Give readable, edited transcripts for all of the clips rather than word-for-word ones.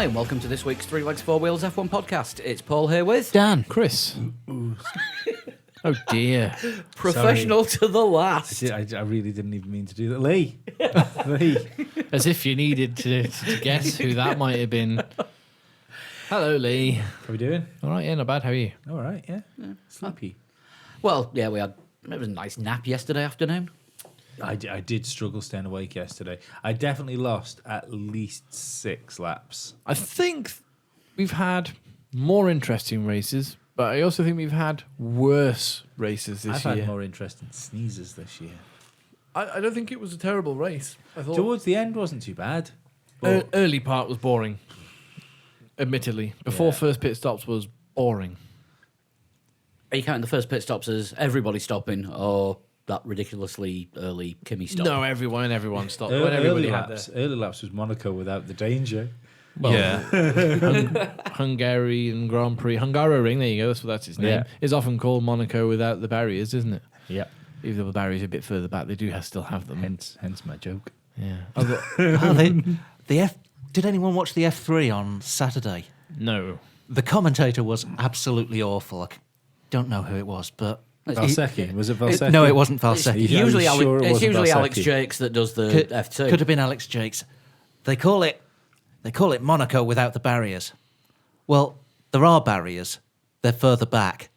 Hi, and welcome to this week's Three Legs, Four Wheels F1 podcast. It's Paul here with Dan. Chris. Oh dear. Professional to the last. I really didn't even mean to do that. Lee. Lee. As if you needed to guess who that might have been. Hello, Lee. How are we doing? All right, yeah, not bad. How are you? All right, yeah. Sleepy. Well, yeah, it was a nice nap yesterday afternoon. I did struggle staying awake yesterday. I definitely lost at least 6 laps. I think we've had more interesting races, but I also think we've had worse races this I've year. had more interesting sneezes this year. I don't think it was a terrible race. I thought Towards the end wasn't too bad. early part was boring, admittedly. Before first pit stops was boring. Are you counting the first pit stops as everybody stopping or that ridiculously early Kimmy stop? No, everyone stopped. When Early everybody had early laps was Monaco without the danger. Well, Hungarian Grand Prix, Hungaroring, there you go, that's its name, Yeah. is often called Monaco without the barriers, isn't it? Yeah. Even though the barriers are a bit further back, they do still have them. Hence my joke. Yeah. Did anyone watch the F3 on Saturday? No. The commentator was absolutely awful. I don't know who it was, but Valsecchi. Was it Valsecchi? no, it wasn't Valsecchi. Are you Usually, sure it it's wasn't usually Alex Valsecchi? Jakes that does the F2. Could have been Alex Jakes. They call it Monaco without the barriers. Well, there are barriers. They're further back.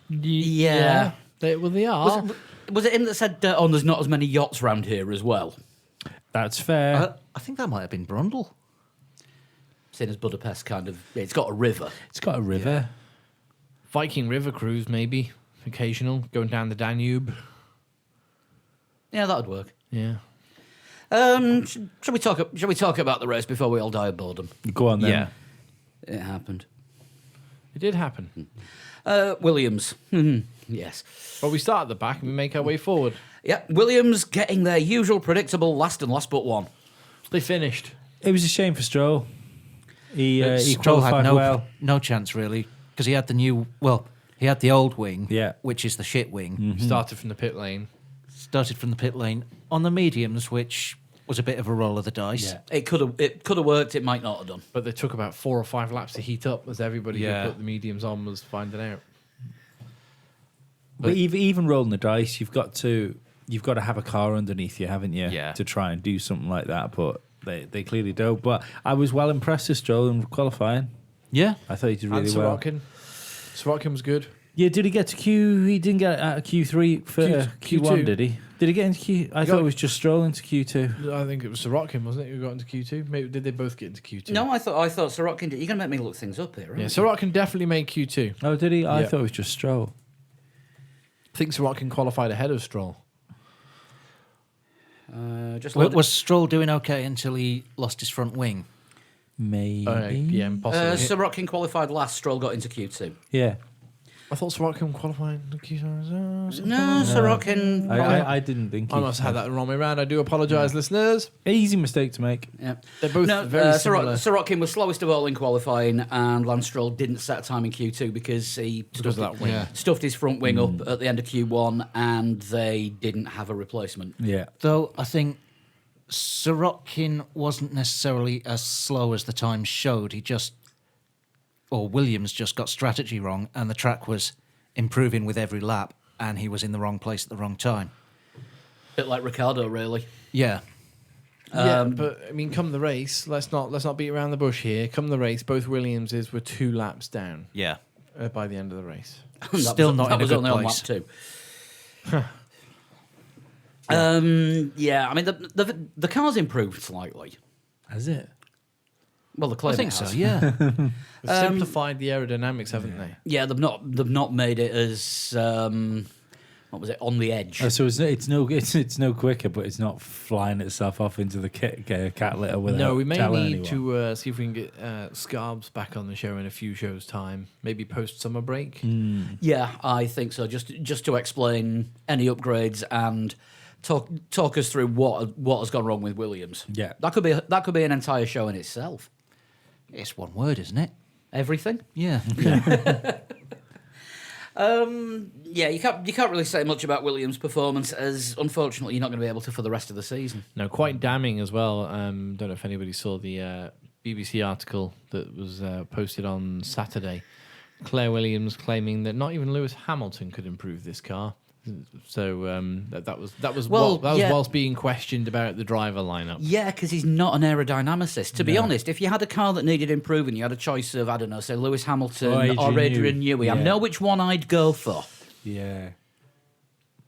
Yeah. They are. Was it him that said, there's not as many yachts round here as well? That's fair. I think that might have been Brundle. Seeing as Budapest it's got a river. It's got a river. Viking River cruise, maybe. Occasional. Going down the Danube. Yeah, that would work. Yeah. Shall we talk about the race before we all die of boredom? Go on then. Yeah. It happened. It did happen. Williams. Yes. But we start at the back and we make our way forward. Yeah, Williams getting their usual predictable last but one. They finished. It was a shame for Stroll. He Stroll had qualified no chance really because he had the old wing, Yeah. which is the shit wing. Started from the pit lane. Started from the pit lane on the mediums, which was a bit of a roll of the dice. Yeah. It could have worked. It might not have done. But they took about 4 or 5 laps to heat up as everybody Yeah. who put the mediums on was finding out. But even rolling the dice, you've got to have a car underneath you, haven't you? Yeah. To try and do something like that, but they clearly don't. But I was well impressed with Stroll in qualifying. Yeah. I thought he did And really well. Sorokin was good. Yeah, did he get to Q? He didn't get out of Q3 for Q2. Q1, did he? Did he get into Q? I thought it was just Stroll into Q2. I think it was Sorokin, wasn't it, who got into Q2? Maybe did they both get into Q2? No, I thought Sorokin did. You're gonna make me look things up here, aren't Yeah, you? Sorokin definitely made Q2. Oh, did he? I Yeah. thought it was just Stroll. I think Sorokin qualified ahead of Stroll. Just Was Stroll doing okay until he lost his front wing? Maybe. Yeah, impossible. Sorokin qualified last. Stroll got into Q2. Yeah. I thought Sorokin qualified in Q2. No, Sorokin. I didn't think I must have had that the wrong way around. I do apologise, listeners. Easy mistake to make. Yeah. They're both very similar. Sorokin was slowest of all in qualifying, and Lance Stroll didn't set a time in Q2 because he Because of that wing. Yeah. stuffed his front wing up at the end of Q1, and they didn't have a replacement. Yeah. Though I think Sorokin wasn't necessarily as slow as the time showed. Williams just got strategy wrong, and the track was improving with every lap, and he was in the wrong place at the wrong time. Bit like Ricciardo, really. Yeah. But I mean, come the race, let's not beat around the bush here. Come the race, both Williamses were 2 laps down Yeah. by the end of the race. Still not that in a was good only place. on lap 2. Yeah, I mean the car's improved slightly. Has it? Well, the claim I think it so, has. yeah. They've simplified the aerodynamics, haven't they? Yeah, they've not made it as what was it, on the edge. Oh, so it's no quicker, but it's not flying itself off into the cat litter without No, we may telling need anyone. to see if we can get Scarbs back on the show in a few shows' time. Maybe post summer break. Yeah, I think so. Just to explain any upgrades and talk us through what has gone wrong with Williams. Yeah. that could be an entire show in itself. It's one word, isn't it? Everything. Yeah. Yeah, you can't really say much about Williams' performance, as unfortunately you're not going to be able to for the rest of the season. No, quite damning as well. Don't know if anybody saw the BBC article that was posted on Saturday. Claire Williams claiming that not even Lewis Hamilton could improve this car. So that was whilst being questioned about the driver lineup. Yeah, because he's not an aerodynamicist. To be honest, if you had a car that needed improving, you had a choice of, I don't know, say Lewis Hamilton or Adrian Newey. I know which one I'd go for. Yeah.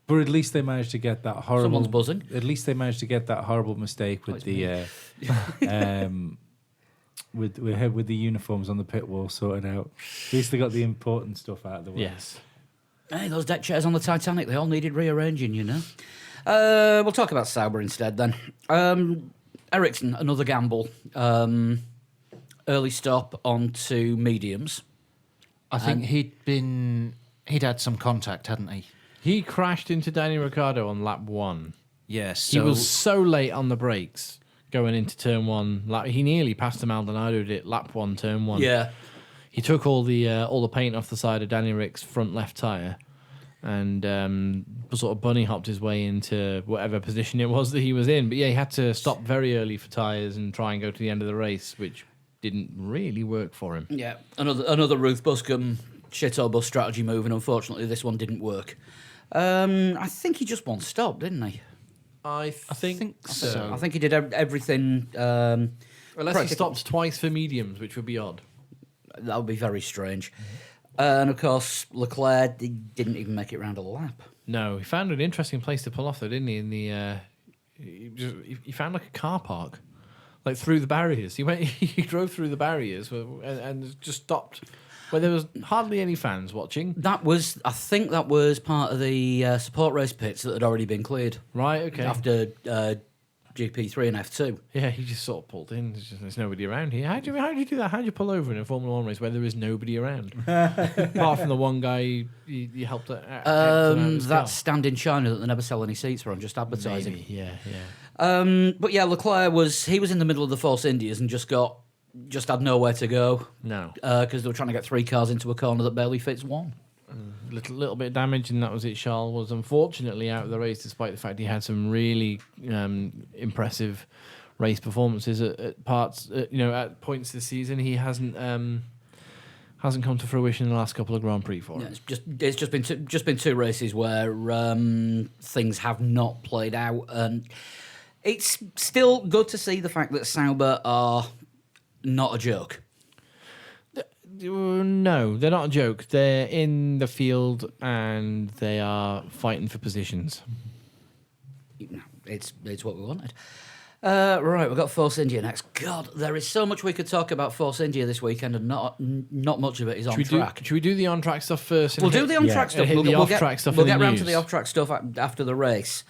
But at least they managed to get that horrible... Someone's buzzing. At least they managed to get that horrible mistake with the... with the uniforms on the pit wall sorted out. At least they got the important stuff out of the way. Yes. Hey, those deck chairs on the Titanic, they all needed rearranging, you know. We'll talk about Sauber instead then. Ericsson, another gamble. Early stop onto mediums. I think he'd had some contact, hadn't he? He crashed into Danny Ricciardo on lap 1. Yes. He was so late on the brakes going into turn 1. Like, he nearly passed the Maldonado'd at lap 1, turn 1. Yeah. He took all the paint off the side of Danny Rick's front left tyre and sort of bunny hopped his way into whatever position it was that he was in. But yeah, he had to stop very early for tyres and try and go to the end of the race, which didn't really work for him. Yeah, another Ruth Buscombe shit or bus strategy move, and unfortunately this one didn't work. I think he just won stop, didn't he? I think so. I think he did everything. Unless he stopped twice for mediums, which would be odd. That would be very strange. And of course, Leclerc didn't even make it round a lap. No, he found an interesting place to pull off, though, didn't he? In the he found like a car park, like through the barriers. He drove through the barriers and just stopped where there was hardly any fans watching. I think that was part of the support race pits that had already been cleared. Right. Okay. After GP3 and F2. Yeah, he just sort of pulled in. There's nobody around here. How do you do that? How do you pull over in a Formula One race where there is nobody around? Apart from the one guy you helped out. That stand in China that they never sell any seats for on, just advertising. Maybe, yeah. But yeah, Leclerc was in the middle of the Force Indias and just had nowhere to go. No. Because they were trying to get 3 cars into a corner that barely fits 1. Little bit of damage, and that was it. Charles was unfortunately out of the race, despite the fact he had some really impressive race performances at points this season. He hasn't come to fruition in the last couple of Grand Prix for him. Yeah, it's just been 2 races where things have not played out, and it's still good to see the fact that Sauber are not a joke. No, they're not a joke. They're in the field and they are fighting for positions. It's what we wanted. Right, we've got Force India next. God, there is so much we could talk about Force India this weekend, and not much of it is on track. Should we do the on-track stuff first? We'll do the on-track stuff. We'll get round to the off-track stuff after the race.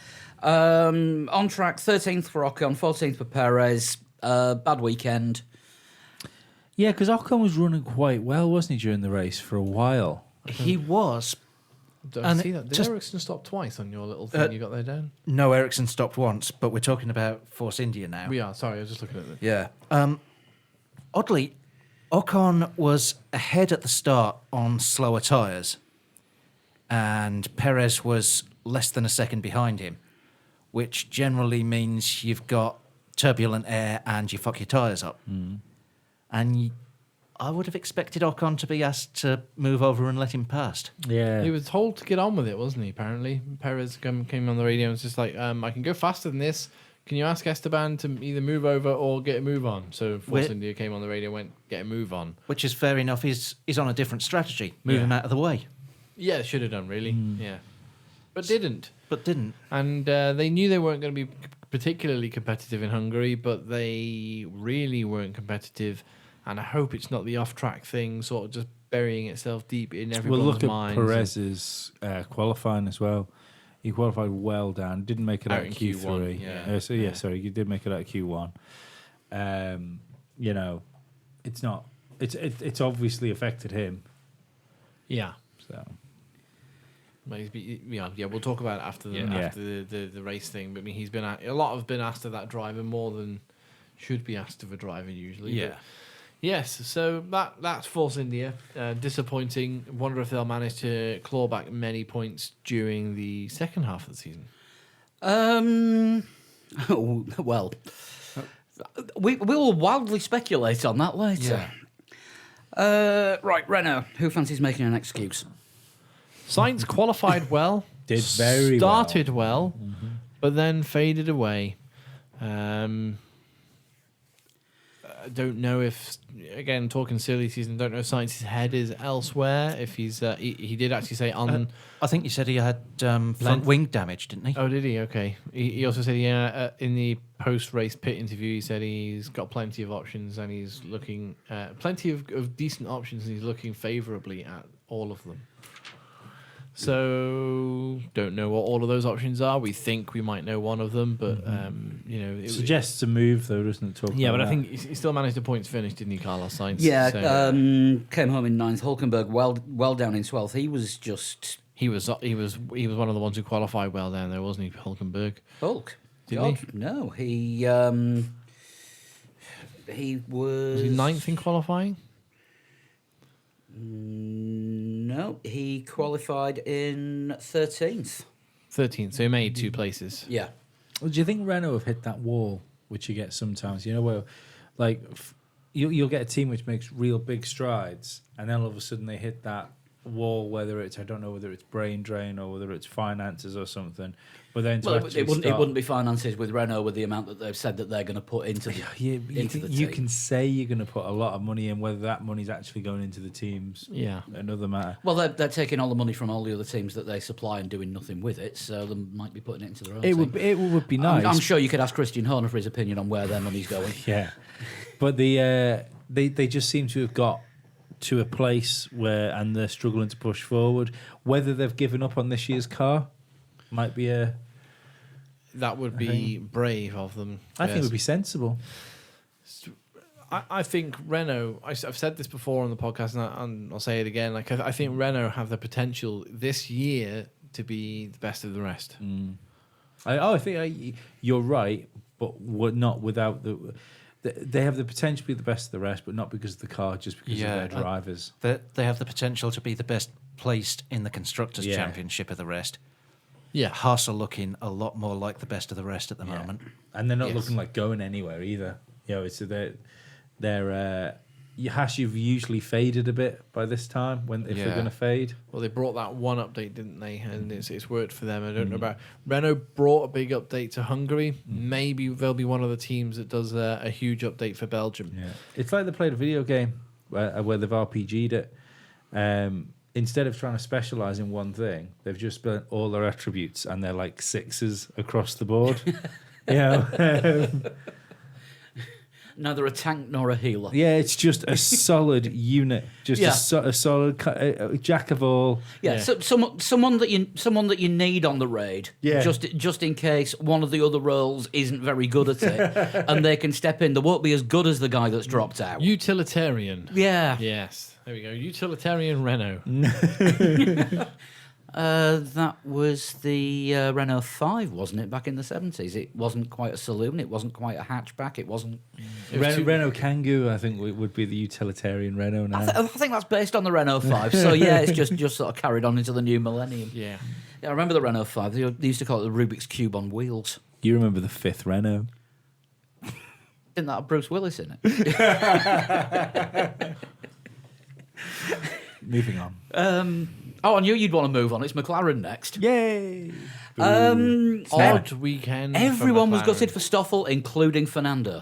On track, 13th for Ocon, 14th for Perez. Bad weekend. Yeah, because Ocon was running quite well, wasn't he, during the race for a while? He was. Don't see that. Did Ericsson stop twice on your little thing you got there, Dan? No, Ericsson stopped once, but we're talking about Force India now. We are. Sorry, I was just looking at it. Yeah. Oddly, Ocon was ahead at the start on slower tyres, and Perez was less than a second behind him, which generally means you've got turbulent air and you fuck your tyres up. Mm. And I would have expected Ocon to be asked to move over and let him past. Yeah. He was told to get on with it, wasn't he, apparently? Perez came on the radio and was just like, I can go faster than this. Can you ask Esteban to either move over or get a move on? So Force India came on the radio and went, get a move on. Which is fair enough. He's on a different strategy. Move him out of the way. Yeah, should have done, really. Yeah. But didn't. And they knew they weren't going to be particularly competitive in Hungary, but they really weren't competitive. And I hope it's not the off-track thing sort of just burying itself deep in everyone's minds. Well, look at Perez's qualifying as well. He qualified well down. Didn't make it out of Q3. Yeah. Sorry, he did make it out of Q1. It's not. It's obviously affected him. Yeah. So. We'll talk about it after the race thing. But I mean, he's been a lot have been asked of that driver more than should be asked of a driver usually. Yeah. But Yes, so that's Force India. Disappointing. Wonder if they'll manage to claw back many points during the second half of the season. Well, we will wildly speculate on that later. Right, Renault. Who fancies making an excuse? Sainz qualified well, Did very started well, but then faded away. I don't know if, again, talking silly season, don't know if Sainz's head is elsewhere. If he's, he did actually say on. I think you said he had front wing damage, didn't he? Oh, did he? Okay. He also said, in the post-race pit interview, he said he's got plenty of options and he's looking plenty of decent options and he's looking favourably at all of them. So, don't know what all of those options are. We think we might know one of them, but It suggests a move, though, doesn't it? But I think he still managed a points finish, didn't he, Carlos Sainz? Yeah, So, came home in ninth. Hulkenberg well down in 12th. He was just he was one of the ones who qualified well down there, wasn't he, Hulkenberg? Hulk. Did God, he? No, he was. Was he ninth in qualifying? No, he qualified in 13th. 13th, so he made two places. Yeah. Well, do you think Renault have hit that wall, which you get sometimes? You know, where like you'll get a team which makes real big strides, and then all of a sudden they hit that wall, whether it's, I don't know whether it's brain drain or whether it's finances or something. But then it wouldn't be finances with Renault with the amount that they've said that they're going to put into the you can say you're going to put a lot of money in, whether that money's actually going into the teams. Yeah. Another matter. Well, they're taking all the money from all the other teams that they supply and doing nothing with it, so they might be putting it into their own team. It would be nice. I'm sure you could ask Christian Horner for his opinion on where their money's going. Yeah, but they just seem to have got to a place where, and they're struggling to push forward. Whether they've given up on this year's car might be a. That would be brave of them. I think it would be sensible. I think Renault, I've said this before on the podcast and I'll say it again, like I think Renault have the potential this year to be the best of the rest. I think you're right, but not without they have the potential to be the best of the rest, but not because of the car, just because of their drivers. They have the potential to be the best placed in the Constructors' Championship of the rest. Yeah. Haas are looking a lot more like the best of the rest at the moment. And they're not looking like going anywhere either. You know, it's Haas, you've usually faded a bit by this time if they're going to fade. Well, they brought that one update, didn't they? And it's worked for them. I don't know about Renault. Brought a big update to Hungary. Maybe they'll be one of the teams that does a huge update for Belgium. Yeah, it's like they played a video game where they've RPG'd it. Instead of trying to specialize in one thing, they've just spent all their attributes and they're like sixes across the board. You know. Neither a tank nor a healer. Yeah, it's just a solid unit, just a solid jack of all. Yeah, so someone that you need on the raid, just in case one of the other roles isn't very good at it, and they can step in. They won't be as good as the guy that's dropped out. Utilitarian. Yeah. Yes. There we go. Utilitarian Renault. That was the Renault 5, wasn't it, back in the 70s? It wasn't quite a saloon. It wasn't quite a hatchback. It wasn't... Renault Kangoo, I think, would be the utilitarian Renault now. I think that's based on the Renault 5. So, yeah, it's just sort of carried on into the new millennium. Yeah. I remember the Renault 5. They used to call it the Rubik's Cube on wheels. You remember the 5th Renault? Didn't that have Bruce Willis in it? Moving on. I knew you'd want to move on. It's McLaren next. Yay! Odd weekend. Everyone was McLaren. gutted for Stoffel, including Fernando.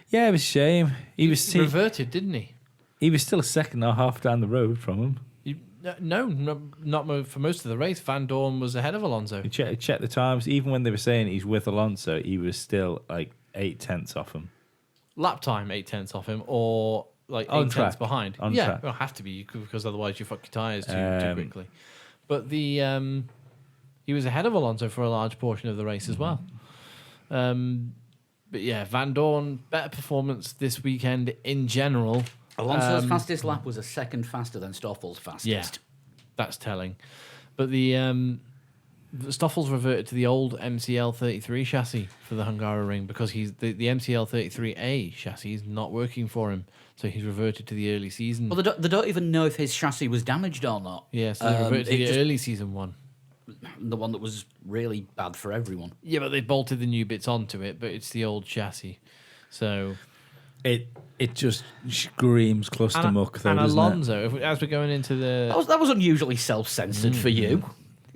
Yeah, it was a shame. He was reverted, didn't he? He was still a second and a half down the road from him. Not for most of the race. Van Dorn was ahead of Alonso. You check the times. Even when they were saying he's with Alonso, he was still like 8/10 off him. Lap time 8/10 off him, or like On 8/10 track. behind. On yeah, track. it'll have to be because otherwise you fuck your tyres too quickly. But the he was ahead of Alonso for a large portion of the race as well. But yeah, Van Dorn, better performance this weekend in general. Alonso's fastest lap was a second faster than Stoffel's fastest. Yeah, that's telling. But the Stoffel's reverted to the old MCL 33 chassis for the Hungaroring because the MCL 33A chassis is not working for him, so he's reverted to the early season. Well, they don't even know if his chassis was damaged or not. Yeah, so they reverted to it the just- early season one. The one that was really bad for everyone. Yeah, but they bolted the new bits onto it, but it's the old chassis. So It just screams cluster muck, though, and doesn't it? Alonso, as we're going into the That was unusually self-censored for you.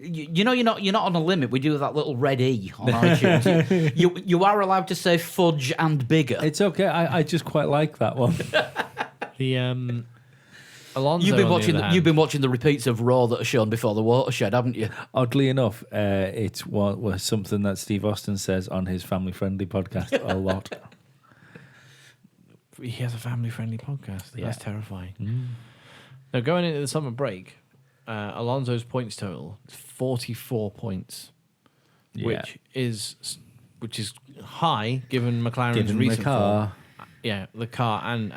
You know, you're not on a limit. We do that little red E on iTunes. You are allowed to say fudge and bigger. It's okay. I just quite like that one. the Alonso. You've been watching the repeats of Raw that are shown before the watershed, haven't you? Oddly enough, it's was something that Steve Austin says on his family-friendly podcast a lot. He has a family-friendly podcast. Yeah. That's terrifying. Now, going into the summer break, Alonso's points total is 44 points, Yeah. which is high given McLaren's Given the recent car. form. Yeah, the car and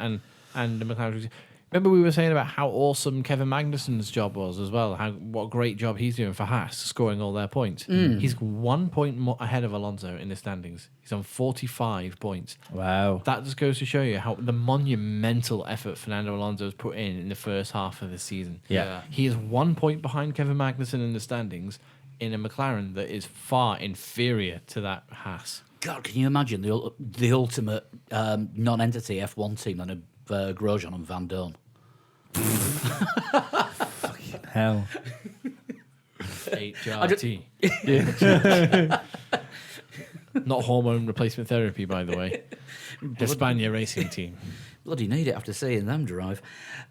the McLaren's. Remember we were saying about how awesome Kevin Magnussen's job was as well. What a great job he's doing for Haas, scoring all their points. He's 1 point more ahead of Alonso in the standings. He's on 45 points. Wow. That just goes to show you how the monumental effort Fernando Alonso has put in the first half of the season. Yeah. He is 1 point behind Kevin Magnussen in the standings in a McLaren that is far inferior to that Haas. God, can you imagine the ultimate non-entity F1 team and a Grosjean and Van Dorn? Hell. HRT. Not hormone replacement therapy, by the way. Hispania Racing Team. Bloody need it after seeing them drive.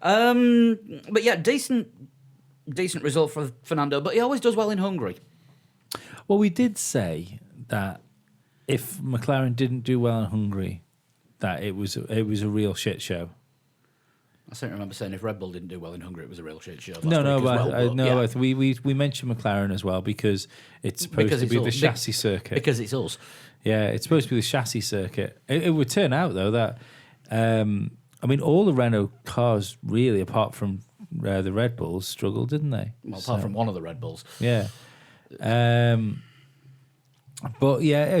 But yeah, decent result for Fernando, but he always does well in Hungary. Well, we did say that if McLaren didn't do well in Hungary, that it was a real shit show. I certainly remember saying if Red Bull didn't do well in Hungary, it was a real shit show. We mentioned McLaren as well because it's supposed to be the chassis circuit. Because it's us. Yeah, it's supposed to be the chassis circuit. It would turn out though that all the Renault cars really, apart from the Red Bulls, struggled, didn't they? Well, apart from one of the Red Bulls. Yeah. But yeah,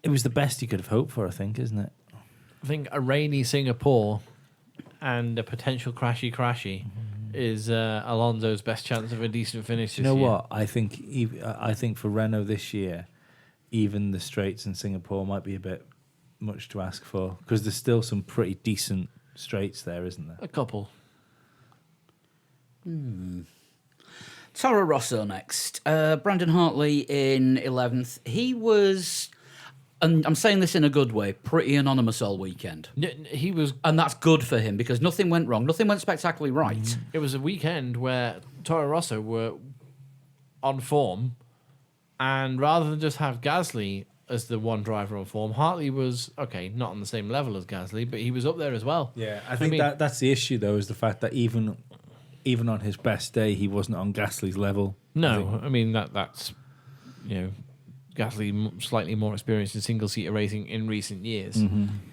it was the best you could have hoped for, I think, isn't it? I think a rainy Singapore and a potential crashy is Alonso's best chance of a decent finish this You know year. what? I think for Renault this year, even the straights in Singapore might be a bit much to ask for because there's still some pretty decent straights there, isn't there? A couple. Toro Rosso next. Brandon Hartley in 11th. He was, and I'm saying this in a good way, pretty anonymous all weekend. He was. And that's good for him because nothing went wrong. Nothing went spectacularly right. It was a weekend where Toro Rosso were on form, and rather than just have Gasly as the one driver on form, Hartley was not on the same level as Gasly, but he was up there as well. Yeah, I think that's the issue though, is the fact that even on his best day, he wasn't on Gasly's level. No, I mean that's Gasly slightly more experienced in single-seater racing in recent years,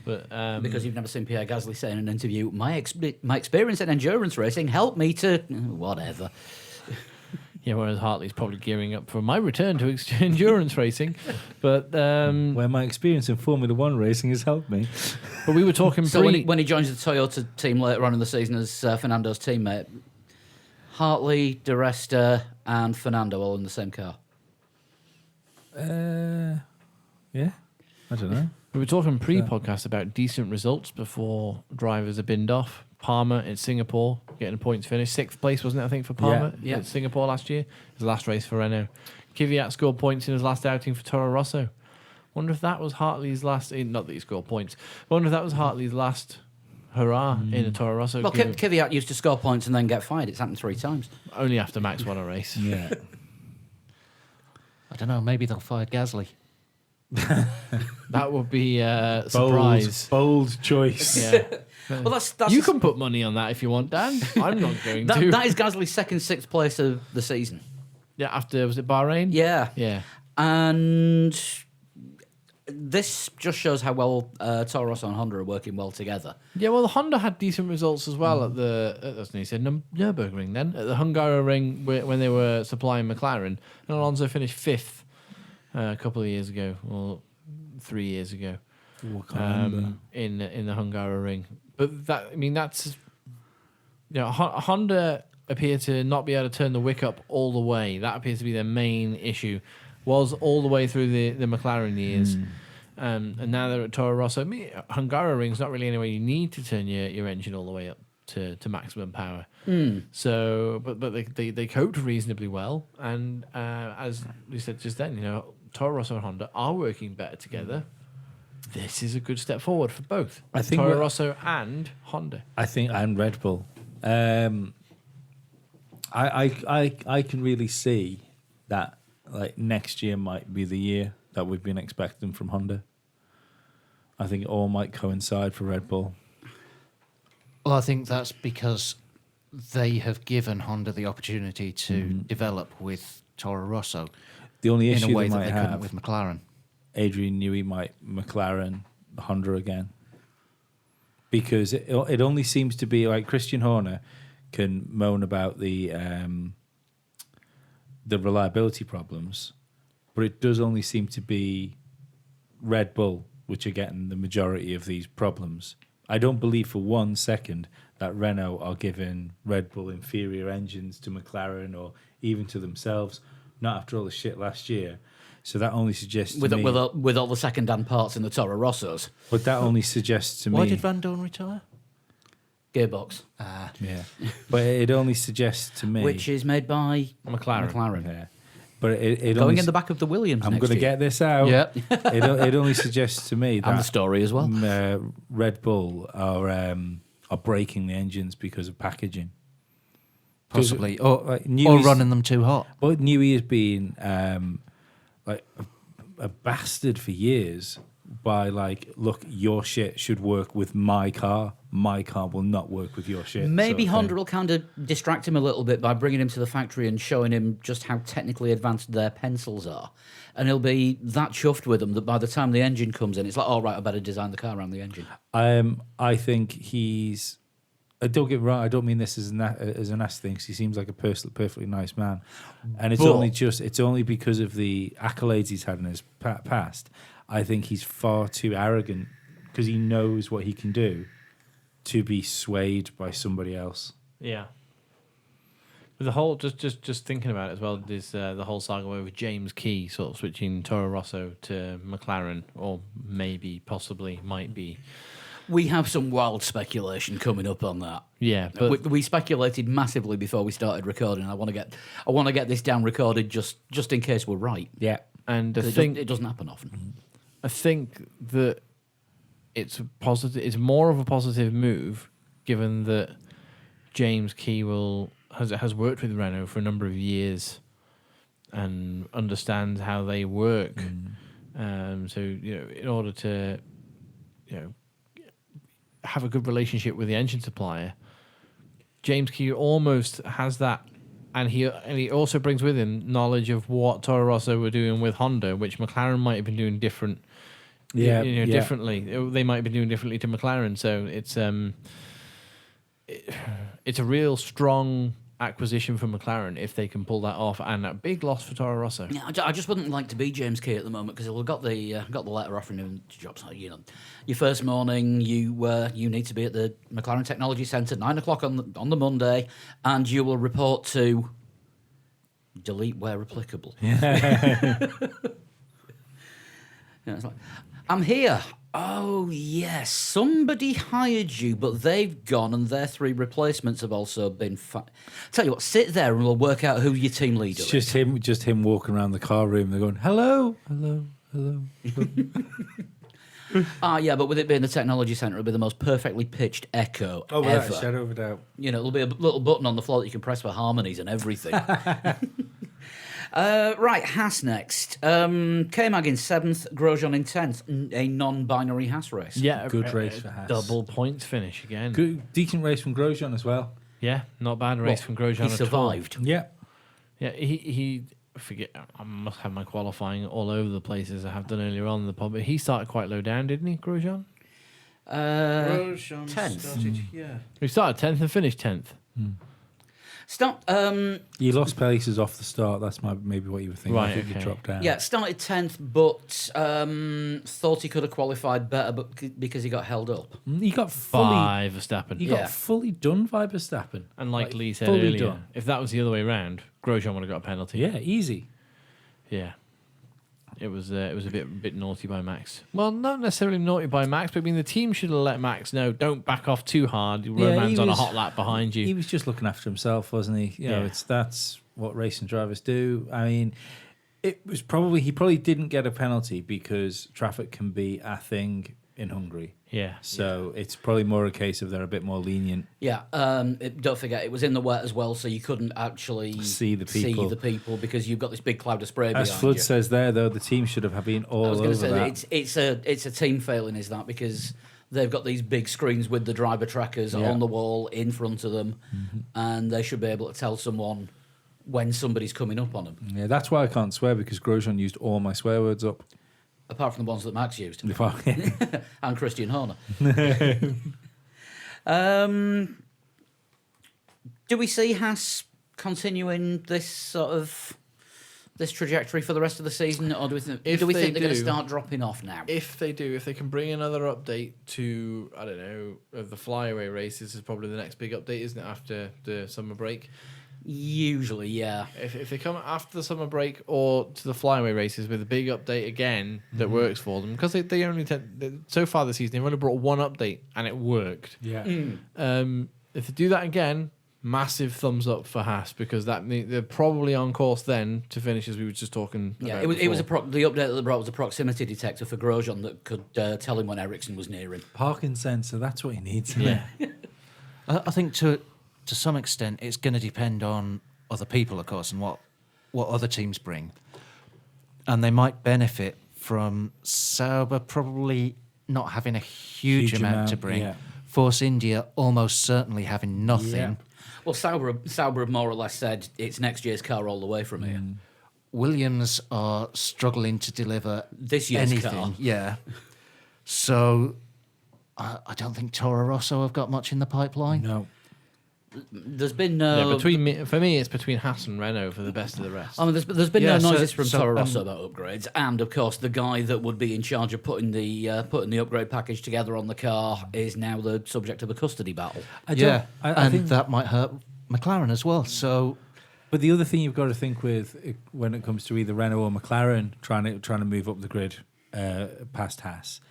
but Because you've never seen Pierre Gasly say in an interview, my experience in endurance racing helped me to whatever. yeah, whereas Hartley's probably gearing up for my return to endurance racing, but Where my experience in Formula One racing has helped me. but we were talking So when he joins the Toyota team later on in the season as Fernando's teammate, Hartley, De Resta, and Fernando all in the same car. Yeah, I don't know. We were talking pre-podcast about decent results before drivers are binned off. Palmer in Singapore getting a points finish, 6th place, wasn't it? I think for Palmer Yeah. at Singapore last year. His last race for Renault. Kvyat scored points in his last outing for Toro Rosso. Wonder if that was Hartley's last. Not that he scored points. Wonder if that was Hartley's last hurrah in a Toro Rosso. Well, Kvyat used to score points and then get fired. It's happened 3 times. Only after Max won a race. Yeah. I don't know. Maybe they'll fire Gasly. That would be a surprise. Bold choice. Yeah. Well, that's You can put money on that if you want, Dan. I'm not going to. that is Gasly's 6th place of the season. Yeah, after, was it Bahrain? Yeah. Yeah. And this just shows how well Toro Rosso and Honda are working well together. Yeah, well, the Honda had decent results as well at the Nürburgring then at the Hungaroring when they were supplying McLaren, and Alonso finished 5th a couple of years ago, or 3 years ago, in the Hungaroring. But that's Honda appear to not be able to turn the wick up all the way. That appears to be their main issue. Was all the way through the McLaren years. And now they're at Toro Rosso. Hungaroring's not really anywhere you need to turn your engine all the way up to maximum power. So, but they coped reasonably well. And as we said just then, Toro Rosso and Honda are working better together. This is a good step forward for both. I think Toro Rosso and Honda. I think and Red Bull. I can really see that. Like next year might be the year that we've been expecting from Honda. I think it all might coincide for Red Bull. Well, I think that's because they have given Honda the opportunity to develop with Toro Rosso. The only in issue a way they that might they have couldn't with McLaren. Adrian Newey might McLaren Honda again, because it only seems to be like Christian Horner can moan about the reliability problems, but it does only seem to be Red Bull which are getting the majority of these problems. I don't believe for 1 second that Renault are giving Red Bull inferior engines to McLaren or even to themselves, not after all the shit last year. So that only suggests to me... With all the second-hand parts in the Toro Rossos. But that only suggests to me... Why did Van Dorn retire? Gearbox. Yeah. But it only suggests to me... Which is made by McLaren. Yeah. But it Going only, in the back of the Williams I'm next going to year. get this out. Yeah. It only suggests to me that... And the story as well. Red Bull are breaking the engines because of packaging. Possibly. Or Newey's- running them too hot. But Newey has been like a bastard for years by like, look, your shit should work with my car. My car will not work with your shit. Maybe sort of Honda thing. will kind of distract him a little bit by bringing him to the factory and showing him just how technically advanced their pencils are. And he'll be that chuffed with them that by the time the engine comes in, it's like, all right, I better design the car around the engine. I think he's... don't get me wrong, I don't mean this as a nasty thing, 'cause he seems like a perfectly nice man. And it's only because of the accolades he's had in his past. I think he's far too arrogant because he knows what he can do to be swayed by somebody else. Yeah. But the whole, just thinking about it as well, there's the whole saga with James Key sort of switching Toro Rosso to McLaren, or maybe, possibly, might be. We have some wild speculation coming up on that. Yeah, but We speculated massively before we started recording. I want to get this down recorded just in case we're right. Yeah. and It doesn't happen often. I think that it's positive. It's more of a positive move, given that James Key has worked with Renault for a number of years and understands how they work. So in order to have a good relationship with the engine supplier, James Key almost has that, and he also brings with him knowledge of what Toro Rosso were doing with Honda, which McLaren might have been doing different. Differently. They might be doing differently to McLaren. So it's a real strong acquisition for McLaren if they can pull that off, and a big loss for Toro Rosso. Yeah, I just wouldn't like to be James Key at the moment because he'll got the letter offering him jobs. Like, your first morning, you need to be at the McLaren Technology Centre 9 o'clock on the Monday, and you will report to delete where applicable. Yeah, it's like, I'm here. Oh, yes, somebody hired you, but they've gone and their 3 replacements have also been... Tell you what, sit there and we'll work out who your team leader It's is. just him walking around the car room. They're going, hello, hello, hello. Yeah, but with it being the technology centre, it'll be the most perfectly pitched echo Oh, ever. without a shadow of a doubt. There'll be a little button on the floor that you can press for harmonies and everything. Right, Haas next. K-Mag in 7th, Grosjean in 10th. A non-binary Haas race. Yeah, Good race for Haas. Double points finish again. Good, decent race from Grosjean as well. Yeah, not bad race from Grosjean He at all. survived. Yeah. Yeah, he forget. I must have my qualifying all over the place as I have done earlier on in the pod. But he started quite low down, didn't he, Grosjean? Grosjean 10th. started, yeah. He started 10th and finished 10th. Stop. You lost places off the start. That's maybe what you were thinking. Right, I think okay. you dropped down. Yeah, started 10th, but thought he could have qualified better, but because he got held up. You got fully. By Verstappen. You Yeah. got fully done by Verstappen. And like Lee said fully earlier, done. if that was the other way around, Grosjean would have got a penalty. Yeah, easy. Yeah. It was a bit naughty by Max. Well, not necessarily naughty by Max, but I mean the team should have let Max know, don't back off too hard. Roman's on a hot lap behind you. He was just looking after himself, wasn't he? You know, Yeah. that's what racing drivers do. I mean, he probably didn't get a penalty because traffic can be a thing in Hungary. Yeah. So it's probably more a case of they're a bit more lenient. Yeah, don't forget, it was in the wet as well, so you couldn't actually See the people. because you've got this big cloud of spray As behind Flood you. says there, though, the team should have been all I was over going to say that. that it's a team failing, is that, because they've got these big screens with the driver trackers Yeah. on the wall in front of them, and they should be able to tell someone when somebody's coming up on them, Yeah, that's why I can't swear, because Grosjean used all my swear words up. apart from the ones that Max used If I- and Christian Horner. Do we see Haas continuing this trajectory for the rest of the season, or do we think If they're they going to do- start dropping off now? If they can bring another update to, I don't know, the flyaway races is probably the next big update, isn't it, after the summer break? Usually, yeah. If they come after the summer break or to the flyaway races with a big update again that works for them, because they only so far this season they've only brought one update and it worked. yeah. If they do that again, massive thumbs up for Haas, because they're probably on course then to finish, as we were just talking. Yeah, about it was before. the update that they brought was a proximity detector for Grosjean that could tell him when Ericsson was near him. Parking sensor, that's what he needs. Yeah. I think to some extent it's going to depend on other people, of course, and what other teams bring. And they might benefit from Sauber probably not having a huge amount to bring. yeah. Force India almost certainly having nothing. Yeah. Well, Sauber have more or less said it's next year's car all the way from here. Williams are struggling to deliver This year's anything. car. Yeah. So I don't think Toro Rosso have got much in the pipeline. No. There's been no. For me, it's between Haas and Renault for the best of the rest. I mean, there's been Yeah, no so- noises from so, Toro Rosso about upgrades, and of course, the guy that would be in charge of putting the upgrade package together on the car is now the subject of a custody battle. Yeah, I and think that might hurt McLaren as well. So But the other thing you've got to think with when it comes to either Renault or McLaren trying to move up the grid past Haas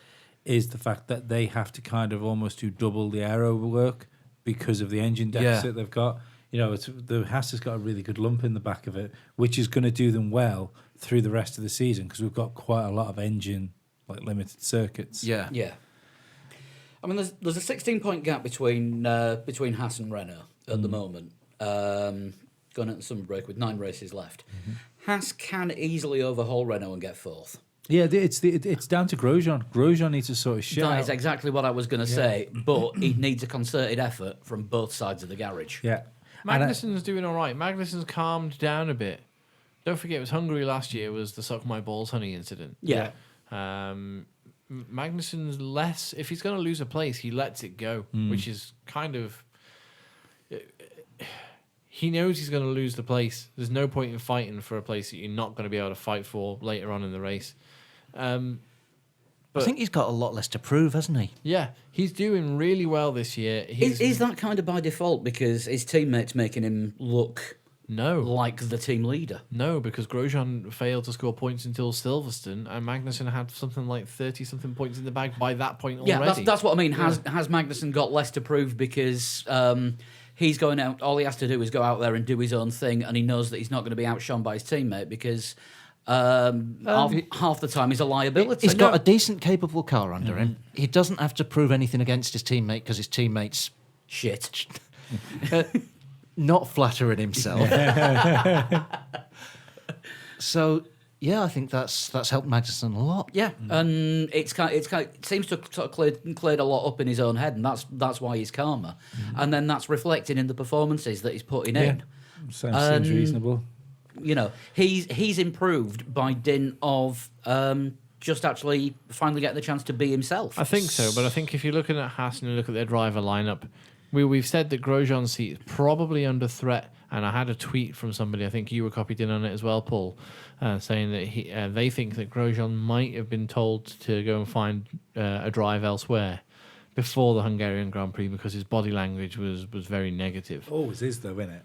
is the fact that they have to kind of almost do double the aero work because of the engine deficit they've got. You know, the Haas has got a really good lump in the back of it, which is going to do them well through the rest of the season because we've got quite a lot of engine limited circuits. yeah, Yeah. I mean, there's a 16-point gap between Haas and Renault at the moment. Going into summer break with 9 races left. Haas can easily overhaul Renault and get fourth. Yeah, it's down to Grosjean. Grosjean needs to sort of shit That out. is exactly what I was going to say, but it needs a concerted effort from both sides of the garage. Yeah. And Magnussen's doing all right. Magnussen's calmed down a bit. Don't forget, it was Hungary last year. Was the suck my balls honey incident? Yeah. Magnussen's less. If he's going to lose a place, he lets it go, which is kind of. He knows he's going to lose the place. There's no point in fighting for a place that you're not going to be able to fight for later on in the race. I think he's got a lot less to prove, hasn't he? Yeah, he's doing really well this year. Is that kind of by default because his teammates making him look No. like the team leader? No, because Grosjean failed to score points until Silverstone, and Magnussen had something like 30-something points in the bag by that point already. Yeah, that's what I mean. Has Magnussen got less to prove because he's going out? All he has to do is go out there and do his own thing, and he knows that he's not going to be outshone by his teammate because half the time he's a liability. He's got a decent, capable car under him. He doesn't have to prove anything against his teammate because his teammate's shit. not flattering himself. So, yeah, I think that's helped Magnussen a lot. Yeah, and it seems to have sort of cleared a lot up in his own head, and that's why he's calmer, and then that's reflected in the performances that he's putting in. Seems reasonable. he's improved by dint of just actually finally getting the chance to be himself. I think so, but I think if you're looking at Haas and you look at their driver lineup, we've said that Grosjean's seat is probably under threat. And I had a tweet from somebody, I think you were copied in on it as well, Paul, saying that they think that Grosjean might have been told to go and find a drive elsewhere before the Hungarian Grand Prix because his body language was very negative. Always is, though, isn't it?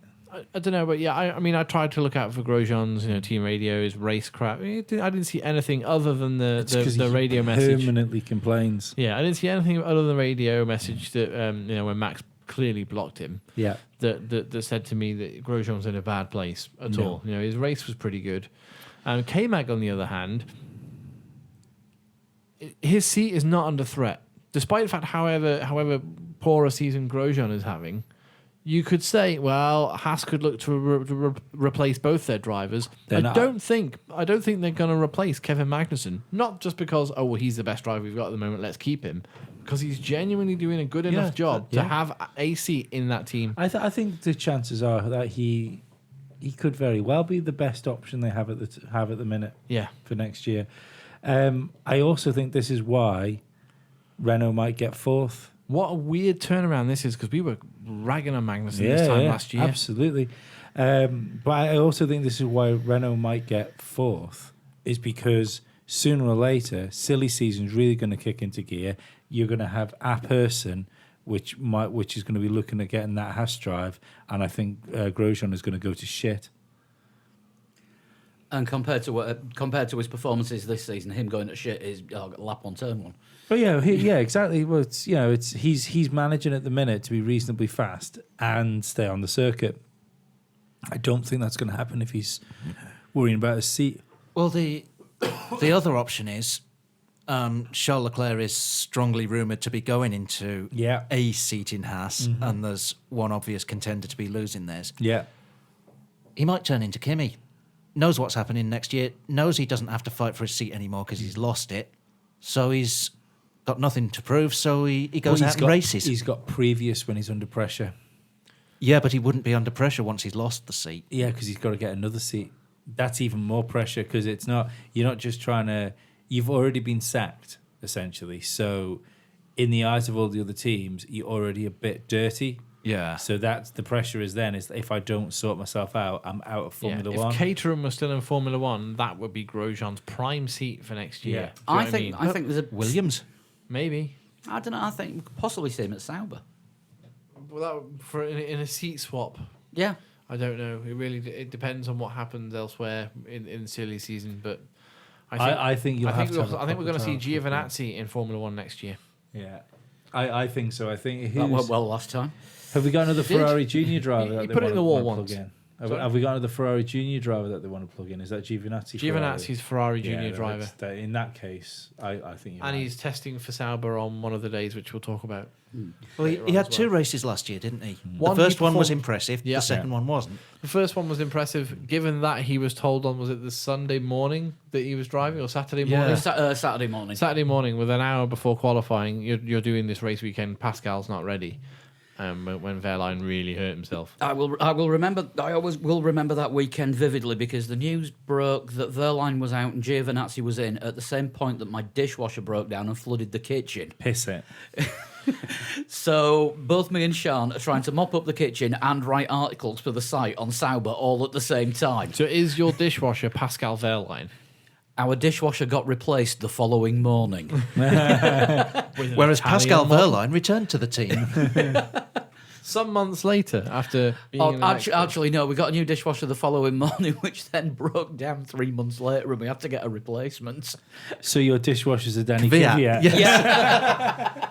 I don't know, but yeah, I mean, I tried to look out for Grosjean's, team radios, race crap. I didn't see anything other than the radio message. Permanently complains. Yeah, I didn't see anything other than the radio message that when Max clearly blocked him. Yeah, that said to me that Grosjean was in a bad place at all. His race was pretty good. K-Mag, on the other hand, his seat is not under threat, despite the fact, however poor a season Grosjean is having. You could say, well, Haas could look to replace both their drivers. I don't think they're going to replace Kevin Magnussen. Not just because, he's the best driver we've got at the moment, let's keep him. Because he's genuinely doing a good enough job to have a seat in that team. I think the chances are that he could very well be the best option they have at the minute. Yeah, for next year. I also think this is why Renault might get fourth. What a weird turnaround this is, because we were ragging on Magnussen this time last year. Absolutely. But I also think this is why Renault might get fourth, is because sooner or later, silly season's really going to kick into gear. You're going to have a person which is going to be looking at getting that Haas drive, and I think Grosjean is going to go to shit. And compared to his performances this season, him going to shit is lap on turn one. But exactly. Well, he's managing at the minute to be reasonably fast and stay on the circuit. I don't think that's going to happen if he's worrying about his seat. Well, the other option is Charles Leclerc is strongly rumoured to be going into a seat in Haas, and there's one obvious contender to be losing theirs. Yeah, he might turn into Kimi. Knows what's happening next year. Knows he doesn't have to fight for his seat anymore because he's lost it. So he's got nothing to prove. So he goes out and races. He's got previous when he's under pressure. Yeah, but he wouldn't be under pressure once he's lost the seat. Yeah, because he's got to get another seat. That's even more pressure because you're not just trying to. You've already been sacked essentially. So in the eyes of all the other teams, you're already a bit dirty. Yeah. So that's the pressure is if I don't sort myself out, I'm out of Formula One. If Caterham was still in Formula One, that would be Grosjean's prime seat for next year. Yeah. I think there's a Williams. Maybe. I don't know. I think we could possibly see him at Sauber. Well, in a seat swap. Yeah. I don't know. It depends on what happens elsewhere in the silly season, but I think we're going to see Giovinazzi in Formula One next year. Yeah, I think so. I think that went well last time. Have we got another Ferrari Junior driver that they put it in the wall plug once? in? Have we got another Ferrari Junior driver that they want to plug in? Is that Giovinazzi? Giovinazzi's Ferrari Junior driver. In that case, I think. He's testing for Sauber on one of the days, which we'll talk about. Well, he had two races last year, didn't he? The first one was impressive. The second one wasn't. The first one was impressive, given that he was told on, was it the Sunday morning that he was driving, or Saturday morning? Saturday morning. Saturday morning, with an hour before qualifying, you're doing this race weekend. Pascal's not ready. When Wehrlein really hurt himself. I always will remember that weekend vividly because the news broke that Wehrlein was out and Giovinazzi was in at the same point that my dishwasher broke down and flooded the kitchen. Piss it. So both me and Sean are trying to mop up the kitchen and write articles for the site on Sauber all at the same time. So is your dishwasher Pascal Wehrlein? Our dishwasher got replaced the following morning. Whereas Pascal Wehrlein returned to the team. Some months later, after being actually, no, we got a new dishwasher the following morning, which then broke down 3 months later, and we had to get a replacement. So your dishwasher's a Danny Kvyat? Yeah.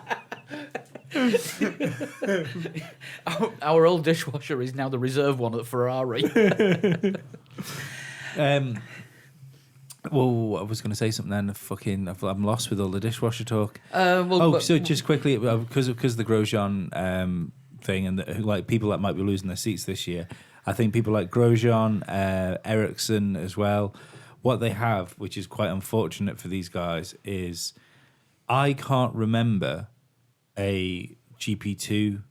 Our old dishwasher is now the reserve one at Ferrari. Well, I was going to say something then. I'm lost with all the dishwasher talk. So just quickly, because of the Grosjean thing and people that might be losing their seats this year, I think people like Grosjean, Ericsson as well, what they have, which is quite unfortunate for these guys, is I can't remember a GP2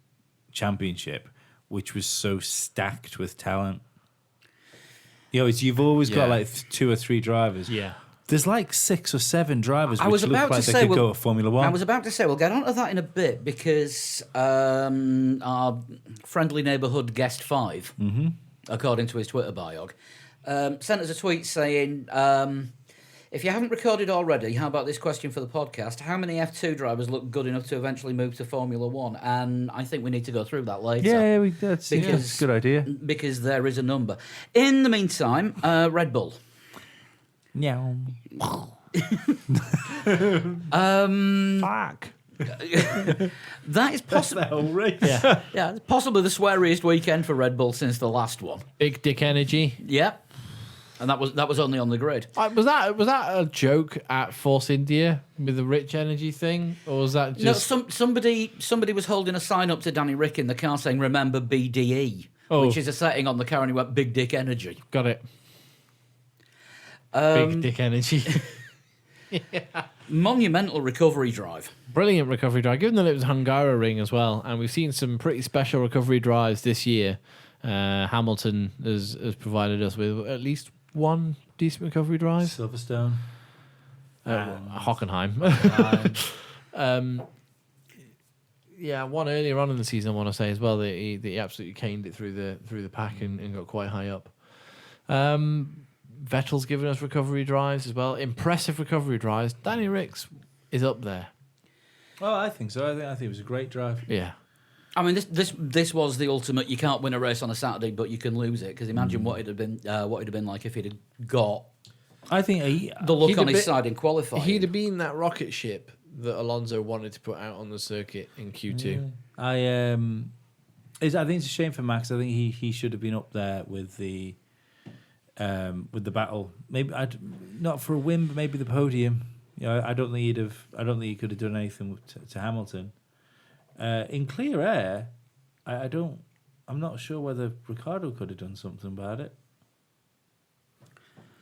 championship which was so stacked with talent. You've always got Yeah. like 2 or 3 drivers. Yeah. There's like 6 or 7 drivers I which was look about like to they say, could well, go to Formula One. I was about to say, we'll get onto that in a bit because our friendly neighbourhood guest 5, according to his Twitter bio, sent us a tweet saying, if you haven't recorded already, how about this question for the podcast? How many F2 drivers look good enough to eventually move to Formula One? And I think we need to go through that later. Yeah, that's a good idea. Because there is a number. In the meantime, Red Bull. Yeah. Fuck. That is possible. The whole race. Yeah. Yeah, it's possibly the sweariest weekend for Red Bull since the last one. Big dick energy. Yeah, and that was only on the grid. Was that a joke at Force India with the rich energy thing, or was that just No, somebody was holding a sign up to Danny Rick in the car saying "Remember BDE," Oh. which is a setting on the car, and he went "Big Dick Energy." got it? Big dick energy. Monumental recovery drive. Brilliant recovery drive, given that it was Hungaroring as well, and we've seen some pretty special recovery drives this year. Hamilton has provided us with at least one decent recovery drive. Silverstone. Hockenheim. Yeah, one earlier on in the season, I want to say as well that he absolutely caned it through the pack and got quite high up. Vettel's given us recovery drives as well. Impressive recovery drives. Danny Ricks is up there. Oh, I think so. I think it was a great drive. Yeah. I mean, this was the ultimate. You can't win a race on a Saturday, but you can lose it. Because imagine what it'd have been like if he'd have got I think the look He'd on have his been- side in qualifying. He'd have been that rocket ship that Alonso wanted to put out on the circuit in Q2. I think it's a shame for Max. I think he should have been up there with the battle. Maybe not for a win, but maybe the podium. I don't think he could have done anything to Hamilton. In clear air, I'm not sure whether Ricardo could have done something about it.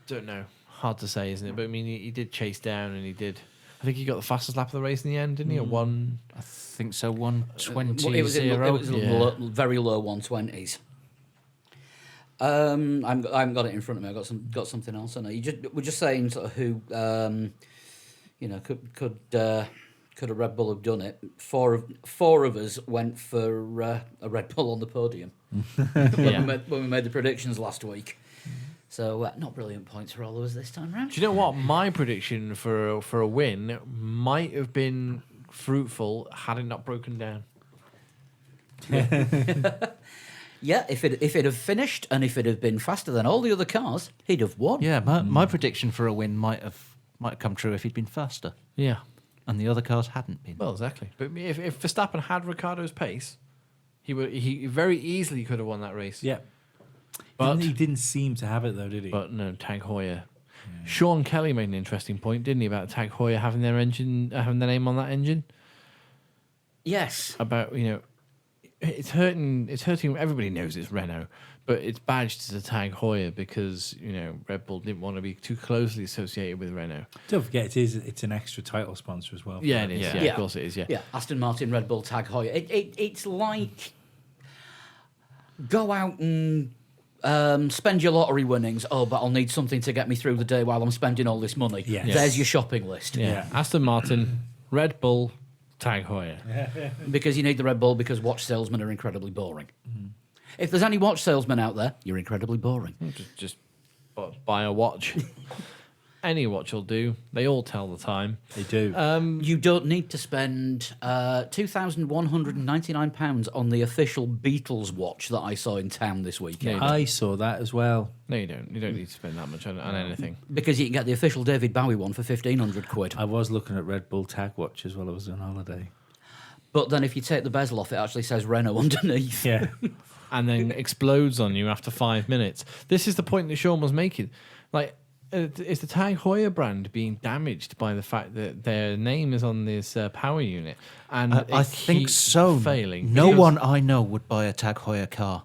Don't know. Hard to say, isn't it? But I mean, he did chase down, and he did. I think he got the fastest lap of the race in the end, didn't he? Or one. I think so. 120. Well, it was Yeah. very low 120s. I haven't got it in front of me. I've got something else on it. We're just saying sort of who could a Red Bull have done it? Four of us went for a Red Bull on the podium when we made the predictions last week. So not brilliant points for all of us this time round. Do you know what? My prediction for a win might have been fruitful had it not broken down. Yeah, if it had finished and if it had been faster than all the other cars, he'd have won. Yeah, my prediction for a win might have come true if he'd been faster Yeah. and the other cars hadn't been. Well, exactly. But if Verstappen had Ricciardo's pace, he very easily could have won that race. Yeah, But he didn't seem to have it though, did he? But no, Tag Heuer. Sean Kelly made an interesting point, didn't he, about Tag Heuer having their name on that engine? Yes. About it's hurting. Everybody knows it's Renault, but it's badged as a Tag Heuer because Red Bull didn't want to be too closely associated with Renault. Don't forget, it's an extra title sponsor as well. Yeah, it is. Yeah. Yeah, of course it is. Yeah. Yeah, Aston Martin, Red Bull, Tag Heuer. It's like go out and spend your lottery winnings. Oh, but I'll need something to get me through the day while I'm spending all this money. Yes. There's your shopping list. Yeah. Aston Martin, Red Bull, Tag Heuer. Because you need the Red Bull because watch salesmen are incredibly boring. If there's any watch salesmen out there, you're incredibly boring. Just buy a watch. Any watch will do. They all tell the time. They do. You don't need to spend £2,199 on the official Beatles watch that I saw in town this weekend. I saw that as well. No, you don't. You don't need to spend that much on anything. Because you can get the official David Bowie one for £1,500. I was looking at Red Bull tag watches while I was on holiday. But then if you take the bezel off, it actually says Renault underneath. Yeah. And then explodes on you after 5 minutes. This is the point that Sean was making. Like, is the Tag Heuer brand being damaged by the fact that their name is on this power unit? And I think keeps so. Failing. No Because- one I know would buy a Tag Heuer car.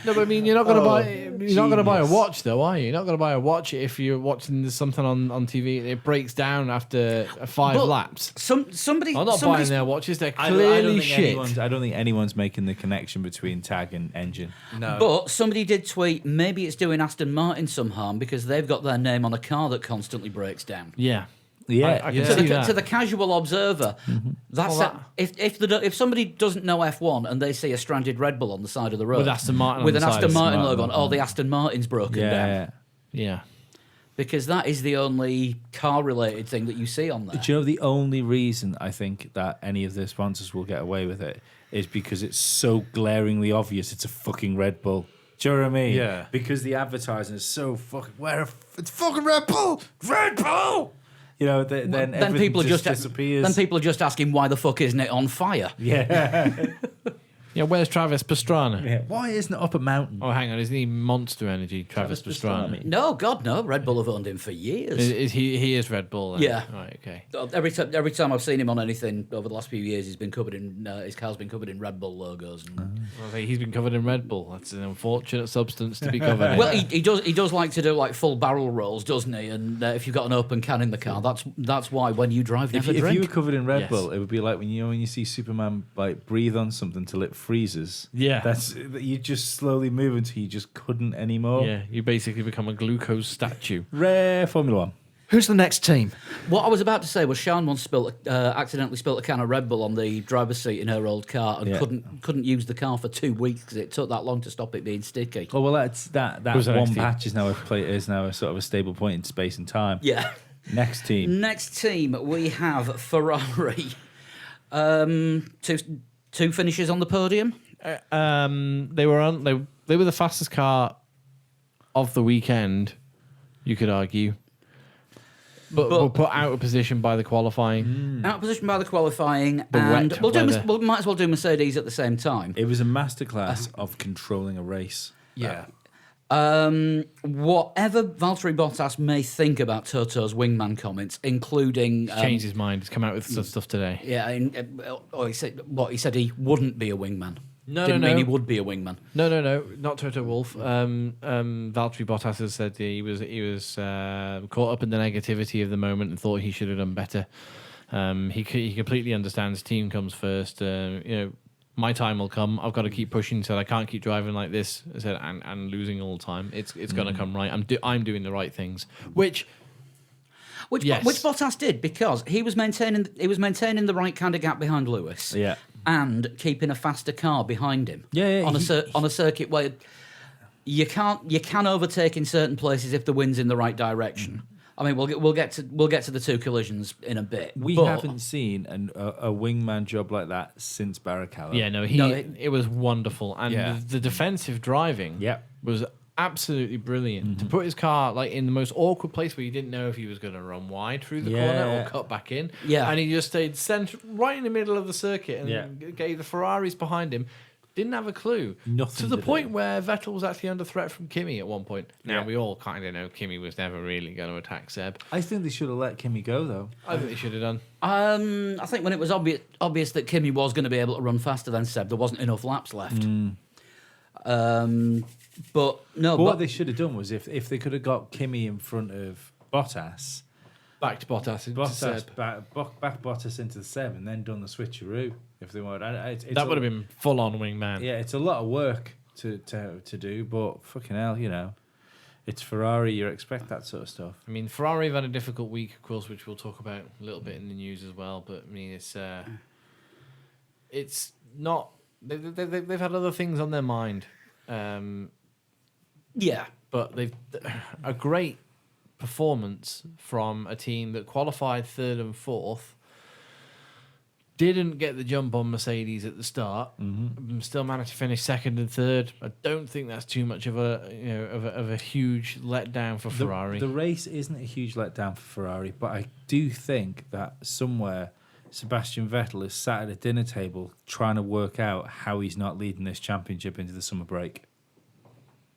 No, but I mean, you're not going to buy. You're not going to buy a watch, though, are you? You're not going to buy a watch if you're watching something on TV and it breaks down after 5 But laps. Somebody. I'm not buying somebody's- their watches. They're I clearly don't think shit. I don't think anyone's making the connection between tag and engine. No. But somebody did tweet, maybe it's doing Aston Martin some harm because they've got their name on a car that constantly breaks down. Yeah. Yeah, I can To see the, that. to the casual observer, that's Well, if somebody doesn't know F1 and they see a stranded Red Bull on the side of the road With Aston Martin with on an the side, Aston Martin Martin logo on, logo. oh, the Aston Martin's broken down, yeah. Yeah. because that is the only car-related thing that you see on there. Do you know the only reason I think that any of the sponsors will get away with it is because it's so glaringly obvious it's a fucking Red Bull. Do you know what I mean? Yeah. Because the advertising is so fucking it's fucking Red Bull, Red Bull. You know, then Then people are just disappears. then people are just asking why the fuck isn't it on fire? yeah. Yeah, where's Travis Pastrana? yeah. Why isn't it up a mountain? Oh, hang on. Isn't he Monster Energy, Travis Pastrana? No, God, no. Red Bull have owned him for years. He is Red Bull. Then. Yeah. Right, okay. Every time I've seen him on anything over the last few years, he's been covered in his car's been covered in Red Bull logos. And, Well, he's been covered in Red Bull. That's an unfortunate substance to be covered in. well, he does like to do like full barrel rolls, doesn't he? And if you've got an open can in the car, that's why when you drive, If never you were drink. covered in Red Yes. Bull, it would be like when you see Superman like breathe on something till it freezes. Yeah. That's you just slowly move until you just couldn't anymore. Yeah, you basically become a glucose statue. Rare Formula One. Who's the next team? What I was about to say was Sean once accidentally spilt a can of Red Bull on the driver's seat in her old car and Yeah. couldn't use the car for 2 weeks because it took that long to stop it being sticky. Oh well, that's that Who's the one next team? patch is now a sort of a stable point in space and time. Yeah. Next team. Next team we have Ferrari. Two finishes on the podium. They were the fastest car of the weekend, you could argue, but were put out of position by the qualifying. Out of position by the qualifying, The and wet we weather. might as well do Mercedes at the same time. It was a masterclass of controlling a race. Yeah. Whatever Valtteri Bottas may think about Toto's wingman comments, including He's changed his mind. He's come out with some stuff today. he said he wouldn't be a wingman. No, Didn't no, mean no. he would be a wingman. No, not Toto Wolff. Valtteri Bottas has said he was caught up in the negativity of the moment and thought he should have done better. He completely understands team comes first. My time will come. I've got to keep pushing. Said I can't keep driving like this. I said and losing all the time. It's going to come right. I'm doing the right things. Which Yes. Which Bottas did because he was maintaining the right kind of gap behind Lewis. Yeah. And keeping a faster car behind him. Yeah, on a circuit where you can overtake in certain places if the wind's in the right direction. I mean, we'll get to the two collisions in a bit. We but haven't seen a wingman job like that since Barrichello. Yeah, no, it was wonderful, and Yeah. the defensive driving Yep. was absolutely brilliant. To put his car like in the most awkward place where you didn't know if he was going to run wide through the corner or cut back in, Yeah. and he just stayed right in the middle of the circuit and Yeah. gave the Ferraris behind him. Didn't have a clue. Nothing to the to point do. where Vettel was actually under threat from Kimi at one point. Now Yeah. we all kind of know Kimi was never really going to attack Seb. I think they should have let Kimi go though. I think they should have done. I think when it was obvious that Kimi was going to be able to run faster than Seb, there wasn't enough laps left. But no, But what they should have done was if they could have got Kimi in front of Bottas, Back to Bottas. Into Seb. back Bottas into the Seb, and then done the switcheroo if they wanted. That would have been full on wingman. Yeah, it's a lot of work to do, but fucking hell, it's Ferrari. You expect that sort of stuff. I mean, Ferrari have had a difficult week, of course, which we'll talk about a little bit in the news as well. But I mean, it's not. They've had other things on their mind, yeah, but they've a great performance from a team that qualified third and fourth. Didn't get the jump on Mercedes at the start. Still managed to finish second and third. I don't think that's too much of a huge letdown for Ferrari. The race isn't a huge letdown for Ferrari, but I do think that somewhere Sebastian Vettel is sat at a dinner table trying to work out how he's not leading this championship into the summer break.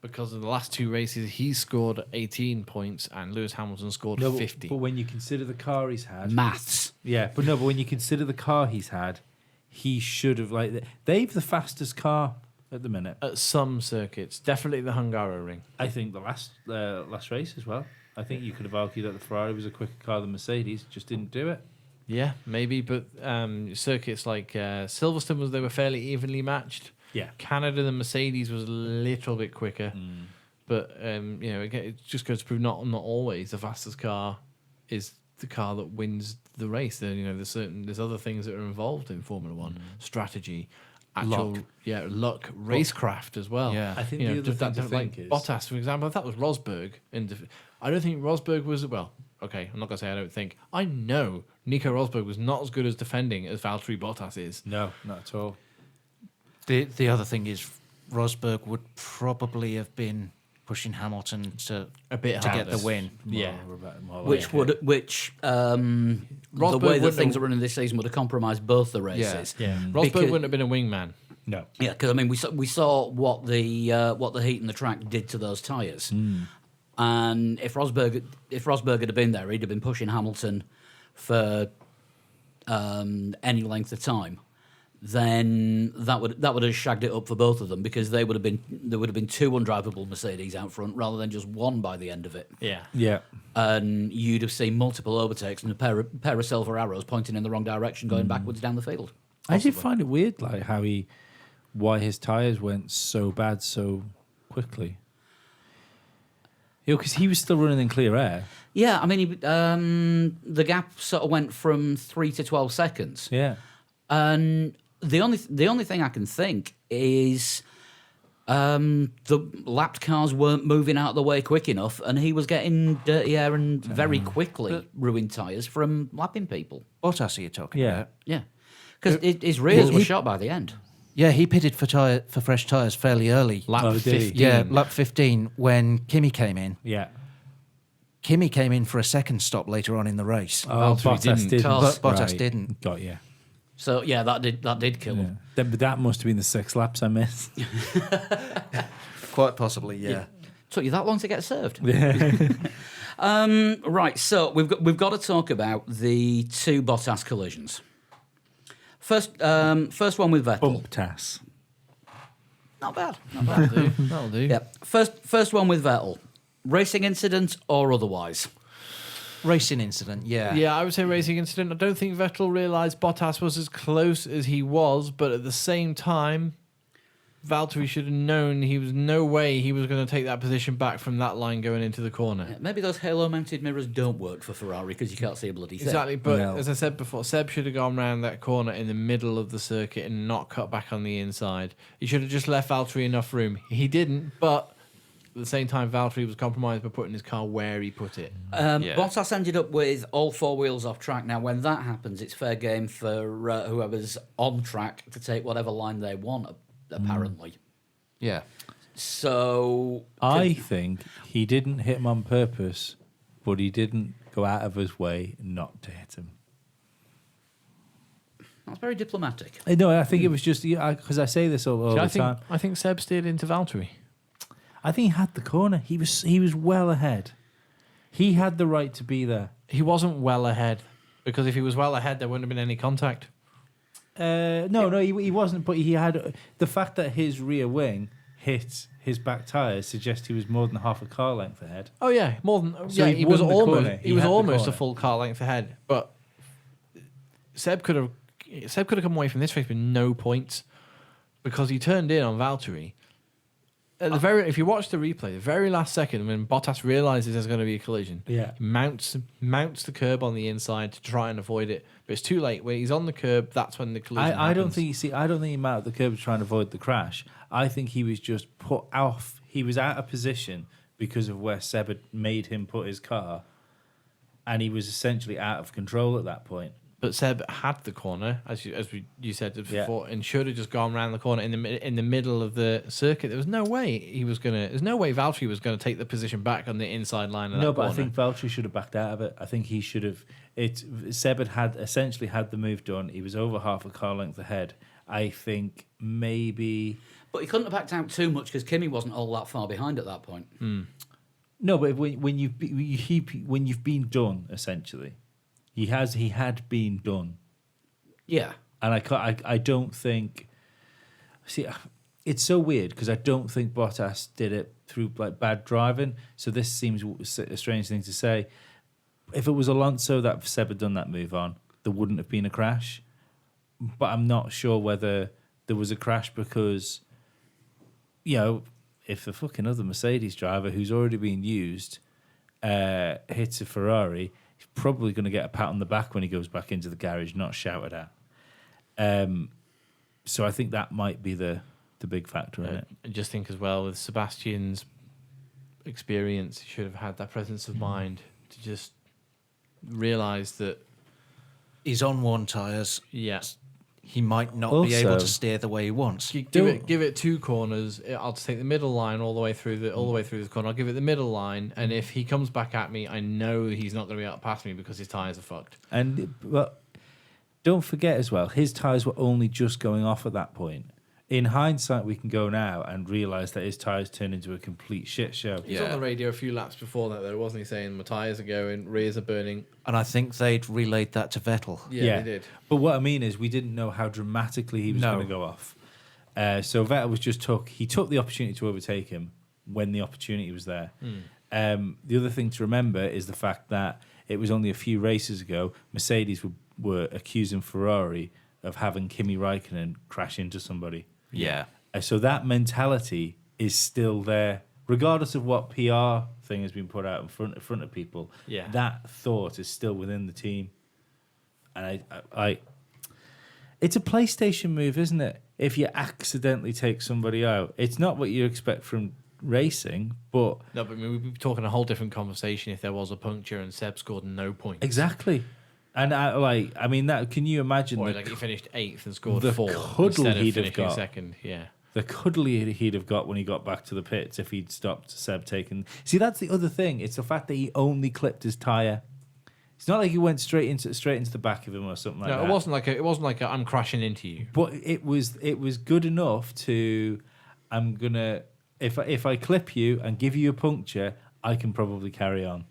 Because of the last two races, he scored 18 points and Lewis Hamilton scored 50. But when you consider the car he's had, maths. but when you consider the car he's had, he should have they've the fastest car at the minute. At some circuits, definitely the Hungaroring. I think the last race as well. I think you could have argued that the Ferrari was a quicker car than Mercedes, just didn't do it. Yeah, maybe, but circuits like Silverstone they were fairly evenly matched. Yeah. Canada, the Mercedes was a little bit quicker, but it just goes to prove not always the fastest car is the car that wins the race. There's other things that are involved in Formula One: strategy, actual luck, racecraft as well. Yeah. I think the other thing to think is Bottas, for example. If that was Rosberg, I don't think Rosberg was Okay, I'm not gonna say I don't think. I know Nico Rosberg was not as good as defending as Valtteri Bottas is. no, not at all. The other thing is Rosberg would probably have been pushing Hamilton to A bit get harder. the win. Yeah. The way that things are running this season would have compromised both the races. Yeah, Rosberg Because- wouldn't have been a wingman. No. Yeah, because I mean, we saw what the heat and the track did to those tyres, and if Rosberg had been there, he'd have been pushing Hamilton for any length of time. Then that would have shagged it up for both of them because there would have been two undrivable Mercedes out front rather than just one by the end of it. Yeah. Yeah. And you'd have seen multiple overtakes and a pair of silver arrows pointing in the wrong direction, going backwards down the field. I did find it weird, like why his tyres went so bad so quickly. Because he was still running in clear air. Yeah, I mean, the gap sort of went from 3 to 12 seconds. Yeah. And the only thing I can think is the lapped cars weren't moving out of the way quick enough, and he was getting dirty air and very quickly ruined tyres from lapping people. Bottas, are you talking Yeah. about? Yeah, because his rears were he- shot by the end. Yeah, he pitted for fresh tyres fairly early. Lap Oh, did he? 15. Yeah, lap 15 when Kimi came in. Yeah. Kimi came in for a second stop later on in the race. Oh, Valtteri Bottas didn't. But Bottas didn't. Got you. So yeah, that did kill him. But that must have been the 6 laps I missed. Quite possibly, yeah. Took you that long to get served. Right, so we've got to talk about the two Bottas collisions. First one with Vettel. Bump Tass. Not bad. That'll do. That'll do. Yeah. First one with Vettel. Racing incident or otherwise? Racing incident, yeah. Yeah, I would say racing incident. I don't think Vettel realised Bottas was as close as he was, but at the same time, Valtteri should have known he was no way he was going to take that position back from that line going into the corner. Yeah, maybe those halo-mounted mirrors don't work for Ferrari because you can't see a bloody thing. Exactly, but No. as I said before, Seb should have gone round that corner in the middle of the circuit and not cut back on the inside. He should have just left Valtteri enough room. He didn't, but at the same time, Valtteri was compromised by putting his car where he put it. Bottas ended up with all four wheels off track. Now, when that happens, it's fair game for whoever's on track to take whatever line they want, apparently. Yeah. So I think he didn't hit him on purpose, but he didn't go out of his way not to hit him. that's very diplomatic. No, I think it was just because I say this all the time. I think Seb steered into Valtteri. I think he had the corner. He was well ahead. He had the right to be there. He wasn't well ahead, because if he was well ahead, there wouldn't have been any contact. No, he wasn't. But he had the fact that his rear wing hit his back tyres suggests he was more than half a car length ahead. Oh yeah, more than So yeah. he He was won the almost corner. he He was had the almost a corner. full car length ahead. But Seb could have come away from this race with no points because he turned in on Valtteri. At the if you watch the replay, the very last second when Bottas realizes there's going to be a collision, Yeah. he mounts the curb on the inside to try and avoid it. But it's too late. When he's on the curb, that's when the collision. I don't happens. think I don't think he mounted the curb trying to avoid the crash. I think he was just put off. He was out of position because of where Seb had made him put his car, and he was essentially out of control at that point. But Seb had the corner, as you said before, and should have just gone around the corner in the middle of the circuit. There was no way There's no way Valtteri was gonna take the position back on the inside line of that No, but corner. I think Valtteri should have backed out of it. I think he should have. Seb had essentially had the move done. He was over half a car length ahead. I think maybe. But he couldn't have backed out too much because Kimi wasn't all that far behind at that point. No, but when you've been done, essentially, he had been done, Yeah. and I don't think. See, it's so weird because I don't think Bottas did it through like bad driving. So this seems a strange thing to say. If it was Alonso that Seb had done that move on, there wouldn't have been a crash. But I'm not sure whether there was a crash because, if the fucking other Mercedes driver who's already been used hits a Ferrari, he's probably going to get a pat on the back when he goes back into the garage, not shouted at. So I think that might be the big factor in it. I just think as well with Sebastian's experience, he should have had that presence of mind to just realise that He's on worn tyres. yeah, He might not be able Also- to steer the way he wants. give it 2 corners. I'll take the middle line all the way through this corner. I'll give it the middle line, and if he comes back at me, I know he's not going to be able to pass me because his tyres are fucked. But don't forget as well, his tyres were only just going off at that point. In hindsight, we can go now and realise that his tyres turned into a complete shit show. He's on the radio a few laps before that, though, wasn't he? Saying my tyres are going, rears are burning. And I think they'd relayed that to Vettel. Yeah, they did. But what I mean is, we didn't know how dramatically he was No. going to go off. So Vettel was he took the opportunity to overtake him when the opportunity was there. The other thing to remember is the fact that it was only a few races ago, Mercedes were accusing Ferrari of having Kimi Raikkonen crash into somebody. Yeah. So that mentality is still there, regardless of what PR thing has been put out in front of people. Yeah. That thought is still within the team, and I it's a PlayStation move, isn't it? If you accidentally take somebody out, it's not what you expect from racing, but No, but I mean, we'd be talking a whole different conversation if there was a puncture and Seb scored no points. exactly. And I mean, that can you imagine Or the like he finished 8th and scored the 4 cuddle instead of he'd have finishing got. second. Yeah. the cuddly he'd have got when he got back to the pits if he'd stopped Seb taking. See, that's the other thing. It's the fact that he only clipped his tire. It's not like he went straight into the back of him or something like that. No, it wasn't like I'm crashing into you. But it was good enough to. I'm gonna if I clip you and give you a puncture, I can probably carry on.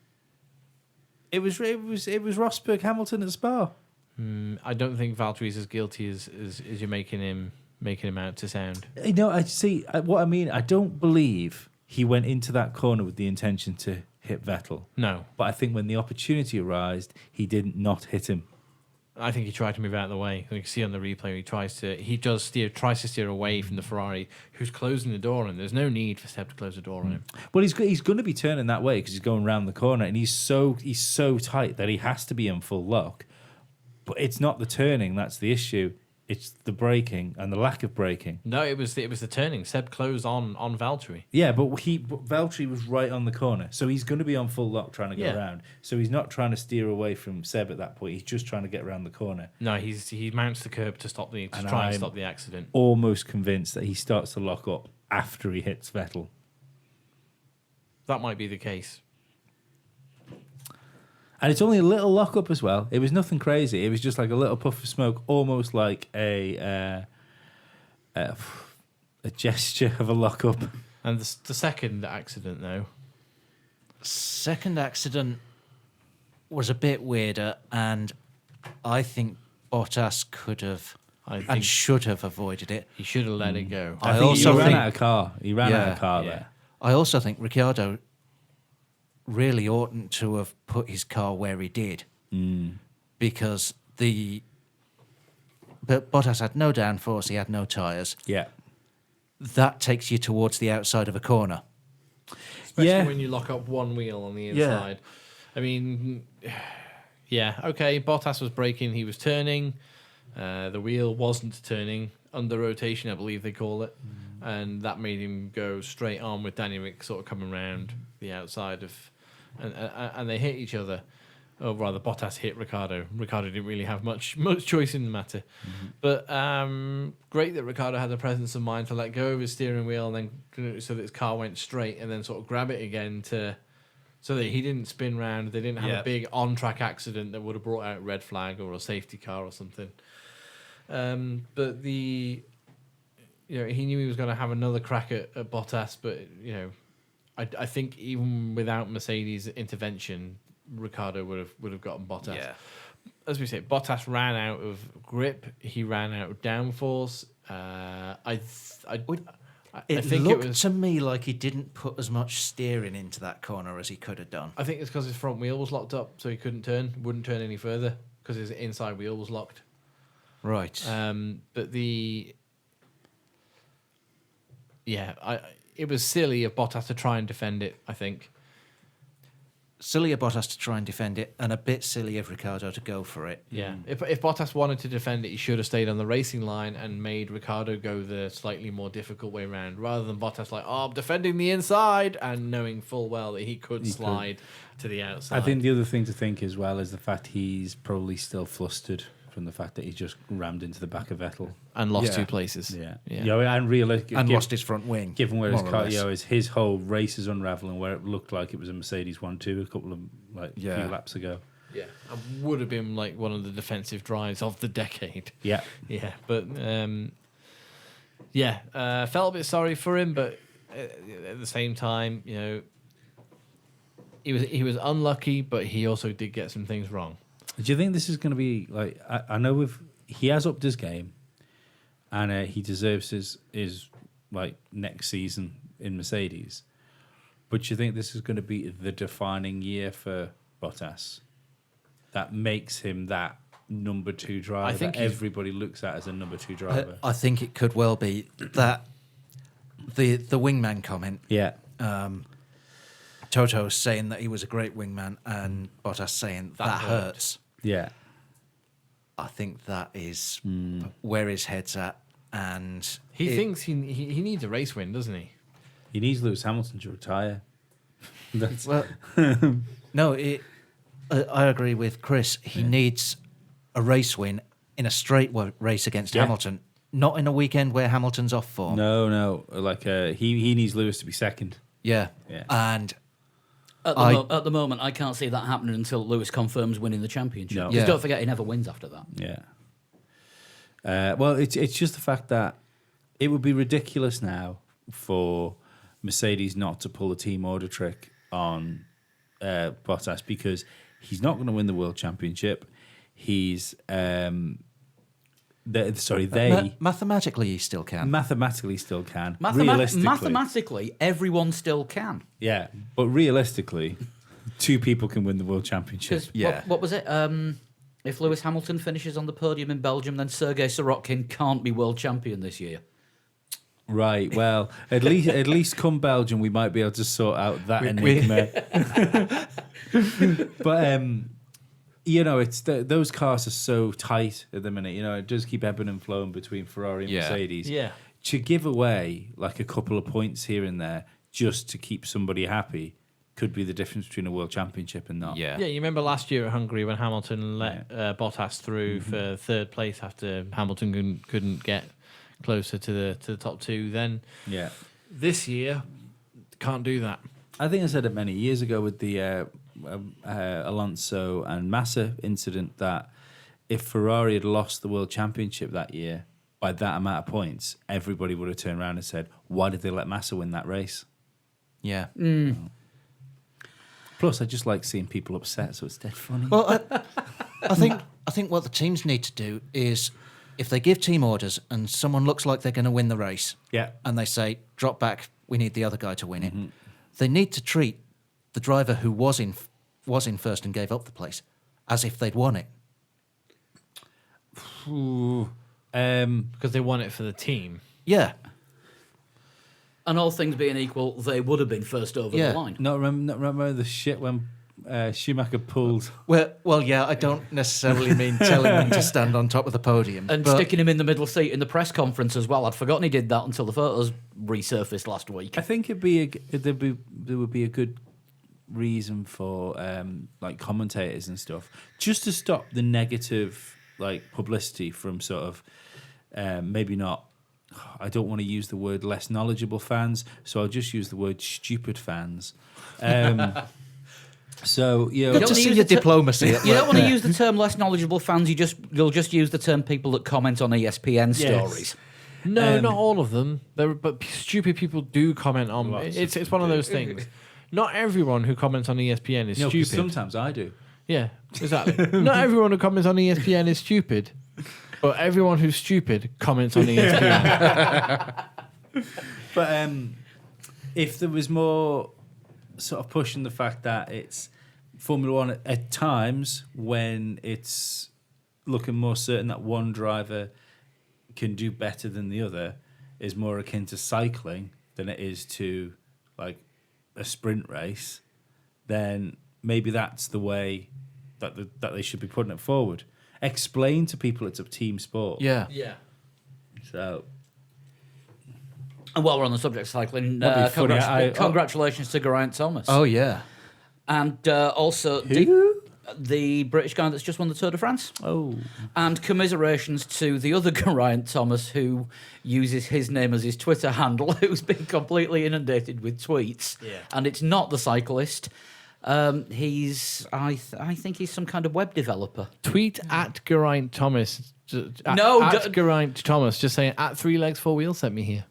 It was Rosberg Hamilton at Spa. I don't think Valtteri's as guilty as you're making him out to sound. I see what I mean. I don't believe he went into that corner with the intention to hit Vettel. No, But I think when the opportunity arose, he did not hit him. I think he tried to move out of the way. You can see on the replay tries to steer away from the Ferrari, who's closing the door, and there's no need for Seb to close the door on him. Well, he's going to be turning that way because he's going around the corner, and he's so tight that he has to be in full lock. But it's not the turning that's the issue. It's the braking and the lack of braking. No, it was the turning. Seb closed on Valtteri. Yeah, but Valtteri was right on the corner, so he's going to be on full lock trying to go Yeah. around. So he's not trying to steer away from Seb at that point. He's just trying to get around the corner. No, he mounts the curb to stop And try I'm and stop the accident. Almost convinced that he starts to lock up after he hits Vettel. That might be the case. And it's only a little lock up as well. It was nothing crazy. It was just like a little puff of smoke, almost like a gesture of a lock up. And the second accident, though, Second accident was a bit weirder, and I think Bottas could have I think and should have avoided it. he should have let it go. I I think also he ran think- out of car. He ran out of car yeah. there. I also think Ricciardo really oughtn't to have put his car where he did, because but Bottas had no downforce, he had no tyres. Yeah. That takes you towards the outside of a corner. Especially Yeah. when you lock up one wheel on the Yeah. inside. I mean, yeah, okay, Bottas was braking, he was turning. The wheel wasn't turning, under rotation, I believe they call it. And that made him go straight on with Danny Rick sort of coming round the outside of... And they hit each other. Or rather, Bottas hit Ricciardo. Ricciardo didn't really have much choice in the matter. But great that Ricciardo had the presence of mind to let go of his steering wheel and then so that his car went straight and then sort of grab it again so that he didn't spin round. They didn't have a big on-track accident that would have brought out a red flag or a safety car or something. But he knew he was going to have another crack at Bottas, but I think even without Mercedes' intervention, Ricciardo would have gotten Bottas. Yeah. As we say, Bottas ran out of grip. He ran out of downforce. It think looked it was. to me like he didn't put as much steering into that corner as he could have done. I think it's because his front wheel was locked up, so he wouldn't turn any further because his inside wheel was locked. Right. But it was silly of Bottas to try and defend it. I think. Silly of Bottas to try and defend it, and a bit silly of Ricardo to go for it. Yeah, if Bottas wanted to defend it, he should have stayed on the racing line and made Ricardo go the slightly more difficult way around, rather than Bottas like, I'm defending the inside, and knowing full well that he could slide to the outside. I think the other thing to think as well is the fact he's probably still flustered from the fact that he just rammed into the back of Vettel. and lost Yeah. 2 places. Yeah. Yeah. And realistic. And lost his front wing. Given where his more or car, less. is his whole race is unraveling, where it looked like it was a Mercedes 1-2 a couple of few laps ago. Yeah, and would have been like one of the defensive drives of the decade. Yeah, Yeah, but felt a bit sorry for him, but at the same time, he was unlucky, but he also did get some things wrong. do you think this is going to be like? I know he has upped his game, and he deserves his like next season in Mercedes. But do you think this is going to be the defining year for Bottas? That makes him that number 2 driver. I think that everybody looks at as a number 2 driver. I think it could well be that the wingman comment. Yeah. Toto saying that he was a great wingman, and Bottas saying that hurts. Yeah. I think that is where his head's at, and He thinks he needs a race win, doesn't he? He needs Lewis Hamilton to retire. That's Well, no, I agree with Chris. He needs a race win in a straight race against Hamilton, not in a weekend where Hamilton's off form. no. Like he needs Lewis to be second. Yeah. Yeah. And At the moment, I can't see that happening until Lewis confirms winning the championship. No. Because Yeah. don't forget, he never wins after that. Yeah. Well, it's just the fact that it would be ridiculous now for Mercedes not to pull a team order trick on Bottas, because he's not going to win the world championship. He's mathematically he still can. mathematically still can. Realistically, Mathematically, everyone still can. yeah, but realistically, 2 people can win the world championship. Because Yeah. what was it? If Lewis Hamilton finishes on the podium in Belgium, then Sergei Sorokin can't be world champion this year. Right. Well, at least come Belgium, we might be able to sort out that enigma. But it's those cars are so tight at the minute. It does keep ebbing and flowing between Ferrari and Mercedes. Yeah. To give away like a couple of points here and there just to keep somebody happy could be the difference between a world championship and not. Yeah, you remember last year at Hungary when Hamilton let Bottas through for 3rd place after Hamilton couldn't get closer to the top 2. Then Yeah. this year can't do that. I think I said it many years ago with the Alonso and Massa incident that if Ferrari had lost the world championship that year by that amount of points, everybody would have turned around and said, why did they let Massa win that race? Yeah. Plus, I just like seeing people upset, so it's dead funny. Well, I think what the teams need to do is, if they give team orders and someone looks like they're going to win the race, Yeah. and they say drop back, we need the other guy to win it, they need to treat the driver who was in first and gave up the place as if they'd won it. Because they won it for the team. Yeah. And all things being equal, they would have been first over Yeah. the line. Not remember the shit when Schumacher pulled. Well, yeah, I don't necessarily mean telling him to stand on top of the podium. And but sticking him in the middle seat in the press conference as well. I'd forgotten he did that until the photos resurfaced last week. I think there would be a good reason for like commentators and stuff, just to stop the negative like publicity from sort of maybe not. I don't want to use the word less knowledgeable fans, so I'll just use the word stupid fans. So You good don't to wanna see use your the diplomacy. You don't want to use the term less knowledgeable fans. You'll just use the term people that comment on ESPN stories. No, not all of them. But stupid people do comment on. Lots It's one of those things. Not everyone who comments on ESPN is No, 'cause stupid. sometimes I do. Yeah, exactly. Not everyone who comments on ESPN is stupid, but everyone who's stupid comments on ESPN. But if there was more sort of pushing the fact that it's Formula One at times when it's looking more certain that one driver can do better than the other is more akin to cycling than it is to like a sprint race, then maybe that's the way that they should be putting it forward. Explain to people it's a team sport. Yeah. Yeah. So And while we're on the subject of cycling, That'd be funny. congratulations to Geraint Thomas. Oh, yeah. And also the British guy that's just won the Tour de France. Oh. And commiserations to the other Geraint Thomas who uses his name as his Twitter handle, who's been completely inundated with tweets. Yeah. And it's not the cyclist. I think he's some kind of web developer. Tweet at Geraint Thomas. No, at Geraint Thomas, just saying at 3 legs 4 wheels sent me here.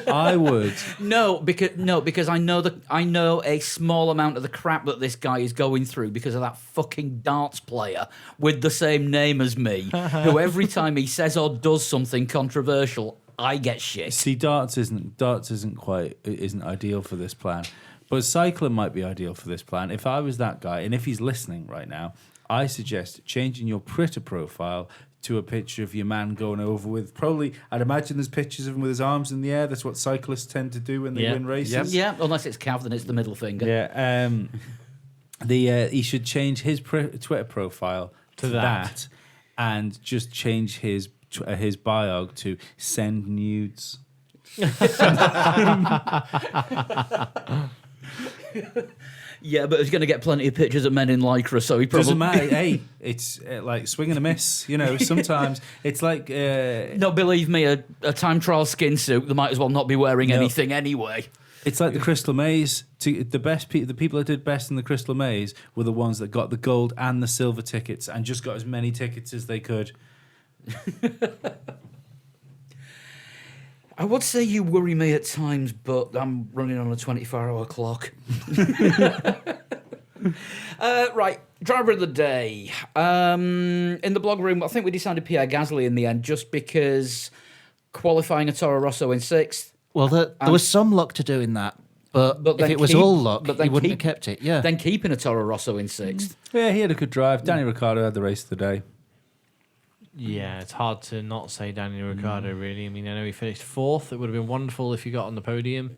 I would. Because I know a small amount of the crap that this guy is going through because of that fucking darts player with the same name as me, who every time he says or does something controversial, I get shit. See, darts isn't ideal for this plan, but cycling might be ideal for this plan. If I was that guy, and if he's listening right now, I suggest changing your Twitter profile to a picture of your man going over with probably. I'd imagine there's pictures of him with his arms in the air. That's what cyclists tend to do when they win races. Yeah, unless it's Cav, then it's the middle finger. Yeah. He should change his Twitter profile to that, and just change his bio to send nudes. Yeah, but he's going to get plenty of pictures of men in lycra, so he probably Doesn't matter. Hey, it's like swing and a miss. You know, sometimes it's like. No, believe me, a time trial skin suit, they might as well not be wearing anything anyway. It's like the Crystal Maze. The people that did best in the Crystal Maze were the ones that got the gold and the silver tickets and just got as many tickets as they could. I would say you worry me at times, but I'm running on a 24-hour clock. Right, driver of the day. In the blog room, I think we decided Pierre Gasly in the end, just because qualifying a Toro Rosso in 6th. Well, there was some luck to doing that, but if then it was all luck, he wouldn't have kept it. Yeah. Then keeping a Toro Rosso in 6th. Yeah, he had a good drive. Danny Ricciardo had the race of the day. Yeah, it's hard to not say Daniel Ricciardo, really. I mean, I know he finished 4th. It would have been wonderful if he got on the podium,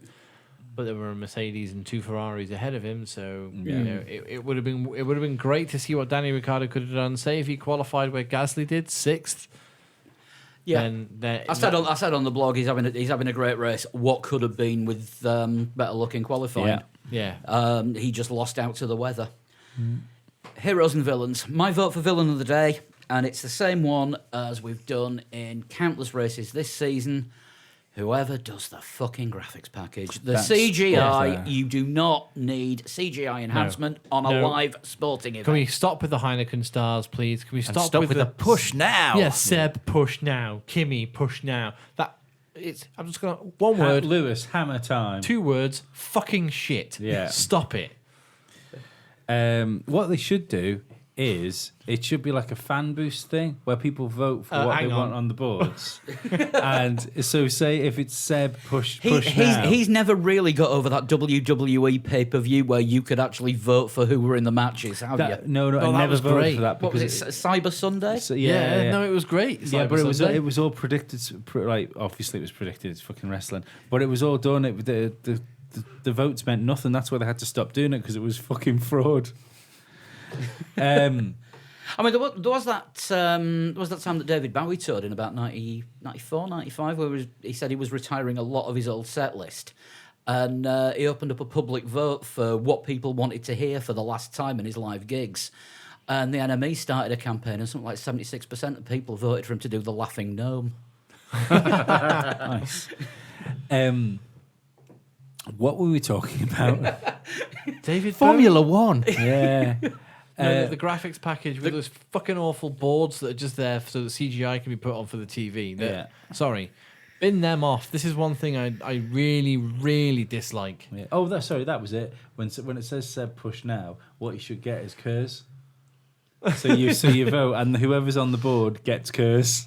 but there were a Mercedes and 2 Ferraris ahead of him. So you know, it would have been great to see what Danny Ricciardo could have done. Say if he qualified where Gasly did 6th. Yeah, then I said on the blog he's having a great race. What could have been with better luck in qualifying? Yeah. He just lost out to the weather. Heroes and villains. My vote for villain of the day, and it's the same one as we've done in countless races this season. Whoever does the fucking graphics package. That's CGI, you do not need CGI enhancement on a live sporting event. Can we stop with the Heineken stars, please? Can we stop with the push now? Yes, Seb, push now. Kimmy, push now. I'm just gonna one word. Lewis, hammer time. 2 words. Fucking shit. Yeah. Stop it. What they should do is it should be like a fan boost thing where people vote for what they want on the boards. And so say if it's Seb, push now. He's never really got over that WWE pay-per-view where you could actually vote for who were in the matches, have you? No, Oh, I that never was voted great. for that What was because it, Cyber Sunday? yeah. No, it was great. Yeah, but Cyber Sunday. it was all predicted. Like obviously, it was predicted. It's fucking wrestling, but it was all done. The votes meant nothing. That's why they had to stop doing it because it was fucking fraud. I mean, there was that time that David Bowie toured in about 94, 95, where he said he was retiring a lot of his old set list. And he opened up a public vote for what people wanted to hear for the last time in his live gigs. And the NME started a campaign, and something like 76% of people voted for him to do the Laughing Gnome. Nice. What were we talking about? David Formula One. Yeah. No, the graphics package with those fucking awful boards that are just there so that CGI can be put on for the TV. Yeah. Sorry. Bin them off. This is one thing I really, really dislike. Yeah. Oh, sorry, that was it. When it says Seb push now, what you should get is Kers. So you vote, and whoever's on the board gets Kers.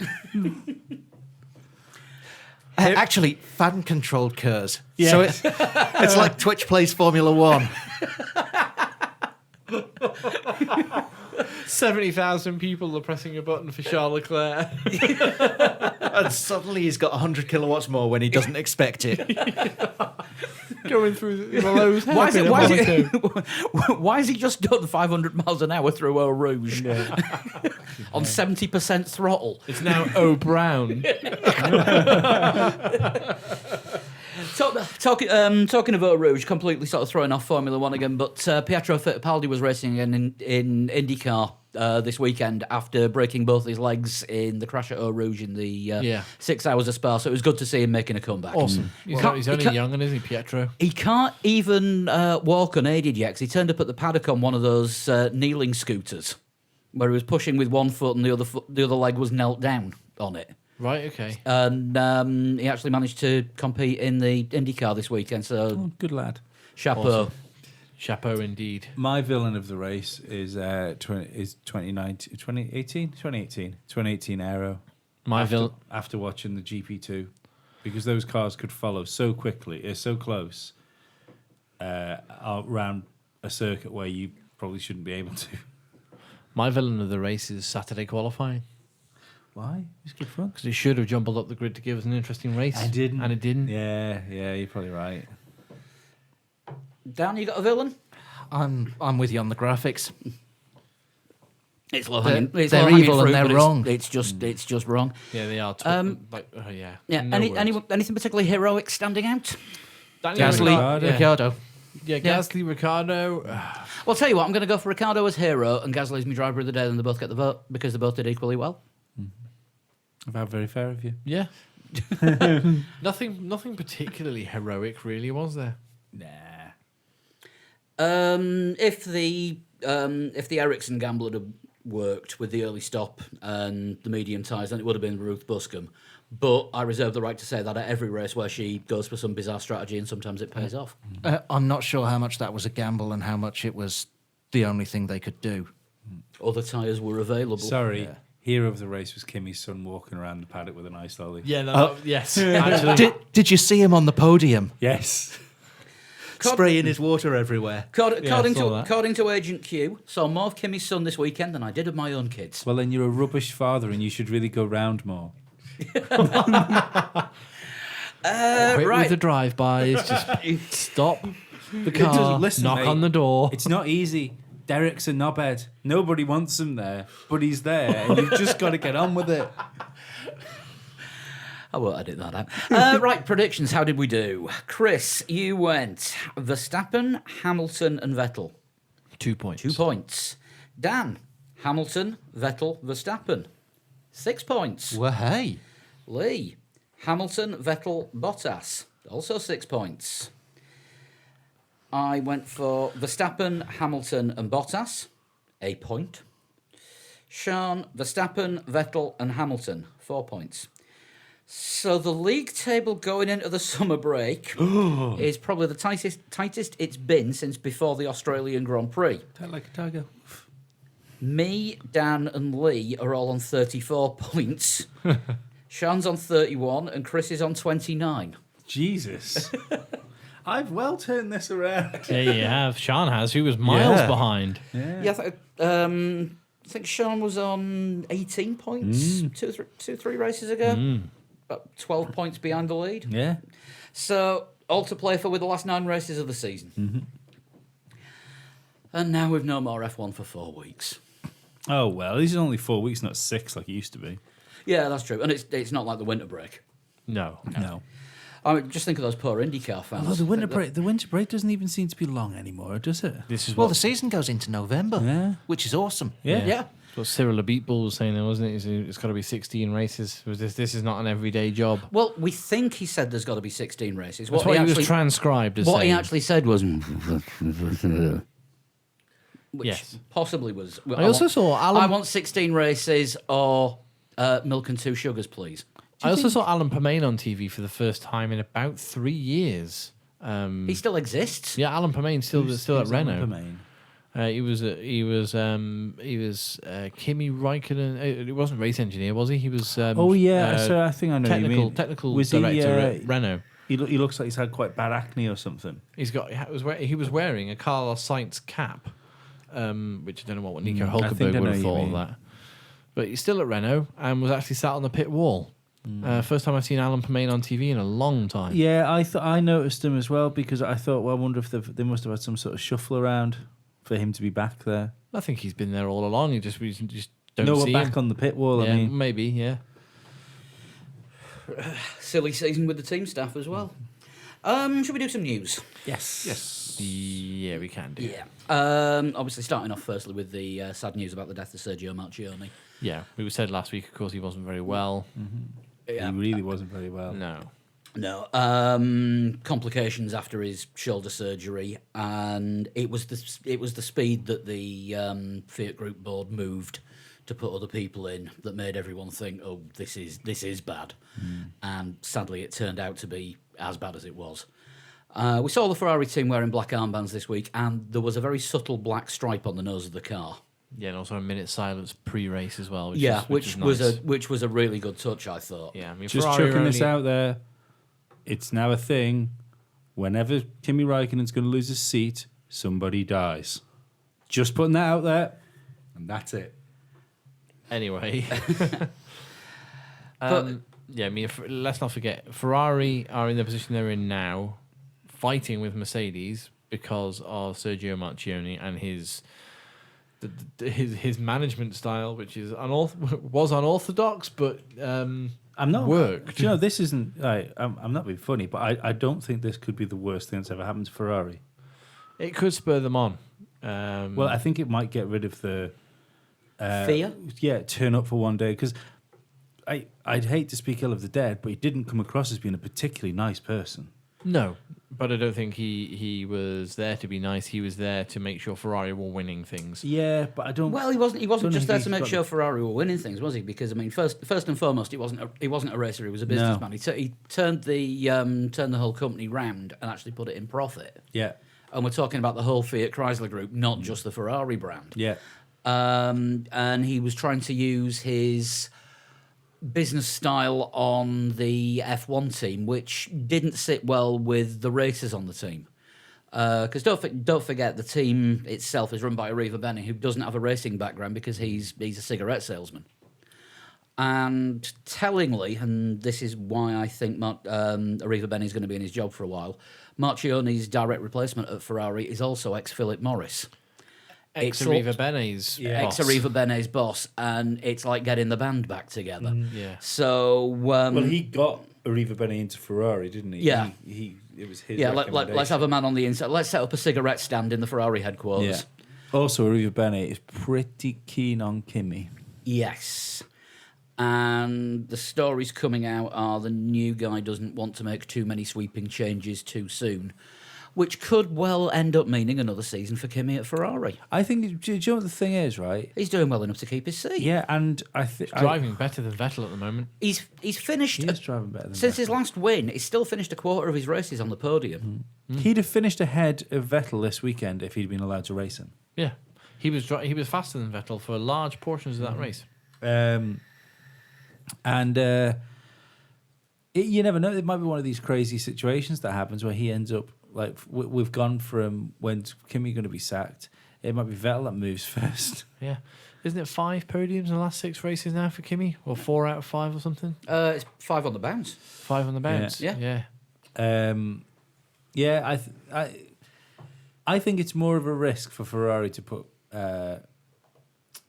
Actually, fan-controlled Kers. Yeah. So it's like Twitch plays Formula One. 70,000 people are pressing a button for Charles Leclerc. And suddenly he's got 100 kilowatts more when he doesn't expect it. Going through the lows. Why has he just done 500 miles an hour through Eau Rouge on 70% throttle? It's now O'Brown. Talking of Eau Rouge, completely sort of throwing off Formula One again, but Pietro Fittipaldi was racing again in IndyCar this weekend after breaking both his legs in the crash at Eau Rouge in the 6 hours of Spa, so it was good to see him making a comeback. Awesome. He's only young, and isn't he, Pietro? He can't even walk unaided yet, 'cause he turned up at the paddock on one of those kneeling scooters where he was pushing with one foot and the other leg was knelt down on it. Right, okay. And he actually managed to compete in the IndyCar this weekend, so Good lad. chapeau. Awesome. Chapeau indeed. My villain of the race is 2018 Aero. My villain. After watching the GP2, because those cars could follow so quickly, so close, around a circuit where you probably shouldn't be able to. My villain of the race is Saturday qualifying. Why? It's good fun. Because it should have jumbled up the grid to give us an interesting race. And didn't. And it didn't. Yeah, you're probably right. Dan, you got a villain? I'm with you on the graphics. It's low hanging. They're evil and they're wrong. It's just wrong. Yeah, they are. Yeah. No words. Anything particularly heroic standing out? Daniel Gasly, Ricciardo. Ricciardo. Yeah, Gasly, Ricardo. Well, I'll tell you what, I'm going to go for Ricciardo as hero and Gasly's my driver of the day, and they both get the vote because they both did equally well. About very fair of you. Yeah. Nothing particularly heroic, really, was there? Nah. If the Ericsson gamble had worked with the early stop and the medium tyres, then it would have been Ruth Buscombe. But I reserve the right to say that at every race where she goes for some bizarre strategy, and sometimes it pays off. I'm not sure how much that was a gamble and how much it was the only thing they could do. Other tyres were available. Sorry. Yeah. Hero of the race was Kimmy's son walking around the paddock with an ice lolly. Yeah, yes. Actually, Did you see him on the podium? Yes. Spraying his water everywhere. According saw that. according to Agent Q, saw more of Kimmy's son this weekend than I did of my own kids. Well, then you're a rubbish father and you should really go round more. quit right. with the drive-bys. Just stop the car, doesn't- listen, knock mate. on the door. It's not easy. Derek's a knobhead. Nobody wants him there, but he's there, and you've just got to get on with it. I won't edit that out. Right, predictions. How did we do? Chris, you went Verstappen, Hamilton, and Vettel. 2 points. 2 points. Dan, Hamilton, Vettel, Verstappen. 6 points. Well, hey. Lee, Hamilton, Vettel, Bottas. Also 6 points. I went for Verstappen, Hamilton, and Bottas. A point. Sean, Verstappen, Vettel, and Hamilton. 4 points. So the league table going into the summer break is probably the tightest it's been since before the Australian Grand Prix. Tight like a tiger. Me, Dan, and Lee are all on 34 points. Sean's on 31, and Chris is on 29. Jesus. I've well turned this around. Yeah, you have. Sean has, who was miles Yeah. behind. Yeah, I think Sean was on 18 points two, three races ago. About 12 points behind the lead. Yeah. So, all to play for with the last 9 races of the season. And now we've no more F1 for 4 weeks. Oh, well, these are only 4 weeks, not 6 like it used to be. Yeah, that's true. And it's not like the winter break. No. No. I mean, just think of those poor IndyCar fans. Although the winter break doesn't even seem to be long anymore, does it? This is Well, what, the season goes into November, Yeah. which is awesome. Yeah. Yeah. what Cyril Abitbol was saying there, wasn't it? It's got to be 16 races. This is not an everyday job. Well, we think he said there's got to be 16 races. That's what he was transcribed as What saying. he actually said was... which Yes. possibly was... I also saw Alan... I want 16 races or milk and 2 sugars, please. I also saw Alan Permain on TV for the first time in about 3 years. He still exists. Yeah, Alan Permain's still at Renault. He was Kimi Räikkönen. It wasn't race engineer, was he? He was. So I think I know what you mean. Technical Was director he, at Renault. He looks like he's had quite bad acne or something. He was wearing a Carlos Sainz cap, which I don't know what Nico I think I Hulkenberg know would have you thought of mean. that. But he's still at Renault and was actually sat on the pit wall. First time I've seen Alan Permain on TV in a long time. Yeah, I noticed him as well because I thought, well, I wonder if they must have had some sort of shuffle around for him to be back there. I think he's been there all along. We just don't No, see we're back him. on the pit wall. Yeah, I mean, maybe, yeah. Silly season with the team staff as well. Should we do some news? yes. Yeah, we can do. Yeah. Obviously, starting off firstly with the sad news about the death of Sergio Marchionne. Yeah, we said last week, of course, he wasn't very well. Yeah. He really wasn't very well. No. No. Complications after his shoulder surgery, and it was the speed that the Fiat Group board moved to put other people in that made everyone think, oh, this is bad. And sadly, it turned out to be as bad as it was. We saw the Ferrari team wearing black armbands this week, and there was a very subtle black stripe on the nose of the car. Yeah, and also a minute silence pre-race as well. Which was a really good touch, I thought. Yeah, I mean, Just Ferrari chucking this only- out there. It's now a thing. Whenever Kimi Räikkönen's going to lose his seat, somebody dies. Just putting that out there, and that's it. Anyway. Yeah, I mean, let's not forget, Ferrari are in the position they're in now, fighting with Mercedes because of Sergio Marchionne and his management style, which is was unorthodox, but I'm not worked. Do you know, this isn't. I'm not being funny, but I don't think this could be the worst thing that's ever happened to Ferrari. It could spur them on. Well, I think it might get rid of the Fear? Yeah, turn up for one day because I'd hate to speak ill of the dead, but he didn't come across as being a particularly nice person. No, but I don't think he was there to be nice. He was there to make sure Ferrari were winning things. Yeah, but I don't. Well, he wasn't don't just think there he's to make got- sure Ferrari were winning things, was he? Because I mean, first and foremost, he wasn't a racer. He was a businessman. He turned the whole company round and actually put it in profit. Yeah, And we're talking about the whole Fiat Chrysler group, not just the Ferrari brand. yeah. And he was trying to use his business style on the F1 team, which didn't sit well with the racers on the team. Because don't forget, the team itself is run by Arriva Bene, who doesn't have a racing background because he's a cigarette salesman. And tellingly, and this is why I think Arriva Bene is going to be in his job for a while, Marchionne's direct replacement at Ferrari is also ex-Philip Morris. Ex-Arriva Bene's boss. Ex-Arriva Bene's boss, and it's like getting the band back together. Yeah. So, Well, he got Arriva Bene into Ferrari, didn't he? Yeah. It was his. yeah, let's recommendation. have a man on the inside. Let's set up a cigarette stand in the Ferrari headquarters. Yeah. Also, Arriva Bene is pretty keen on Kimi. Yes. And the stories coming out are the new guy doesn't want to make too many sweeping changes too soon, which could well end up meaning another season for Kimi at Ferrari. I think. Do you know what the thing is, right? He's doing well enough to keep his seat. Yeah, and I think Driving better than Vettel at the moment. He's finished He is driving better than since Vettel. his last win. He's still finished a quarter of his races on the podium. He'd have finished ahead of Vettel this weekend if he'd been allowed to race him. Yeah. He was faster than Vettel for large portions of that race. You never know. It might be one of these crazy situations that happens where he ends up like we've gone from when's Kimi going to be sacked. It might be Vettel that moves first. Yeah. Isn't it 5 podiums in the last 6 races now for Kimi? Or 4 out of 5 or something? It's 5 on the bounce. 5 on the bounce. Yeah. Yeah. I think it's more of a risk for Ferrari to put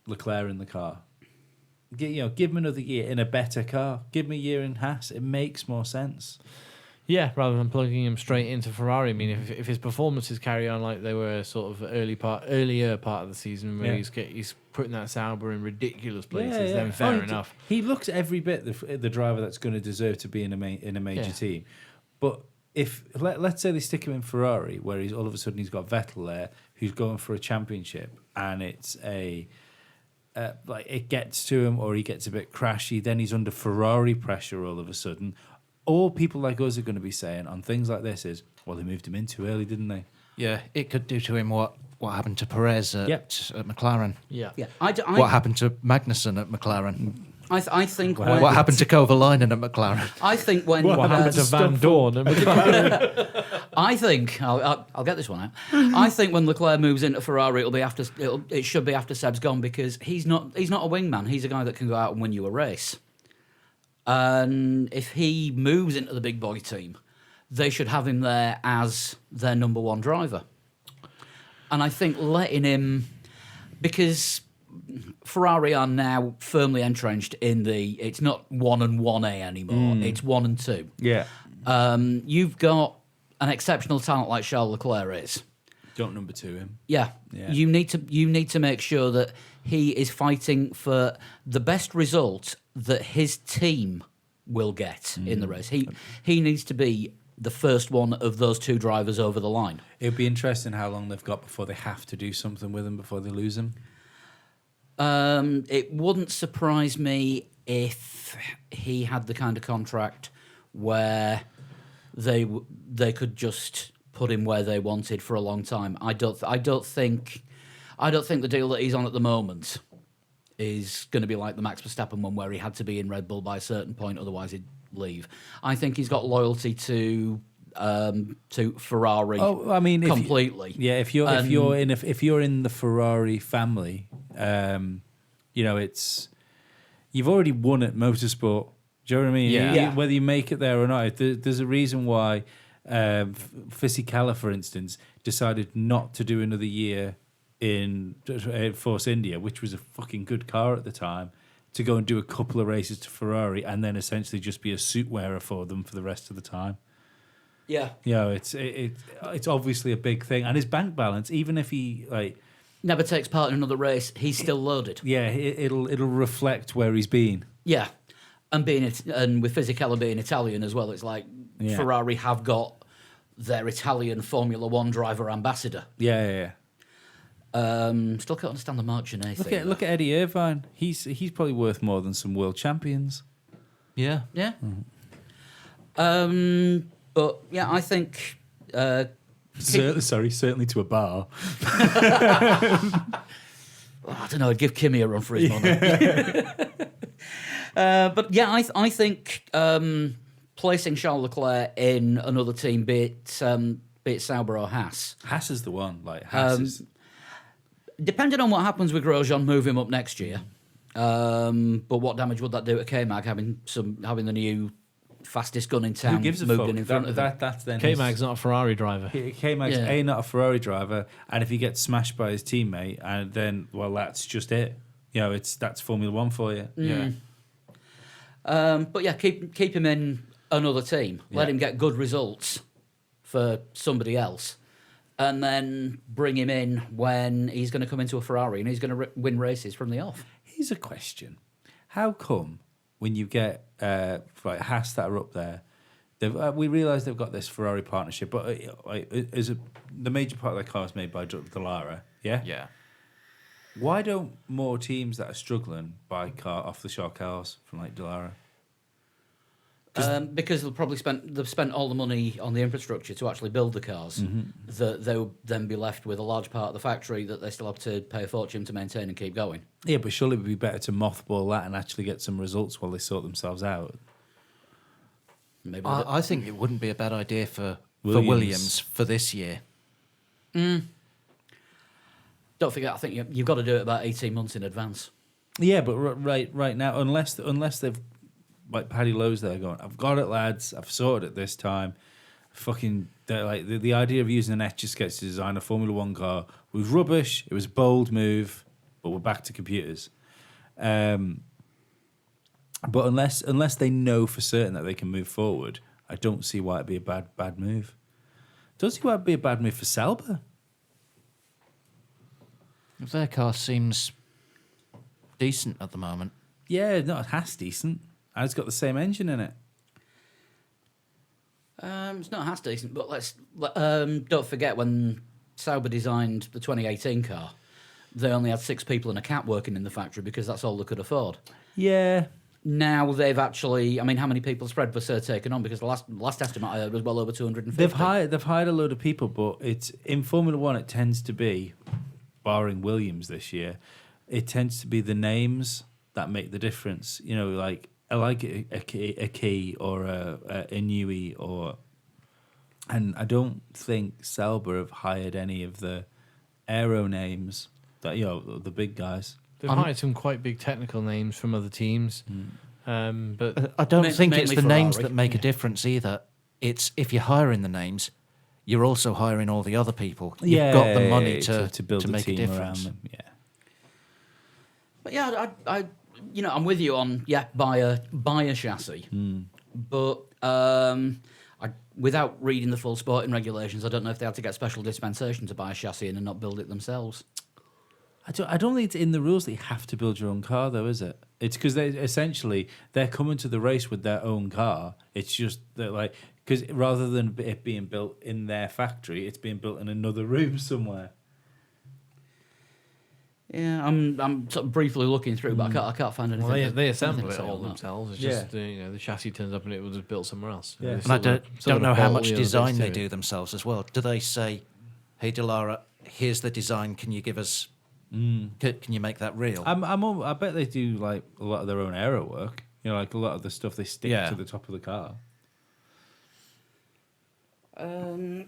Leclerc in the car. Give him another year in a better car. Give him a year in Haas. It makes more sense. Yeah, rather than plugging him straight into Ferrari. I mean, if his performances carry on like they were sort of earlier part of the season where he's putting that Sauber in ridiculous places, then fair enough. He looks every bit the driver that's going to deserve to be in a major team. But if let's say they stick him in Ferrari, where all of a sudden he's got Vettel there, who's going for a championship, and it's like it gets to him, or he gets a bit crashy, then he's under Ferrari pressure all of a sudden. All people like us are going to be saying on things like this is, well, they moved him in too early, didn't they? Yeah, it could do to him what what happened to Perez at McLaren? Yeah. Yeah, What happened to Magnussen at McLaren? I think What happened to Kovalainen at McLaren? I think when What happened to Van Dorn? I think I'll get this one out. I think when Leclerc moves into Ferrari, it should be after Seb's gone, because he's not a wingman. He's a guy that can go out and win you a race. And if he moves into the big boy team, they should have him there as their number one driver. And I think letting him, because Ferrari are now firmly entrenched in it's not 1 and 1A anymore. It's 1 and 2. Yeah. You've got an exceptional talent like Charles Leclerc is. Don't number 2 him. Yeah. Yeah. You need to make sure that he is fighting for the best result that his team will get in the race. He needs to be the first one of those 2 drivers over the line. It'd be interesting how long they've got before they have to do something with him before they lose him. It wouldn't surprise me if he had the kind of contract where they could just put him where they wanted for a long time. I don't think the deal that he's on at the moment is going to be like the Max Verstappen one, where he had to be in Red Bull by a certain point, otherwise he'd leave. I think he's got loyalty to Ferrari. Oh, I mean, completely. If you're in the Ferrari family, it's you've already won at motorsport. Do you know what I mean? Yeah. Whether you make it there or not, there's a reason why Fisichella, for instance, decided not to do another year in Force India, which was a fucking good car at the time, to go and do a couple of races to Ferrari and then essentially just be a suit wearer for them for the rest of the time. Yeah. It's obviously a big thing, and his bank balance, even if he never takes part in another race, he's still loaded. Yeah, it'll reflect where he's been. Yeah, and with Fisichella being Italian as well, it's like Ferrari have got their Italian Formula One driver ambassador. Yeah. Still can't understand the Marc Genet thing. Look at Eddie Irvine. He's probably worth more than some world champions. Yeah. Yeah. But yeah, I think. Certainly to a bar. I don't know. I'd give Kimi a run for his money. But yeah, I think placing Charles Leclerc in another team, be it Sauber or Haas. Haas is the one. Haas is. Depending on what happens with Grosjean, move him up next year. But what damage would that do to K-Mag having the new fastest gun in town? Who gives a moved fuck? in front of him? That's then K-Mag's not a Ferrari driver. K-Mag's not a Ferrari driver, and if he gets smashed by his teammate, and then that's just it. That's Formula One for you. Yeah. But yeah, keep him in another team. Let him get good results for somebody else, and then bring him in when he's going to come into a Ferrari and he's going to win races from the off. Here's a question: how come when you get Haas that are up there, we realise they've got this Ferrari partnership, but the major part of their car is made by Dallara, yeah? Yeah. Why don't more teams that are struggling buy off-the-shelf cars from Dallara? Because they've spent all the money on the infrastructure to actually build the cars. That they will then be left with a large part of the factory that they still have to pay a fortune to maintain and keep going. Yeah, but surely it would be better to mothball that and actually get some results while they sort themselves out. Maybe I think it wouldn't be a bad idea for Williams for this year. Don't forget, I think you've got to do it about 18 months in advance. Yeah, but right now, unless they've Paddy Lowe's there going, I've got it, lads. I've sorted it this time. The idea of using an Etch-a-Sketch to design a Formula One car was rubbish. It was a bold move, but we're back to computers. But unless they know for certain that they can move forward, I don't see why it'd be a bad move. Don't see why it'd be a bad move for Sauber. Their car seems decent at the moment. Yeah, not half decent. And it's got the same engine in it. It's not half decent, but don't forget when Sauber designed the 2018 car, they only had 6 people and a cat working in the factory because that's all they could afford. Yeah, now they've actually, I mean, how many people spread for Sir taken on? Because the last estimate I heard was well over 250. They've hired a load of people, but it's in Formula One. It tends to be, barring Williams this year, it tends to be the names that make the difference. You know, like I like a Key or a Inui or, and I don't think Sauber have hired any of the aero names that the big guys. They've hired some quite big technical names from other teams, but I don't think it's mainly the names Ferrari. that make a difference either. It's if you're hiring the names, you're also hiring all the other people. You've got the money to build a make team a difference. around them. Yeah. But yeah, I'm with you on buy a chassis, but without reading the full sporting regulations, I don't know if they had to get special dispensation to buy a chassis and not build it themselves. I don't think it's in the rules that you have to build your own car, though, is it? It's because they're coming to the race with their own car. It's just that because rather than it being built in their factory, it's being built in another room somewhere. Yeah, I'm sort of briefly looking through, but I can't find anything. well, they assemble anything it to say all on that. themselves. It's just the chassis turns up and it was just built somewhere else. Yeah. There's And I sort of don't know a how bolt, much the other design bits they to it. do themselves as well. Do they say, "Hey, Delara, here's the design. Can you give us? Can you make that real?" I bet they do like a lot of their own aero work. You know, like a lot of the stuff they stick Yeah. to the top of the car. No,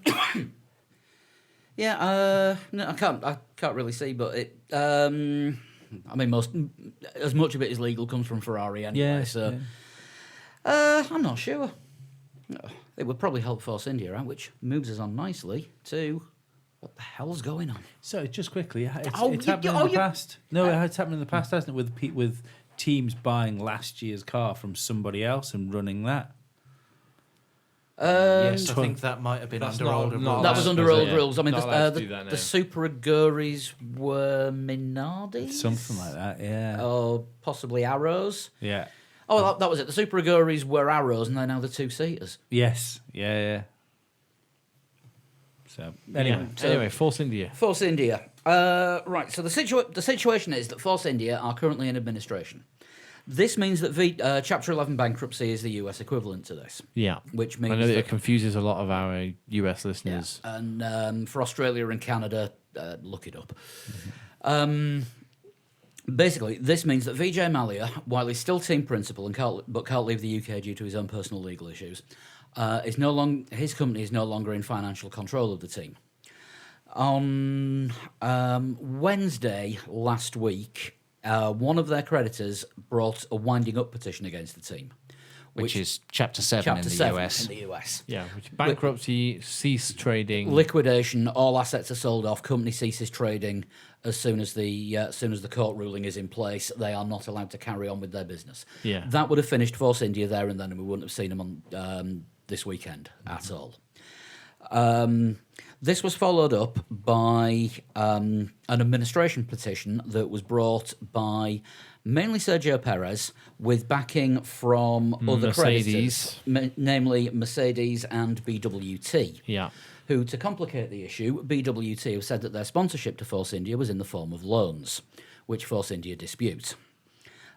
I can't really see, but it. I mean, as much of it is legal comes from Ferrari anyway. I'm not sure. No, it would probably help Force India out, which moves us on nicely to what the hell's going on. So just quickly, it's Oh, happened in the past. No, it's happened in the past, hasn't it? With teams buying last year's car from somebody else and running that. Yes, I think that might have been That's under not- older not rules. That was under was it? old Yeah. rules. I mean, Not allowed to do that the now. Super Aguris were Minardi, Something like that, yeah. or possibly Arrows. Yeah. Oh, that was it. The Super Aguris were Arrows, and they're now the two-seaters. Yes. Yeah. So, anyway. Anyway, Force India. Force India. Right, so the situation is that Force India are currently in administration. This means that Chapter 11 bankruptcy is the US equivalent to this. Yeah. Which means I know that that- it confuses a lot of our US listeners. And for Australia and Canada, look it up. Basically, this means that Vijay Mallya, while he's still team principal and can't leave the UK due to his own personal legal issues, his company is no longer in financial control of the team. On Wednesday last week, one of their creditors brought a winding up petition against the team, which is Chapter 7 Chapter in the 7 US. in the US. Yeah, which bankruptcy, cease trading. Liquidation, all assets are sold off, company ceases trading as soon as the court ruling is in place. They are not allowed to carry on with their business. Yeah. That would have finished Force India there and then, and we wouldn't have seen them on this weekend at all. This was followed up by an administration petition that was brought by mainly Sergio Perez, with backing from other Mercedes. creditors, namely Mercedes and BWT. Yeah. Who, to complicate the issue, BWT have said that their sponsorship to Force India was in the form of loans, which Force India dispute.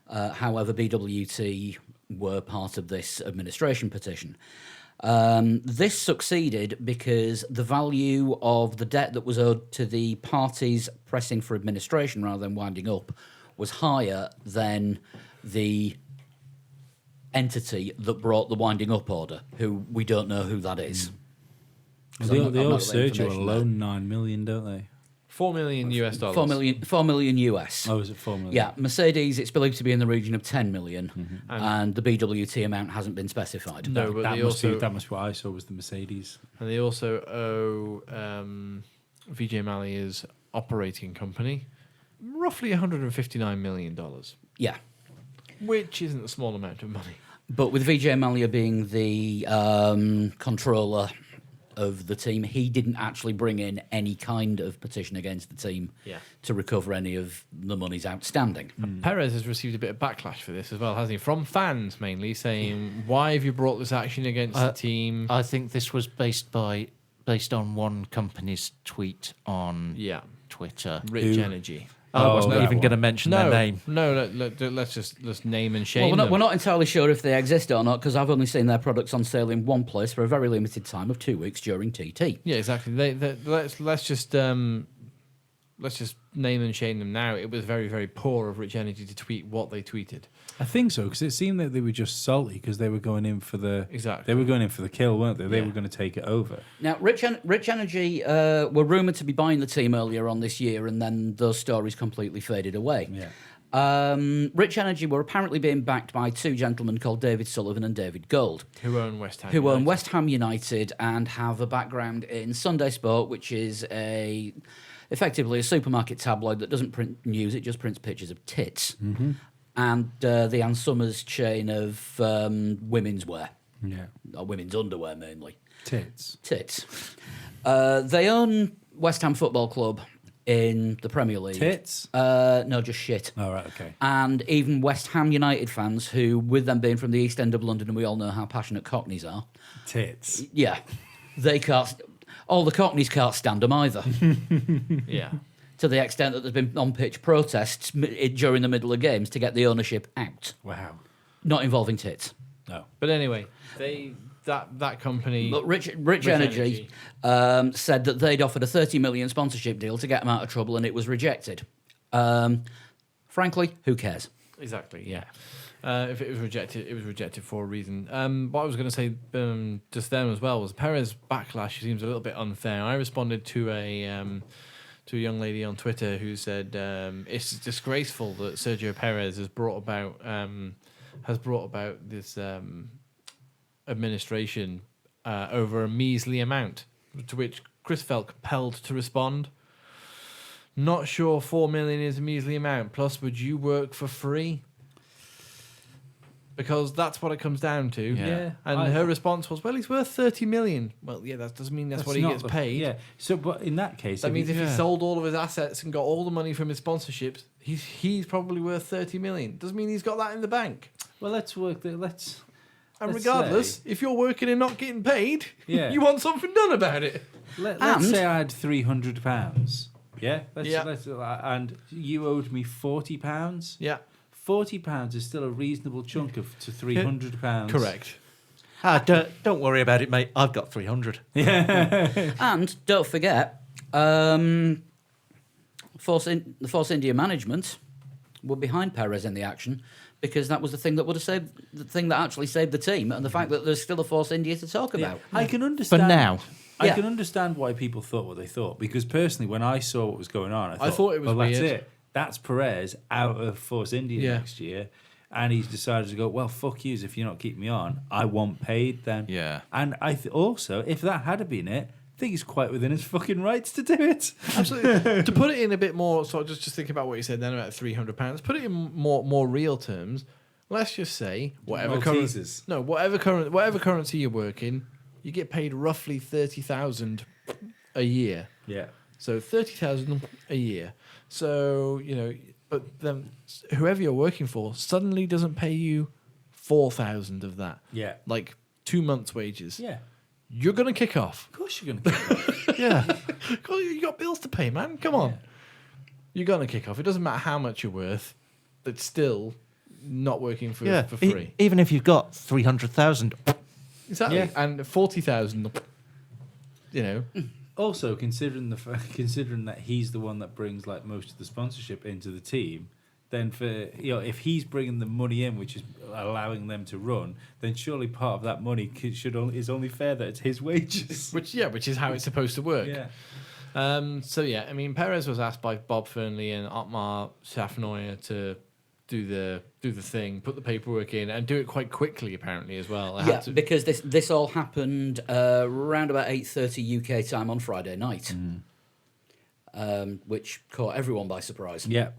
However, BWT were part of this administration petition. This succeeded because the value of the debt that was owed to the parties pressing for administration rather than winding up was higher than the entity that brought the winding up order, who we don't know who that is. They I've not owe got that Sergio information alone $9 million, don't they? $4 million US. 4 million US. Oh, is it 4 million? Yeah, Mercedes, it's believed to be in the region of 10 million, and the BWT amount hasn't been specified. No, but that they must also be, that must be what I saw was the Mercedes. and they also owe Vijay Mallya's operating company roughly $159 million, Yeah. which isn't a small amount of money. But with Vijay Mallya being the controller of the team, he didn't actually bring in any kind of petition against the team to recover any of the monies outstanding. Perez has received a bit of backlash for this as well, hasn't he? From fans mainly saying, "Why have you brought this action against the team?" I think this was based on one company's tweet on Yeah, Twitter. Rich Who- Energy. I Oh, wasn't that even one. going to mention their name. Let's name and Well, shame we're them. not entirely sure if they exist or not because I've only seen their products on sale in one place for a very limited time of 2 weeks during TT. Yeah, exactly. Let's just name and shame them now. It was very, very poor of Rich Energy to tweet what they tweeted. I think so, because it seemed that they were just salty because they were going in for the Exactly. They were going in for the kill, weren't they? They Yeah. were going to take it over. Now, Rich Energy were rumoured to be buying the team earlier on this year, and then those stories completely faded away. Yeah. Rich Energy were apparently being backed by two gentlemen called David Sullivan and David Gold, Who own West Ham? who own United. West Ham United and have a background in Sunday Sport, which is effectively a supermarket tabloid that doesn't print news; it just prints pictures of tits. Mm-hmm. And the Ann Summers chain of women's wear, Yeah. or women's underwear mainly. Tits. Tits. They own West Ham Football Club in the Premier League. Tits? No, just shit. All right, okay. And even West Ham United fans, who, with them being from the East End of London, and we all know how passionate Cockneys are, Tits. yeah, they can't. All the Cockneys can't stand them either. Yeah. To the extent that there's been on-pitch protests during the middle of games to get the ownership out, Wow. not involving tits. No. But anyway, that company. But Rich Energy said that they'd offered a 30 million sponsorship deal to get them out of trouble, and it was rejected. Frankly, who cares? Exactly, yeah. If it was rejected, it was rejected for a reason. What I was going to say just then as well was Perez backlash seems a little bit unfair. I responded to a young lady on Twitter who said it's disgraceful that Sergio Perez has brought about this administration over a measly amount. To which Chris felt compelled to respond. Not sure 4 million is a measly amount. Plus, would you work for free? Because that's what it comes down to. Yeah. And her response was, well, he's worth 30 million. Well, yeah, that doesn't mean that's what he not gets the- paid. Yeah. So, but in that case, That means if he yeah. sold all of his assets and got all the money from his sponsorships, he's probably worth 30 million. Doesn't mean he's got that in the bank. Well, let's work. Let's. And Let's regardless, say- if you're working and not getting paid, Yeah. you want something done about it. Let's And- say I had £300. Yeah. Yeah. And you owed me £40. Yeah, £40 is still a reasonable chunk of to £300. correct. Don't worry about it, mate. I've got 300. And don't forget, the Force India management were behind Perez in the action because that was the thing that would have saved the thing that actually saved the team, and the fact that there's still a Force India to talk about. I can understand. now. I Yeah. can understand why people thought what they thought, because personally, when I saw what was going on, I thought it was well, that's weird. it. That's Perez out of Force India Yeah. next year, and he's decided to go. Well, fuck yous. If you're not keeping me on, I want paid then. Yeah. And also, if that had been it, I think he's quite within his fucking rights to do it. Absolutely. To put it in a bit more, so just think about what you said then about £300. Put it in more real terms. Let's just say whatever currency you work in, you get paid roughly 30,000 a year. Yeah. So 30,000 a year. So but then whoever you're working for suddenly doesn't pay you 4,000 of that. Yeah. Like 2 months' wages. Yeah. You're gonna kick off. Of course you're gonna. Yeah. You got bills to pay, man. Come on. Yeah. You're gonna kick off. It doesn't matter how much you're worth. It's still not working for Yeah. free. Even if you've got 300,000. Exactly. Yeah. And 40,000. Also, considering that he's the one that brings like most of the sponsorship into the team, then if he's bringing the money in, which is allowing them to run, then surely part of that money is only fair that it's his wages. Which is how it's supposed to work. Yeah. I mean, Perez was asked by Bob Fernley and Otmar Schaffneuer to do the thing, put the paperwork in, and do it quite quickly apparently as well. Yeah, because this all happened around about 8:30 UK time on Friday night, which caught everyone by surprise. Yeah.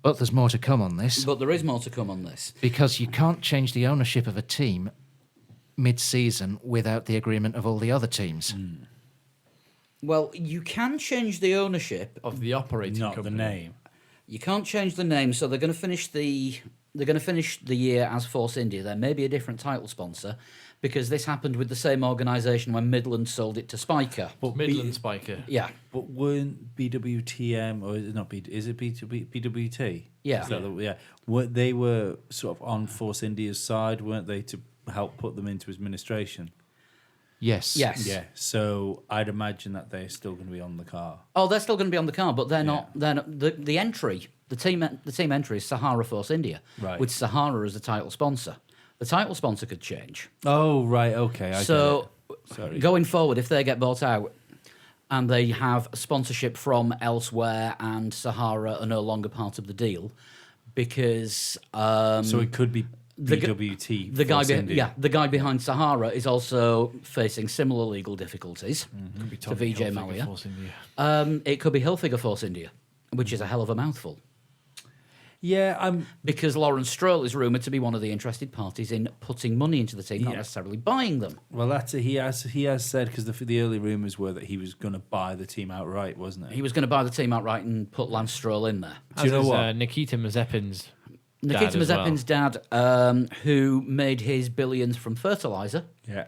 But there's more to come on this, But there is more to come on this. because you can't change the ownership of a team mid-season without the agreement of all the other teams. Well, you can change the ownership. of the operating Not company. the name. You can't change the name, so they're going to finish the year as Force India. There may be a different title sponsor, because this happened with the same organisation when Midland sold it to Spiker. But Midland Spiker. Yeah. But weren't BWTM or is it not is it BWT? Yeah. Is that they were sort of on Force India's side, weren't they, to help put them into administration? Yes. Yes. Yeah. So I'd imagine that they're still going to be on the car. Oh, they're still going to be on the car, but they're not. They're not, the entry. The team entry is Sahara Force India, Right. with Sahara as the title sponsor. The title sponsor could change. Oh, right. Okay. So Sorry. going forward, if they get bought out and they have sponsorship from elsewhere and Sahara are no longer part of the deal, because So it could be the gu- BWT. the guy, Force India. the guy behind Sahara is also facing similar legal difficulties Could be to Tommy Vijay Hilfiger, Mallya. Force India. It could be Hilfiger Force India, which is a hell of a mouthful. Yeah, I'm. Because Lawrence Stroll is rumoured to be one of the interested parties in putting money into the team, not Yeah. necessarily buying them. Well, that's it. He has said, because the early rumours were that he was going to buy the team outright, wasn't it? He was going to buy the team outright and put Lance Stroll in there. Do you know what? Nikita Mazepin's Nikita dad as well. Mazepin's dad, who made his billions from fertiliser. Yeah.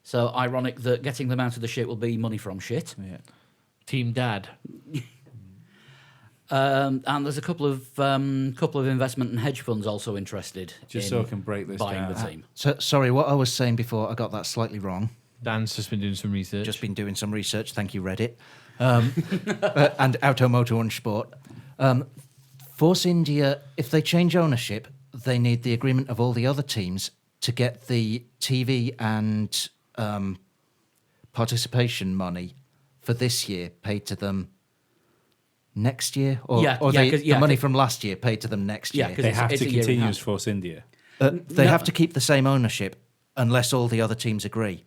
So ironic that getting them out of the shit will be money from shit. Yeah. Team Dad. And there's a couple of investment and hedge funds also interested Just in so I can break this buying down. the team. So, sorry, what I was saying before, I got that slightly wrong. Dan's just been doing some research. Just been doing some research. Thank you, Reddit. And Automoto and Sport. Force India, if they change ownership, they need the agreement of all the other teams to get the TV and participation money for this year paid to them next year, or, Yeah, or yeah, they, 'cause- the yeah, money 'cause- from last year paid to them next Yeah, year. 'cause They it's- have it's to a year and a continue half. as Force India. They No. have to keep the same ownership unless all the other teams agree,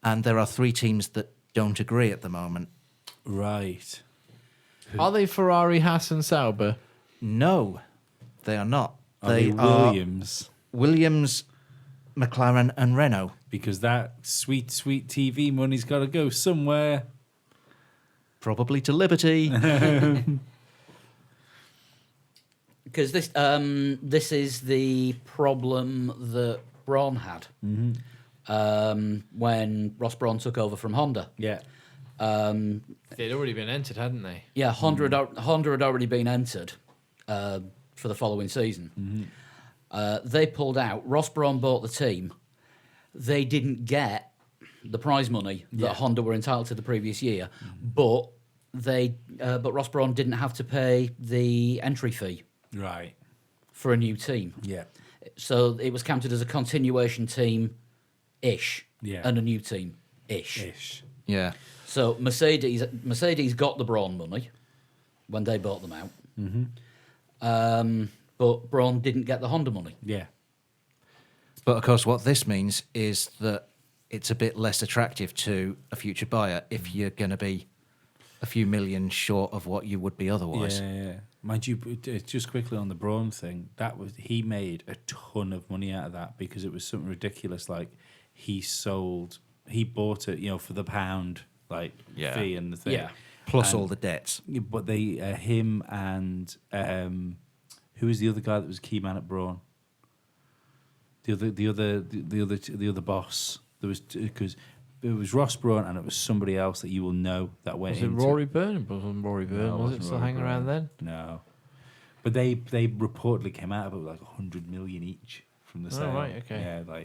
and there are 3 teams that don't agree at the moment. Right. Are they Ferrari, Haas, and Sauber? No, they are not. Are they Williams? Williams, McLaren, and Renault. Because that sweet, sweet TV money's got to go somewhere. Probably to Liberty. Because this is the problem that Braun had when Ross Braun took over from Honda. Yeah. They'd already been entered, hadn't they? Yeah, Honda had already been entered for the following season. They pulled out. Ross Braun bought the team. They didn't get the prize money that Honda were entitled to the previous year, but Ross Braun didn't have to pay the entry fee Right. for a new team. Yeah. So it was counted as a continuation team-ish Yeah. and a new team-ish. Ish. Yeah. So Mercedes got the Braun money when they bought them out, but Braun didn't get the Honda money. Yeah. But of course, what this means is that it's a bit less attractive to a future buyer if you're going to be a few million short of what you would be otherwise. Yeah. Mind you, just quickly on the Braun thing, he made a ton of money out of that because it was something ridiculous. Like he bought it, for the pound, fee and the thing. Yeah. Plus And- all the debts. But him and who was the other guy that was key man at Braun? The other boss. There was because it was Ross Braun and it was somebody else that you will know that went Was it into Rory Byrne? It wasn't Rory Byrne, No, it was it? wasn't Still Rory hanging around Byrne. then? No, but they reportedly came out of it with like 100 million each from the Oh, sale. right, okay. Yeah,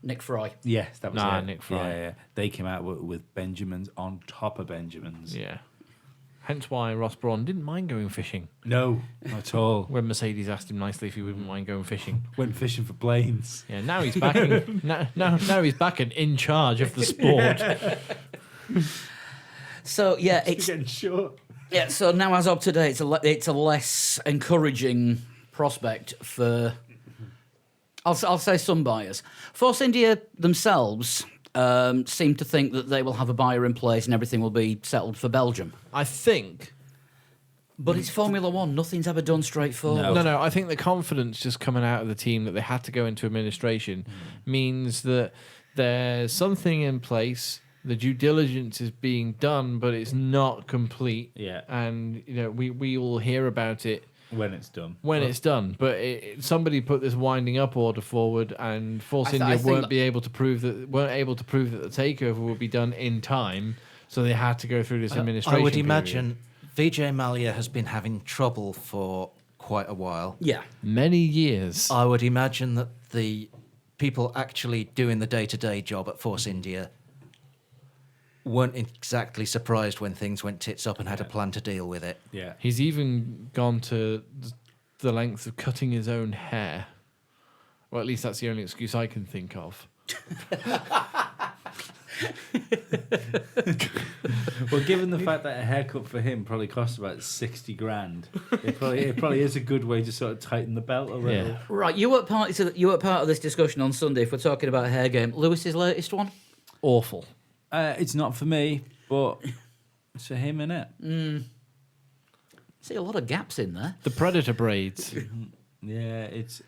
Nick Fry. yes, that was Nah, it. Nick Fry. Yeah. They came out with Benjamins on top of Benjamins. Yeah. Hence why Ross Braun didn't mind going fishing No, not at all. when Mercedes asked him nicely if he wouldn't mind going fishing. Went fishing for planes. Yeah, now he's back. Now he's back and in charge of the sport. So yeah, it's Getting short. yeah. So now as of today, it's a less encouraging prospect for. I'll say some buyers. Force India themselves seem to think that they will have a buyer in place and everything will be settled for Belgium. I think. But it's Formula One. Nothing's ever done straightforward. No. I think the confidence just coming out of the team that they had to go into administration means that there's something in place. The due diligence is being done, but it's not complete. Yeah. And we will hear about it when it's done. It's done. But somebody put this winding up order forward, and Force I India think weren't able to prove that the takeover would be done in time, so they had to go through this administration. I would period. imagine Vijay Mallya has been having trouble for quite a while. Yeah. Many years. I would imagine that the people actually doing the day-to-day job at Force India weren't exactly surprised when things went tits up and had a plan to deal with it. Yeah. He's even gone to the length of cutting his own hair. Well, at least that's the only excuse I can think of. Well, given the fact that a haircut for him probably costs about 60 grand, it probably is a good way to sort of tighten the belt a little. Yeah. Right, you were part of this discussion on Sunday. If we're talking about hair game, Lewis's latest one. Awful. It's not for me, but it's for him, innit? See a lot of gaps in there. The Predator braids. Yeah, it's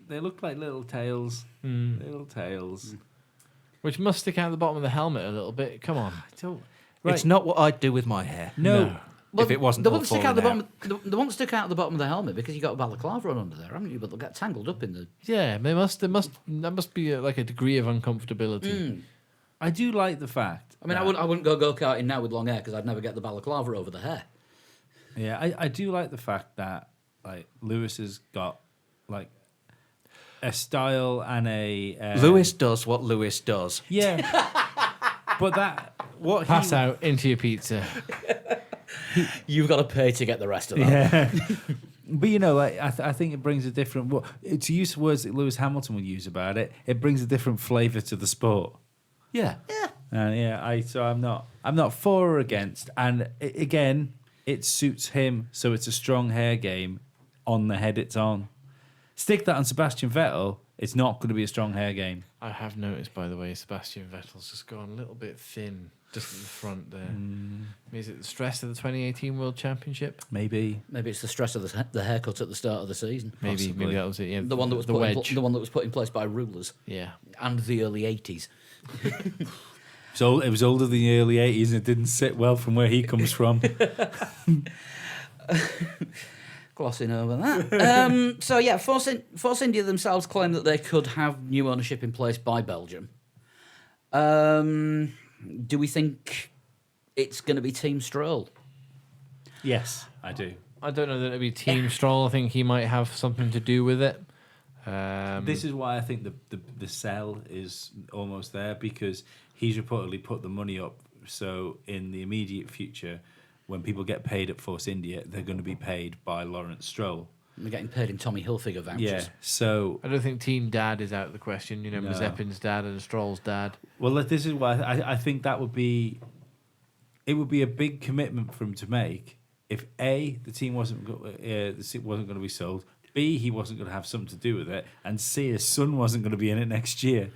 they look like little tails. Little tails. Which must stick out the bottom of the helmet a little bit. Come on. It's not what I'd do with my hair. No. If it wasn't the all one stick out the falling bottom. The one stick out at the bottom of the helmet because you got a balaclava on under there, haven't you? But they'll get tangled up in the. Yeah, there must be like a degree of uncomfortability. I do like the fact. I mean, I wouldn't go karting now with long hair because I'd never get the balaclava over the hair. Yeah, I do like the fact that like Lewis has got like a style and a Lewis does what Lewis does. Yeah, but that what Pass out into your pizza. You've got to pay to get the rest of that. Yeah. But you know, like I think it brings a different. Well, to use words that Lewis Hamilton would use about it, it brings a different flavour to the sport. Yeah. Yeah. So I'm not for or against. And again, it suits him, so it's a strong hair game on the head it's on. Stick that on Sebastian Vettel, it's not going to be a strong hair game. I have noticed, by the way, Sebastian Vettel's just gone a little bit thin just at the front there. Is it the stress of the 2018 World Championship? Maybe. Maybe it's the stress of the haircut at the start of the season. Maybe Possibly. that was it. Yeah, The one that was the put wedge. the one that was put in place by rulers Yeah. and the early 80s. So it was older than the early 80s and it didn't sit well from where he comes from. Glossing over that. So yeah, Force India themselves claim that they could have new ownership in place by Belgium. Do we think it's going to be Team Stroll? Yes, I do. I don't know that it'd be Team Stroll. I think he might have something to do with it. This is why I think the sell is almost there, because he's reportedly put the money up. So in the immediate future, when people get paid at Force India, they're going to be paid by Lawrence Stroll. They're getting paid in Tommy Hilfiger vouchers. Yeah. So I don't think Team Dad is out of the question. You know, No. Mazepin's dad and Stroll's dad. well, this is why I think that would be a big commitment for him to make if A, the team wasn't going to be sold. B, he wasn't going to have something to do with it, and C, his son wasn't going to be in it next year.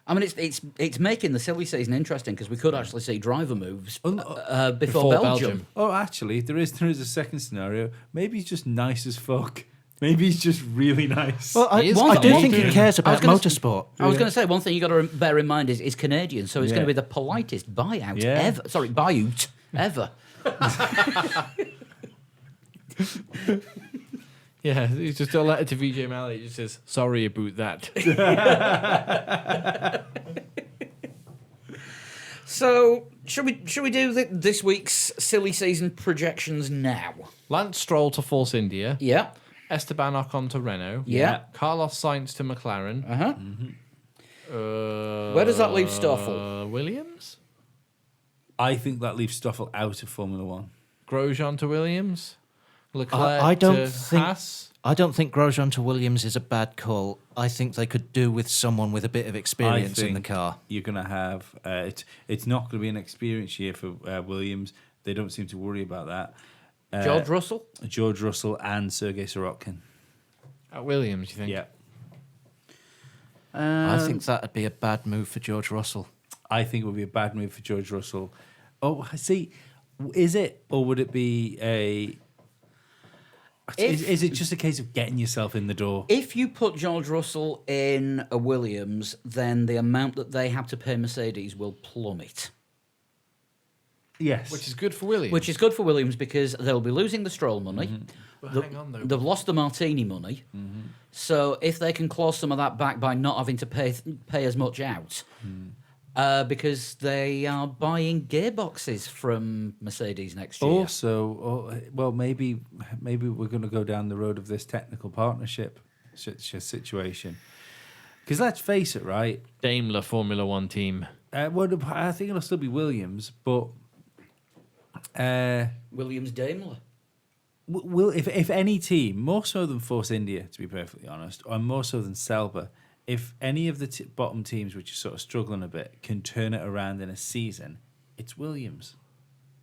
I mean, it's making the silly season interesting because we could actually see driver moves before Before Belgium. Belgium. Oh, actually, there is a second scenario. Maybe he's just nice as fuck. Maybe he's just really nice. Well, I He is do got think he motor. cares I was about gonna- motorsport. I was going to say one thing you got to bear in mind is Canadian, so it's Yeah. going to be the politest buyout Yeah. ever. Sorry, buyout ever. Yeah, he's just a letter to VJ Malley. It just says, sorry about that. So should we do this week's silly season projections now? Lance Stroll to Force India. Yeah. Esteban Ocon to Renault. Yeah. Carlos Sainz to McLaren. Uh-huh. Where does that leave Stoffel? Williams? I think that leaves Stoffel out of Formula One. Grosjean to Williams? Leclerc I don't to think- Haas? I don't think Grosjean to Williams is a bad call. I think they could do with someone with a bit of experience in the car. You're going to have it's not going to be an experience year for Williams. They don't seem to worry about that. George Russell? George Russell and Sergei Sorokin. At Williams, you think? Yeah, I think that'd be a bad move for George Russell. I think it would be a bad move for George Russell. Oh, I see. Is it, or would it be a? Is it just a case of getting yourself in the door? If you put George Russell in a Williams, then the amount that they have to pay Mercedes will plummet. Yes. Which is good for Williams. which is good for Williams because they'll be losing the Stroll money. But The- hang on, though. They've lost the Martini money. So if they can claw some of that back by not having to pay as much out, because they are buying gearboxes from Mercedes next year. Also, well, maybe we're going to go down the road of this technical partnership situation. Because let's face it, right? Daimler Formula One team. Well, I think it'll still be Williams, but Williams Daimler. will if any team, more so than Force India, to be perfectly honest, or more so than Sauber, if any of the bottom teams which are sort of struggling a bit can turn it around in a season, it's Williams.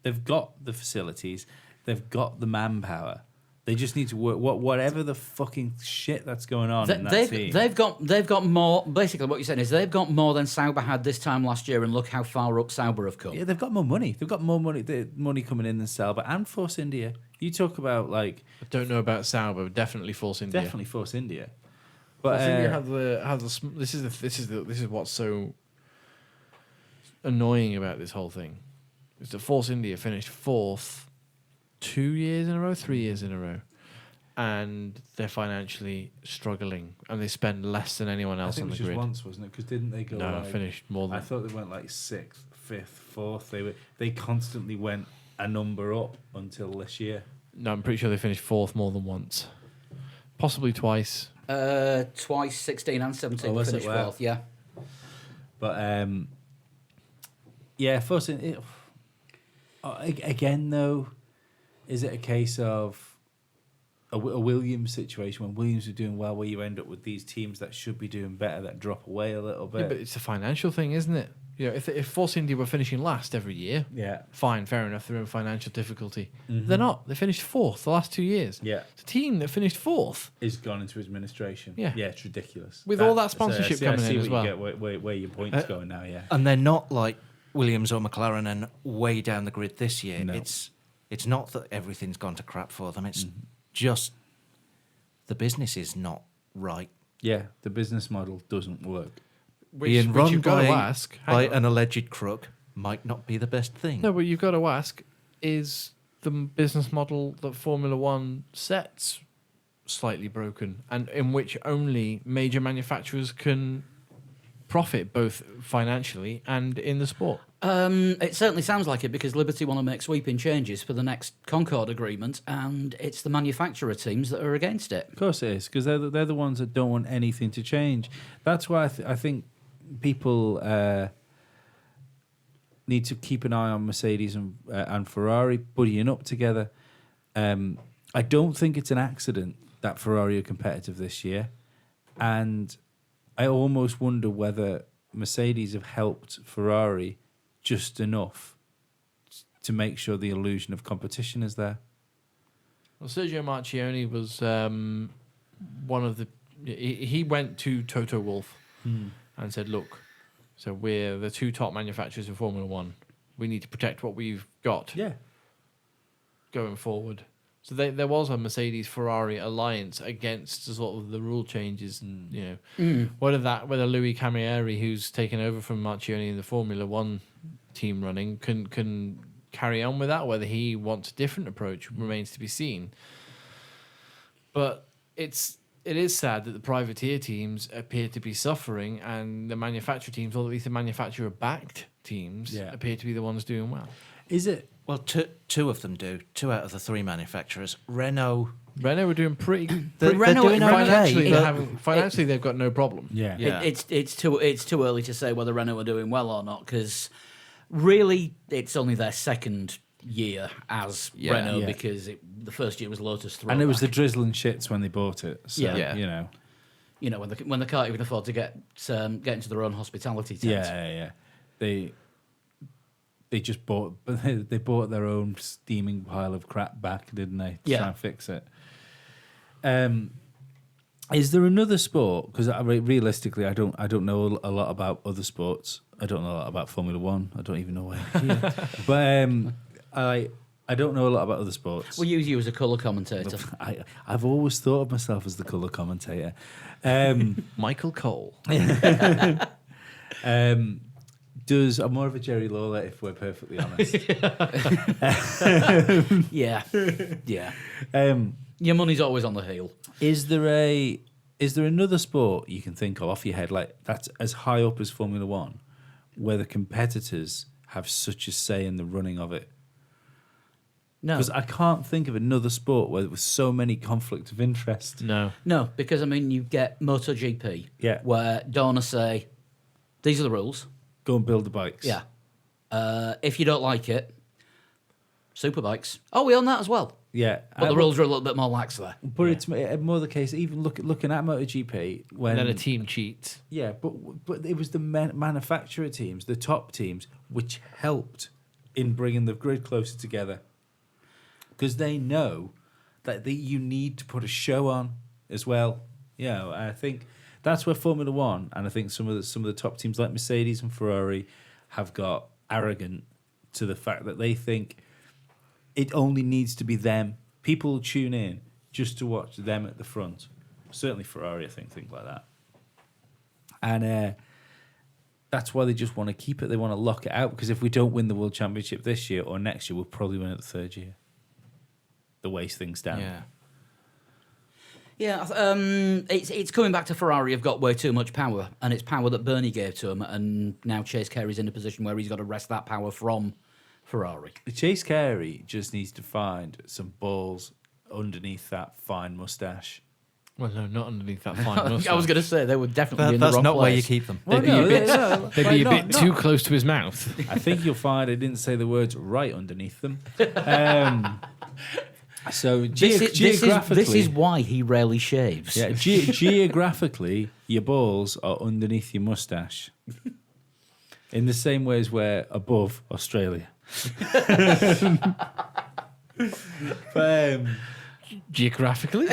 They've got the facilities, they've got the manpower. They just need to work whatever the fucking shit that's going on in that team. They've got more. Basically, what you're saying is they've got more than Sauber had this time last year, and look how far up Sauber have come. Yeah, they've got more money. They've got more money. Money coming in than Sauber and Force India. You talk about like I don't know about Sauber, but definitely Force India. definitely Force India. But Force India have the this is what's so annoying about this whole thing. Is that Force India finished fourth 2 years in a row, 3 years in a row, and they're financially struggling, and they spend less than anyone I else think on it the was just grid. once, wasn't it? Because didn't they go? No, like, finished more than. I thought they went like 6th, 5th, 4th. They constantly went a number up until this year. No, I'm pretty sure they finished fourth more than once, possibly twice. Twice, 16 and 17 was it? finished Wow. fourth. Yeah. But yeah, Force India. Again, though, is it a case of a Williams situation when Williams are doing well, where you end up with these teams that should be doing better that drop away a little bit? Yeah, but it's a financial thing, isn't it? You know, if Force India were finishing last every year, Yeah. fine, fair enough. They're in financial difficulty. They're not. They finished fourth the last 2 years. Yeah. It's a team that finished fourth. Is gone into administration. Yeah. Yeah, it's ridiculous. With all that sponsorship I coming see in as what you well. get, where your point's going now, yeah. And they're not like Williams or McLaren and way down the grid this year. No. It's not that everything's gone to crap for them. It's just the business is not right. Yeah, the business model doesn't work. Being run you've got by, to ask. by hang on. an alleged crook might not be the best thing. No, but you've got to ask, is the business model that Formula One sets slightly broken, and in which only major manufacturers can profit both financially and in the sport? It certainly sounds like it because Liberty want to make sweeping changes for the next Concord agreement, and it's the manufacturer teams that are against it. Of course it is, because they're the ones that don't want anything to change. That's why I think people need to keep an eye on Mercedes and Ferrari buddying up together. I don't think it's an accident that Ferrari are competitive this year, and I almost wonder whether Mercedes have helped Ferrari just enough to make sure the illusion of competition is there. Well, Sergio Marchioni was one of the. He went to Toto Wolff and said, "Look, so we're the two top manufacturers in Formula One. We need to protect what we've got Yeah. going forward." So there was a Mercedes-Ferrari alliance against sort of the rule changes, and you know whether Louis Camilleri, who's taken over from Marchioni in the Formula One team running, can carry on with that. Whether he wants a different approach remains to be seen. But it is sad that the privateer teams appear to be suffering, and the manufacturer teams, or at least the manufacturer-backed teams, appear to be the ones doing well. Is it? Well, two of them do. 2 out of the 3 manufacturers. Renault. Renault were doing pretty. Renault doing okay, financially, but- financially, they've got no problem. Yeah. Yeah. It's too early to say whether Renault are doing well or not because really it's only their second year as Renault Yeah. because the first year was Lotus throwback. And it was the drizzling shits when they bought it. So, Yeah. you know. you know when they can't even afford to get into their own hospitality tent. Yeah. They just bought they bought their own steaming pile of crap back, didn't they? To try and fix it. Is there another sport? Because realistically, I don't know a lot about other sports. I don't know a lot about Formula One. I don't even know why I'm here. But I don't know a lot about other sports. We'll use you as a colour commentator. I've always thought of myself as the colour commentator. Michael Cole. does. I'm more of a Jerry Lawler, if we're perfectly honest. Yeah. Yeah. um, Your money's always on the heel. is there another sport you can think of off your head like that's as high up as Formula One, where the competitors have such a say in the running of it? No. Because I can't think of another sport where there was so many conflict of interest. No. No, because, I mean, you get MotoGP, Yeah. where Dorna say, these are the rules. Go and build the bikes. Yeah. If you don't like it, Superbikes. Oh, we own that as well. Yeah. But the rules are a little bit more lax there. But it's more the case. Even looking at MotoGP, when And then a team cheats. yeah, but it was the manufacturer teams, the top teams, which helped in bringing the grid closer together, because they know that you need to put a show on as well. Yeah, I think that's where Formula One, and I think some of the top teams like Mercedes and Ferrari have got arrogant to the fact that they think it only needs to be them. People will tune in just to watch them at the front. Certainly Ferrari, I think like that. And that's why they just want to keep it. They want to lock it out, because if we don't win the World Championship this year or next year, we'll probably win it the third year. The way things stand. Yeah. Yeah, it's coming back to Ferrari have got way too much power, and it's power that Bernie gave to him, and now Chase Carey's in a position where he's got to wrest that power from Ferrari. Chase Carey just needs to find some balls underneath that fine moustache. Well, no, not underneath that fine mustache. I was going to say they would definitely be in the That's wrong not place. where you keep them. They'd be a bit, they'd be a bit too close to his mouth. I think you'll find I didn't say the words right underneath them. So geographically, This is why he rarely shaves. yeah, geographically, your balls are underneath your moustache. In the same way as we're above Australia. Geographically?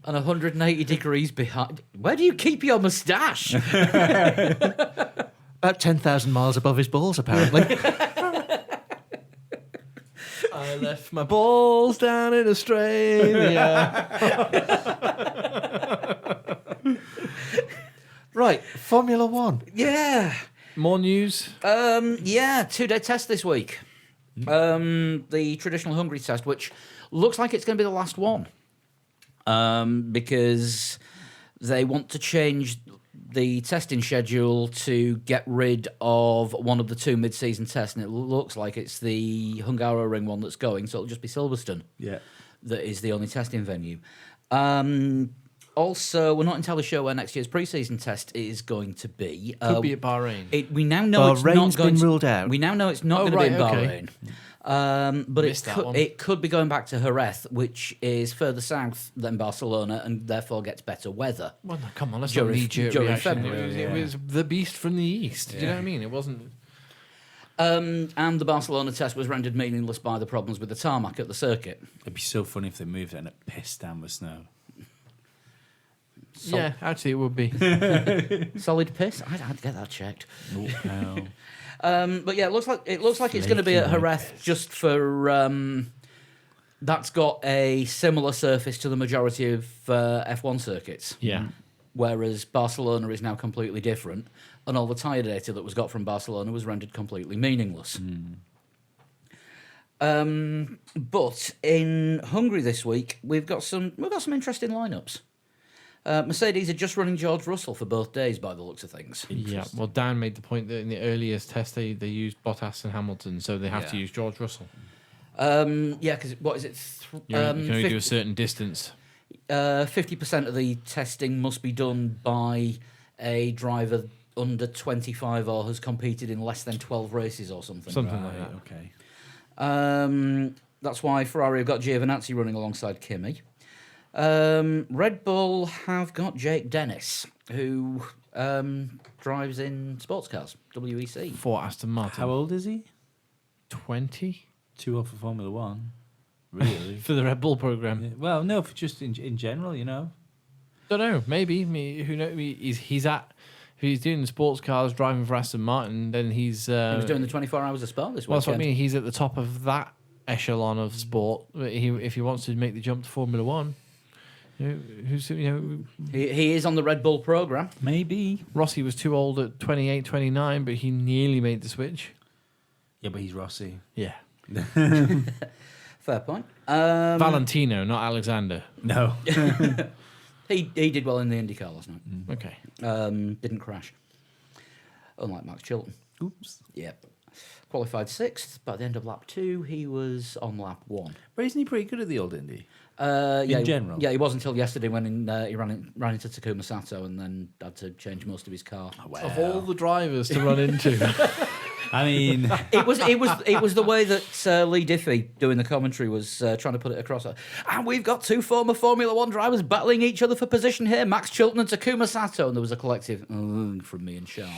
And 180 degrees behind. Where do you keep your moustache? About 10,000 miles above his balls, apparently. I left my balls down in Australia. Right, Formula One. Yeah. More news? Yeah, 2-day test this week. The traditional Hungary test, which looks like it's going to be the last one. Because they want to change the testing schedule to get rid of one of the two mid-season tests, and it looks like it's the Hungaroring one that's going, so it'll just be Silverstone Yeah. that is the only testing venue. Also, we're not entirely sure where next year's pre-season test is going to be. Could be at Bahrain. We now know it's not Bahrain's going been to, ruled out. We now know it's not Oh, going to be in right, Bahrain. okay. But Missed that one. it could be going back to Jerez, which is further south than Barcelona and therefore gets better weather. Well, no, come on, let's During- not knee-jerk during reaction. February, It was the beast from the east. Do you know what I mean? It wasn't... And the Barcelona test was rendered meaningless by the problems with the tarmac at the circuit. It'd be so funny if they moved it and it pissed down with snow. Yeah, actually, it would be. Solid piss? I'd get that checked. No. But yeah, it looks like it's going to be at Jerez just for. That's got a similar surface to the majority of F1 circuits. Yeah. Whereas Barcelona is now completely different, and all the tyre data that was got from Barcelona was rendered completely meaningless. But in Hungary this week, we've got some interesting lineups. Mercedes are just running George Russell for both days, by the looks of things. Yeah, well, Dan made the point that in the earliest test they used Bottas and Hamilton, so they have to Yeah. use George Russell. Yeah, because what is it? You can only do a certain distance. 50% of the testing must be done by a driver under 25 or has competed in less than 12 races or something. Something like that. Okay. That's why Ferrari have got Giovinazzi running alongside Kimi. Red Bull have got Jake Dennis, who drives in sports cars, WEC. For Aston Martin. How old is he? 20? Too old for Formula One. Really? For the Red Bull program. Yeah, well, no, for just in general, you know. Don't know. Maybe. Who knows? If he's doing the sports cars, driving for Aston Martin, then he's... He was doing the 24 hours of Spa this Well, that's what I weekend. mean. He's at the top of that echelon of sport. If he wants to make the jump to Formula One, Who's He is on the Red Bull program. Maybe. Rossi was too old at 28, 29, but he nearly made the switch. Yeah, but he's Rossi. Yeah. Fair point. Valentino, not Alexander. No. He did well in the IndyCar last night. Okay. Didn't crash. Unlike Max Chilton. Oops. Yep. Qualified sixth. By the end of lap 2, he was on lap 1. But isn't he pretty good at the old Indy? Yeah, general? Yeah, he was until yesterday when he ran into Takuma Sato and then had to change most of his car. Of all the drivers to run into. I mean, It was the way that Lee Diffie doing the commentary was trying to put it across. And we've got 2 former Formula One drivers battling each other for position here, Max Chilton and Takuma Sato, and there was a collective from me and Sean.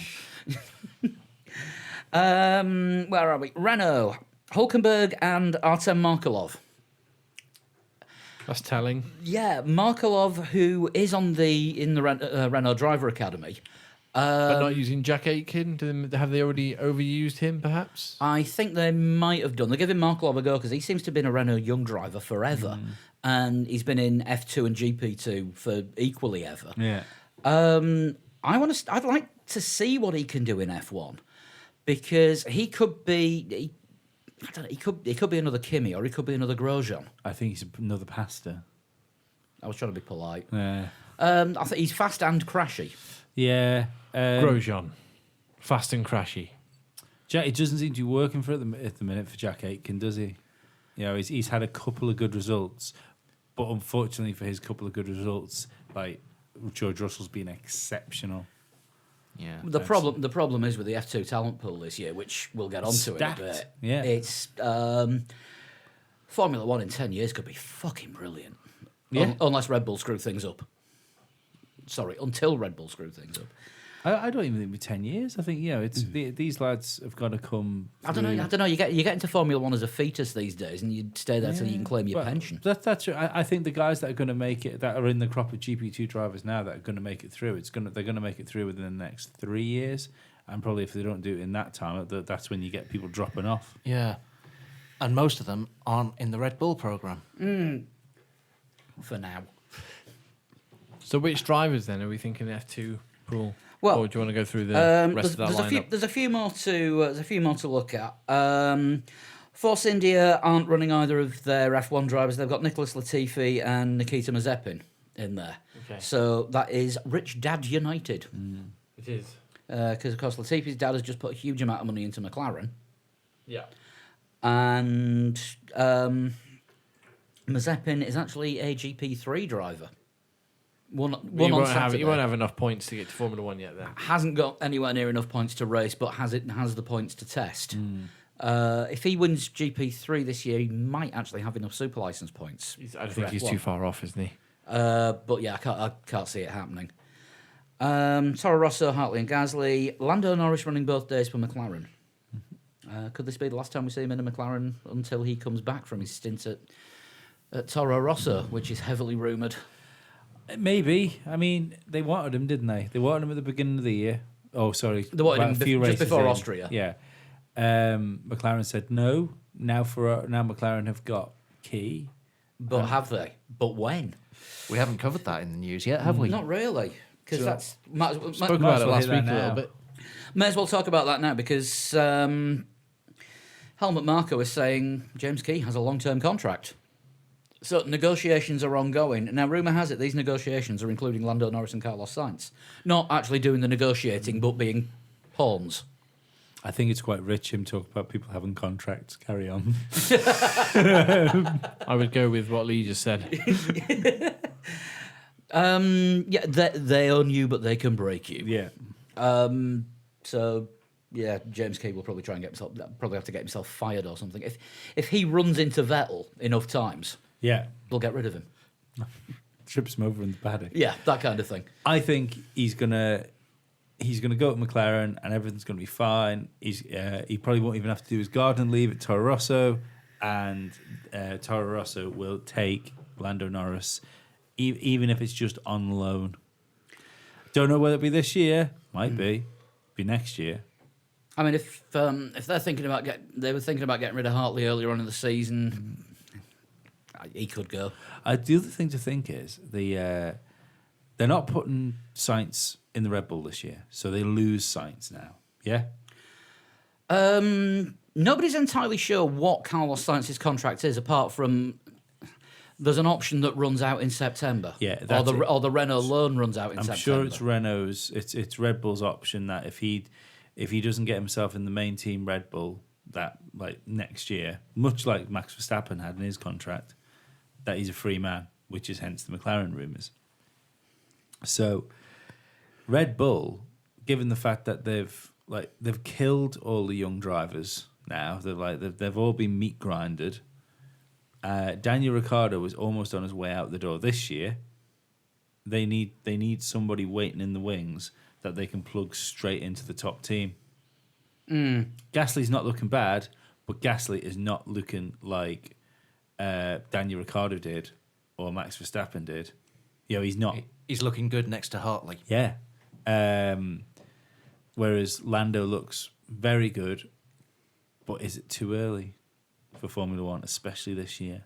Where are we? Renault, Hulkenberg and Artem Markelov. That's telling. Yeah, Markelov, who is in the Renault Driver Academy. But not using Jack Aitken? Have they already overused him, perhaps? I think they might have done. They're giving Markelov a go because he seems to have been a Renault young driver forever. And he's been in F2 and GP2 for equally ever. yeah. I'd like to see what he can do in F1 because he could be... I don't know, he could be another Kimi or he could be another Grosjean. I think he's another pasta. I was trying to be polite. Yeah. I think he's fast and crashy. Yeah. Grosjean. Fast and crashy. Jack, it doesn't seem to be working at the minute for Jack Aitken, does he? You know, he's had a couple of good results, but unfortunately for his couple of good results, like George Russell's been exceptional. Yeah. The problem is with the F2 talent pool this year, which we'll get onto in a bit. Yeah. It's Formula One in 10 years could be fucking brilliant. Yeah. Unless Red Bull screw things up. Sorry, until Red Bull screw things up. I don't even think with 10 years. I think, it's these lads have got to come. I don't know. You get into Formula One as a fetus these days, and you stay there till you can claim your pension. That's true. I think the guys that are going to make it, that are in the crop of GP2 drivers now, that are going to make it through, they're going to make it through within the next 3 years. And probably if they don't do it in that time, that's when you get people dropping off. Yeah. And most of them aren't in the Red Bull program. For now. So which drivers then are we thinking F2 pool? Well, or do you want to go through the rest of that lineup? There's a few more to look at. Force India aren't running either of their F1 drivers. They've got Nicholas Latifi and Nikita Mazepin in there. Okay. So that is Rich Dad United. It is. Because, of course, Latifi's dad has just put a huge amount of money into McLaren. Yeah. And Mazepin is actually a GP3 driver. One You on won't Saturday. have enough points to get to Formula One yet then. Hasn't got anywhere near enough points to race, but has the points to test. If he wins GP3 this year, he might actually have enough super license points. I think he's too far off, isn't he? But yeah, I can't see it happening. Toro Rosso, Hartley and Gasly. Lando Norris running both days for McLaren. Could this be the last time we see him in a McLaren until he comes back from his stint at Toro Rosso, which is heavily rumoured? Maybe. I mean, they wanted him, didn't they? They wanted him at the beginning of the year. Oh, sorry. They wanted about him a few just races before in. Austria. Yeah. McLaren said no. Now McLaren have got Key. But have they? But when? We haven't covered that in the news yet, have we? Not really. Because that's... Spoke about it last week a little bit. May as well talk about that now because Helmut Marko is saying James Key has a long-term contract. So negotiations are ongoing. Now, rumour has it these negotiations are including Lando Norris and Carlos Sainz. Not actually doing the negotiating, but being pawns. I think it's quite rich him talk about people having contracts. Carry on. I would go with what Lee just said. Yeah, they own you, but they can break you. Yeah. So, yeah, James Key will probably probably have to get himself fired or something. If he runs into Vettel enough times, Yeah. they'll get rid of him. Trips him over in the paddock. Yeah, that kind of thing. I think he's gonna go to McLaren and everything's gonna be fine. He probably won't even have to do his garden leave at Toro Rosso, and Toro Rosso will take Lando Norris, even if it's just on loan. Don't know whether it'll be this year. Might be next year. I mean, if they're thinking about they were thinking about getting rid of Hartley earlier on in the season, He could go. The other thing to think is they're not putting Sainz in the Red Bull this year, so they lose Sainz now. Yeah. Nobody's entirely sure what Carlos Sainz's contract is, apart from there's an option that runs out in September. Yeah, or the Renault loan runs out in I'm September. sure it's Renault's. It's Red Bull's option that if he doesn't get himself in the main team Red Bull that like next year, much like Max Verstappen had in his contract, that he's a free man, which is hence the McLaren rumours. So Red Bull, given the fact that they've killed all the young drivers now, they've all been meat grinded. Daniel Ricciardo was almost on his way out the door this year. They need somebody waiting in the wings that they can plug straight into the top team. Gasly's not looking bad, but Gasly is not looking like Daniel Ricciardo did or Max Verstappen did. He's not. He's looking good next to Hartley. Yeah. Whereas Lando looks very good, but is it too early for Formula One, especially this year?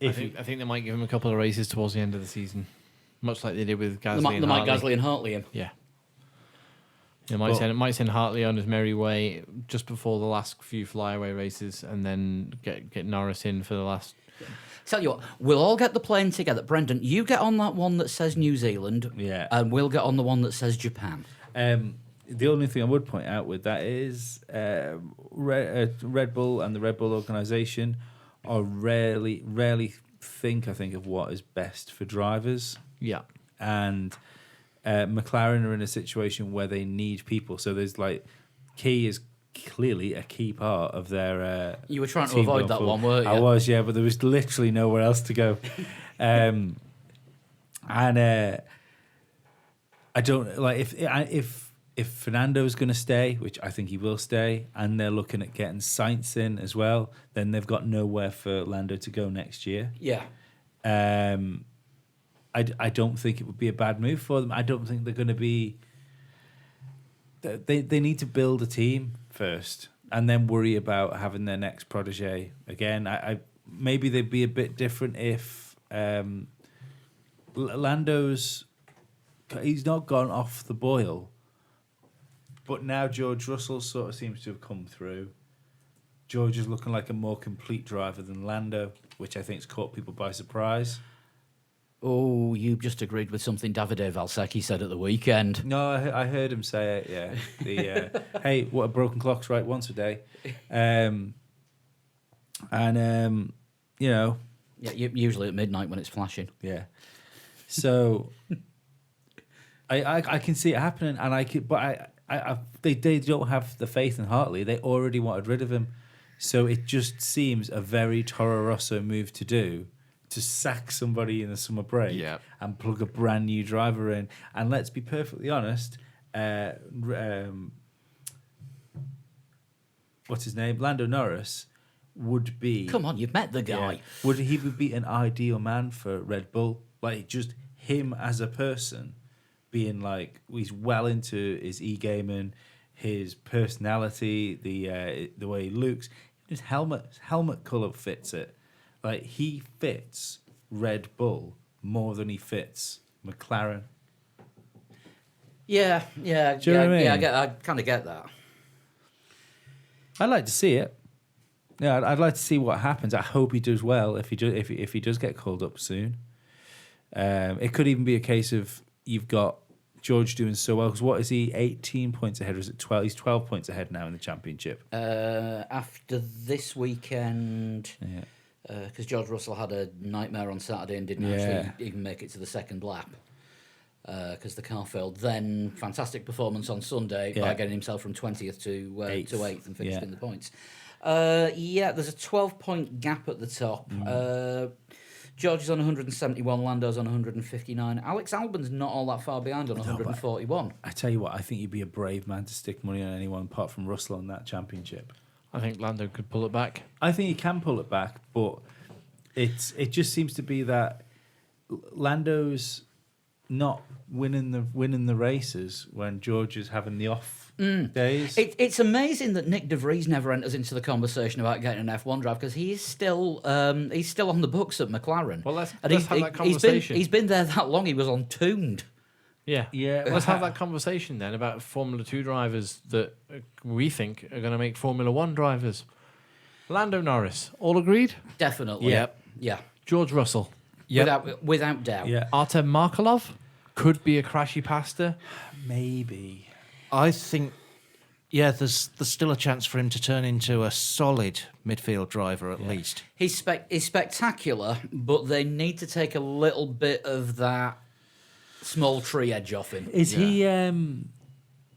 I think they might give him a couple of races towards the end of the season, much like they did with Gasly. They might Gasly and Hartley in. Yeah. It might send Hartley on his merry way just before the last few flyaway races, and then get Norris in for the last. Tell you what, we'll all get the plane together. Brendan, you get on that one that says New Zealand, and we'll get on the one that says Japan. The only thing I would point out with that is Red Bull and the Red Bull organisation are rarely think of what is best for drivers. Yeah. And McLaren are in a situation where they need people. So there's key is clearly a key part of their. You were trying to avoid that one, weren't you? I was, yeah, but there was literally nowhere else to go. I don't if Fernando's going to stay, which I think he will stay, and they're looking at getting Sainz in as well, then they've got nowhere for Lando to go next year. Yeah. I don't think it would be a bad move for them. I don't think they're going to be. They need to build a team first, and then worry about having their next protege again. I maybe they'd be a bit different if Lando's. He's not gone off the boil, but now George Russell sort of seems to have come through. George is looking like a more complete driver than Lando, which I think has caught people by surprise. Oh, you just agreed with something Davide Valsecchi said at the weekend. No, I heard him say it, yeah. Hey, what a broken clock's right once a day. Yeah, usually at midnight when it's flashing. Yeah. So I can see it happening, and they don't have the faith in Hartley. They already wanted rid of him. So it just seems a very Toro Rosso move to do, to sack somebody in the summer break and plug a brand new driver in. And let's be perfectly honest, what's his name? Lando Norris would be... Come on, you've met the guy. Yeah, he would be an ideal man for Red Bull. Like, just him as a person being he's well into his e-gaming, his personality, the way he looks. His helmet colour fits it. Like, he fits Red Bull more than he fits McLaren. Yeah. Do you know what I mean? Yeah, I kind of get that. I'd like to see it. Yeah, I'd like to see what happens. I hope he does well if he does get called up soon. It could even be a case of you've got George doing so well, because what is he, 18 points ahead, or is it 12? He's 12 points ahead now in the championship. After this weekend... Yeah. Because George Russell had a nightmare on Saturday and didn't actually even make it to the second lap because the car failed. Then fantastic performance on Sunday by getting himself from 20th to 8th and finished in the points. There's a 12-point gap at the top. George is on 171, Lando's on 159. Alex Albon's not all that far behind on 141. I tell you what, I think you'd be a brave man to stick money on anyone apart from Russell on that championship. I think Lando could pull it back. I think he can pull it back, but it just seems to be that Lando's not winning the races when George is having the off days. It's amazing that Nick De Vries never enters into the conversation about getting an F1 drive because he's still on the books at McLaren. Well, let's And have that conversation. He's been there that long. He was on Tuned. Yeah. Yeah. Let's have that conversation then about Formula 2 drivers that we think are going to make Formula 1 drivers. Lando Norris, all agreed? Definitely. Yep. Yeah. George Russell. Without doubt. Yeah. Artem Markelov could be a crashy pasta. Maybe. I think, there's still a chance for him to turn into a solid midfield driver at least. He's spectacular, but they need to take a little bit of that small tree edge off him.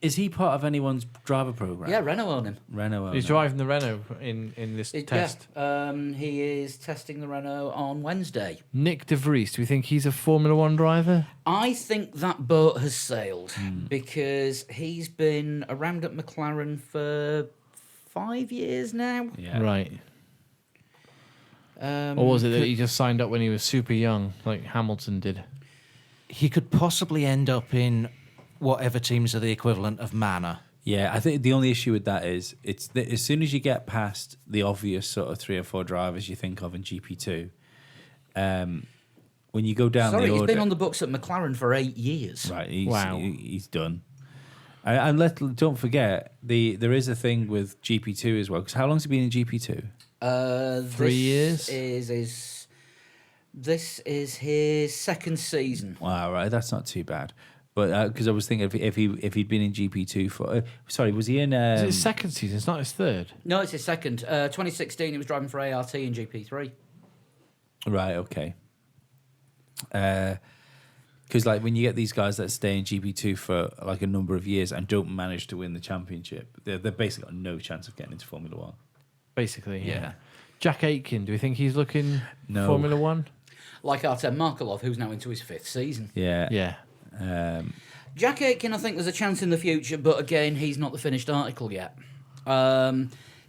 Is he part of anyone's driver program? Yeah, Renault own him. Renault. He's driving the Renault in this test. Yeah. He is testing the Renault on Wednesday. Nick De Vries, do we think he's a Formula 1 driver? I think that boat has sailed because he's been around at McLaren for 5 years now. Yeah. Right. Or was it that he just signed up when he was super young, like Hamilton did? He could possibly end up in whatever teams are the equivalent of Manor. Yeah, I think the only issue with that is as soon as you get past the obvious sort of 3 or 4 drivers you think of in GP2, when you go down Sorry, the order, he's been on the books at McLaren for 8 years. right? Wow. He's done. And don't forget there is a thing with GP2 as well. Because how long's he been in GP2? 3 years. This is his second season. Wow, right, that's not too bad. But because I was thinking if he'd been in GP2 for was he in? It's his second season, it's not his third. No, it's his second. 2016, he was driving for ART in GP3. Right, okay. Because like when you get these guys that stay in GP2 for like a number of years and don't manage to win the championship, they're basically got no chance of getting into Formula 1. Basically, yeah. Yeah. Jack Aitken, do we think he's looking No. Formula 1? Like Artem Markelov, who's now into his 5th season. Yeah. Yeah. Jack Aitken, I think there's a chance in the future, but again, he's not the finished article yet.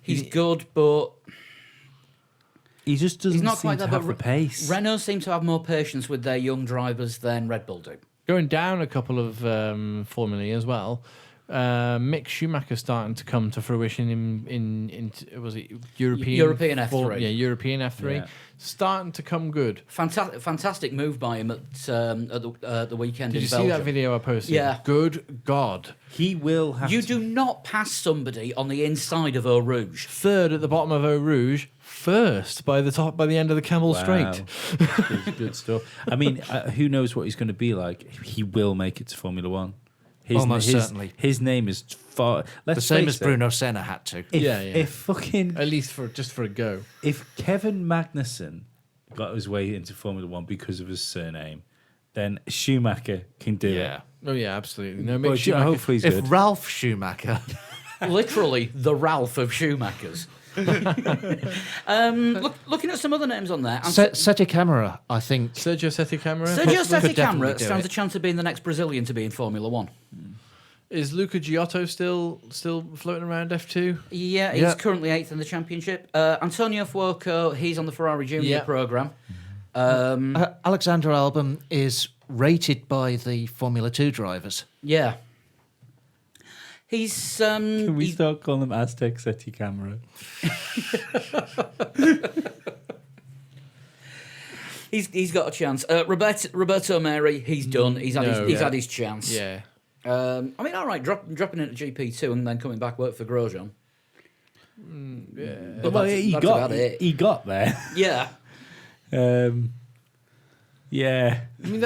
He's good, but He just doesn't he's not seem quite to there. have But the pace. Renault seem to have more patience with their young drivers than Red Bull do. Going down a couple of formulae as well. Mick Schumacher starting to come to fruition in was it European F3. Yeah, European F3. Yeah. Starting to come good. Fantastic move by him at the weekend Did in you Belgium. see that video I posted? Yeah. Good God. He will have You to. do not pass somebody on the inside of Eau Rouge. Third at the bottom of Eau Rouge. First by the end of the Camel Straight. Good stuff. I mean, who knows what he's going to be like? He will make it to Formula 1. Almost certainly. His name is far. The same as Bruno Senna had to. If fucking At least for a go. if Kevin Magnussen got his way into Formula 1 because of his surname, then Schumacher can do it. Oh yeah, absolutely. No, Well, Mick Schumacher. hopefully he's good. If Ralph Schumacher... Literally the Ralph of Schumachers. Looking at some other names on there. Seti Camera, I think. Sergio Seti Camera. Sergio could Seti definitely Camera do stands it. a chance of being the next Brazilian to be in Formula 1. Is Luca Giotto still floating around F2? Yeah, he's Yeah. currently 8th in the championship. Antonio Fuoco, he's on the Ferrari Junior Yeah. programme. Alexander Albon is rated by the Formula 2 drivers. Yeah. He's Can we he's- start calling him Aztec Seti Camera? he's got a chance. Roberto Meri, he's done. He's had his chance. Yeah. I mean, all right, dropping into GP2 and then coming back work for Grosjean. But Well, that's he about it. got there. Yeah. Yeah. I mean,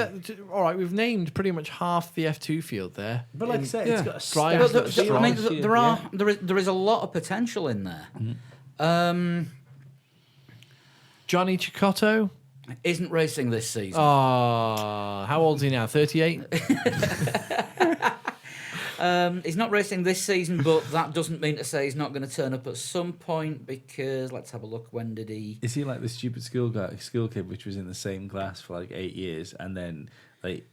all right. We've named pretty much half the F2 field there. But like I said, it's got a Drivers stack that of are I mean, strong. there is a lot of potential in there. Johnny Cicotto. Isn't racing this season. Oh, how old is he now? 38. He's not racing this season, but that doesn't mean to say he's not going to turn up at some point because let's have a look. When did he? Is he like the stupid school kid which was in the same class for like 8 years and then like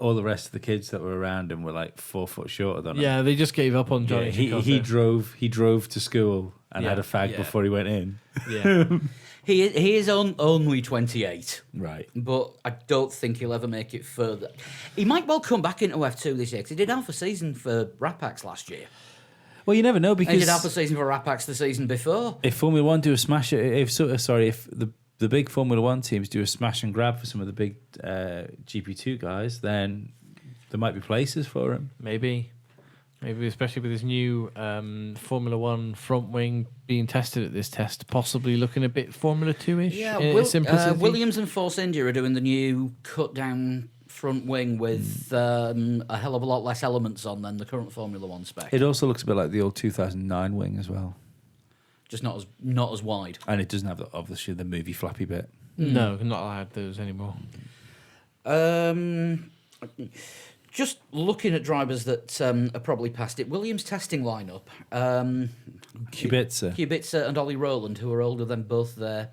all the rest of the kids that were around him were like 4 foot shorter than him. Yeah, they just gave up on Johnny. Yeah, he drove to school and had a fag before he went in. Yeah. He is only 28. Right. But I don't think he'll ever make it further. He might well come back into F2 this year, because he did half a season for Rapax last year. Well, you never know, And he because did half a season for Rapax the season before. if Formula One do a smash, if the big Formula One teams do a smash and grab for some of the big GP2 guys, then there might be places for him. Maybe, especially with his new Formula One front wing being tested at this test, possibly looking a bit Formula 2-ish. Yeah, simplicity. Williams and Force India are doing the new cut-down front wing with a hell of a lot less elements on than the current Formula One spec. It also looks a bit like the old 2009 wing as well, Just not as wide. and it doesn't have obviously the movie flappy bit. No, not allowed those anymore. Just looking at drivers that are probably past it, Williams' testing lineup. Kubica. And Ollie Rowland, who are older than both their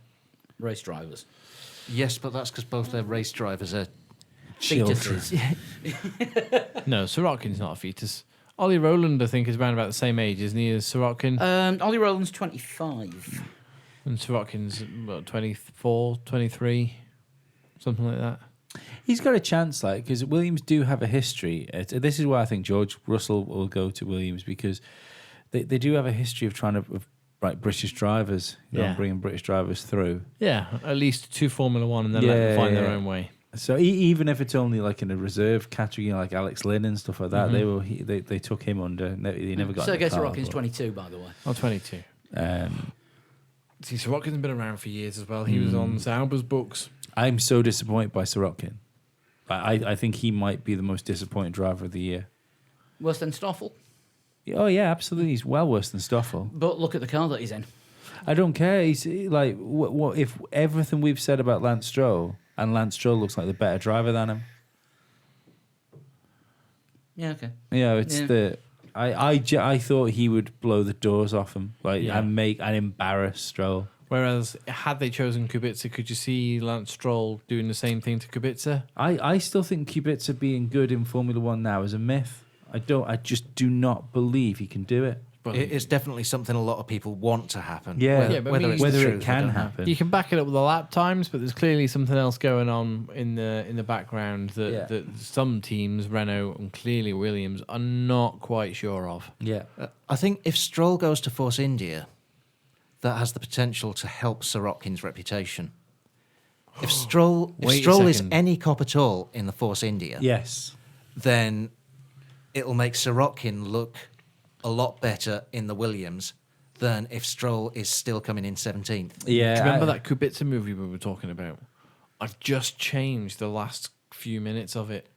race drivers. Yes, but that's because both their race drivers are Fetuses. No, Sirotkin's not a fetus. Ollie Rowland, I think, is around about the same age, isn't he, as Sirotkin? Ollie Rowland's 25. And Sirotkin's, what, 24, 23? Something like that. He's got a chance, like, because Williams do have a history. This is why I think George Russell will go to Williams, because they do have a history of trying to write British drivers, bringing British drivers through. Yeah, at least 2 Formula One and then let them find their own way. So even if it's only like in a reserve category, like Alex Lynn and stuff like that, they took him under. He never got. Sergei Sirotkin's 22, by the way. Oh, 22. See, Sirotkin's been around for years as well. He was on Sauber's books. I'm so disappointed by Sirotkin. I think he might be the most disappointing driver of the year. Worse than Stoffel. Oh yeah, absolutely. He's well worse than Stoffel. But look at the car that he's in. I don't care. He's like, what if everything we've said about Lance Stroll, and Lance Stroll looks like the better driver than him? Yeah, okay. Yeah, it's I thought he would blow the doors off him, and embarrass Stroll. Whereas, had they chosen Kubica, could you see Lance Stroll doing the same thing to Kubica? I still think Kubica being good in Formula One now is a myth. I just do not believe he can do it. It's definitely something a lot of people want to happen. Yeah, but whether, I mean, it's whether the it truth, I can don't know. happen. You can back it up with the lap times, but there's clearly something else going on in the background that some teams, Renault and clearly Williams, are not quite sure of. Yeah. I think if Stroll goes to Force India, that has the potential to help Sirotkin's reputation. If Stroll Wait a is second. any cop at all in the Force India, Yes. then it'll make Sirotkin look a lot better in the Williams than if Stroll is still coming in 17th. Yeah. Do you remember that Kubica movie we were talking about? I've just changed the last few minutes of it.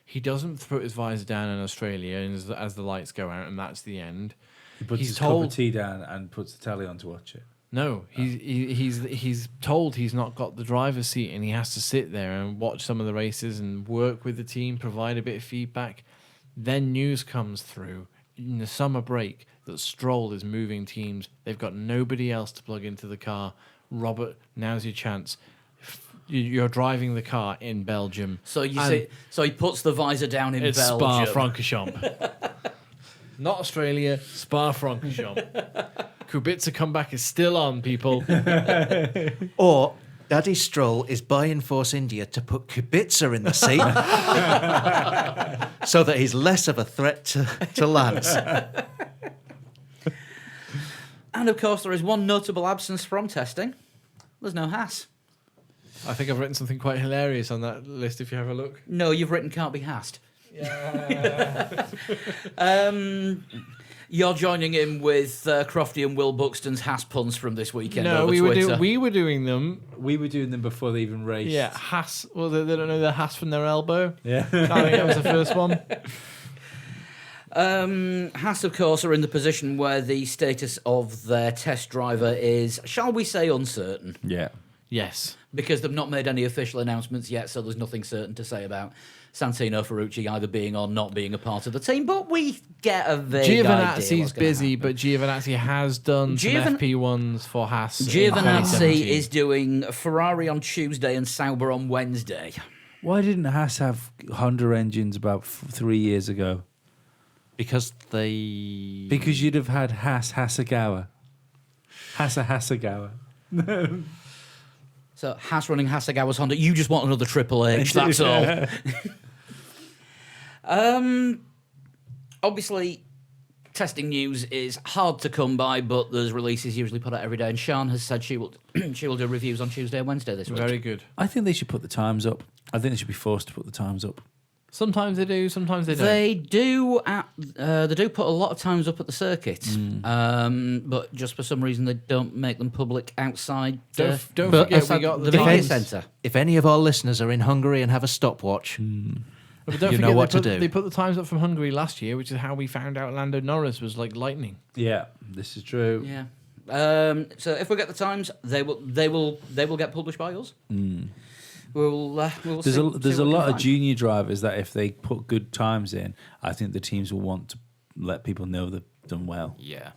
He doesn't put his visor down in Australia as the lights go out, and that's the end. He puts he's his told- cup of tea down and puts the telly on to watch it. No, he's told he's not got the driver's seat, and he has to sit there and watch some of the races and work with the team, provide a bit of feedback. Then news comes through in the summer break that Stroll is moving teams. They've got nobody else to plug into the car. Robert, now's your chance. You're driving the car in Belgium. So he puts the visor down in It's Belgium. Spa-Francorchamps. Not Australia, Spa-Francorchamps. Kubica comeback is still on, people. Or Daddy Stroll is buying Force India to put Kubica in the seat so that he's less of a threat to Lance. And of course, there is one notable absence from testing. There's no Haas. I think I've written something quite hilarious on that list if you have a look. No, you've written can't be Hassed. Yeah. You're joining in with Crofty and Will Buxton's Haas puns from this weekend. No, over we Twitter. were doing them. We were doing them before they even raced. Yeah, Haas. Well, they don't know the Haas from their elbow. Yeah. I think that was the first one. Haas, of course, are in the position where the status of their test driver is, shall we say, uncertain. Yeah. Yes. Because they've not made any official announcements yet, so there's nothing certain to say about Santino Ferrucci either being or not being a part of the team. But we get a vague idea Giovinazzi's what's gonna busy, happen. but Giovinazzi has done some FP1s for Haas. in Giovinazzi 2017. is doing Ferrari on Tuesday and Sauber on Wednesday. Why didn't Haas have Honda engines about 3 years ago? Because they... Because you'd have had Hasagawa. Hasagawa. So Haas running Hasagawa's Honda. You just want another Triple H. That's all. Obviously, testing news is hard to come by, but there's releases usually put out every day. And Sean has said she will she will do reviews on Tuesday and Wednesday this week. Very good. I think they should put the times up. I think they should be forced to put the times up. Sometimes they do, sometimes they don't. They do. They do put a lot of times up at the circuit, but just for some reason they don't make them public outside. Don't but forget outside we got the the media times. centre. If any of our listeners are in Hungary and have a stopwatch, But don't You forget know what they to put, do. They put the times up from Hungary last year, which is how we found out Lando Norris was like lightning. Yeah, this is true. Yeah. So if we get the times, they will get published by us. We'll There's a lot of junior drivers that if they put good times in, I think the teams will want to let people know they've done well. Yeah.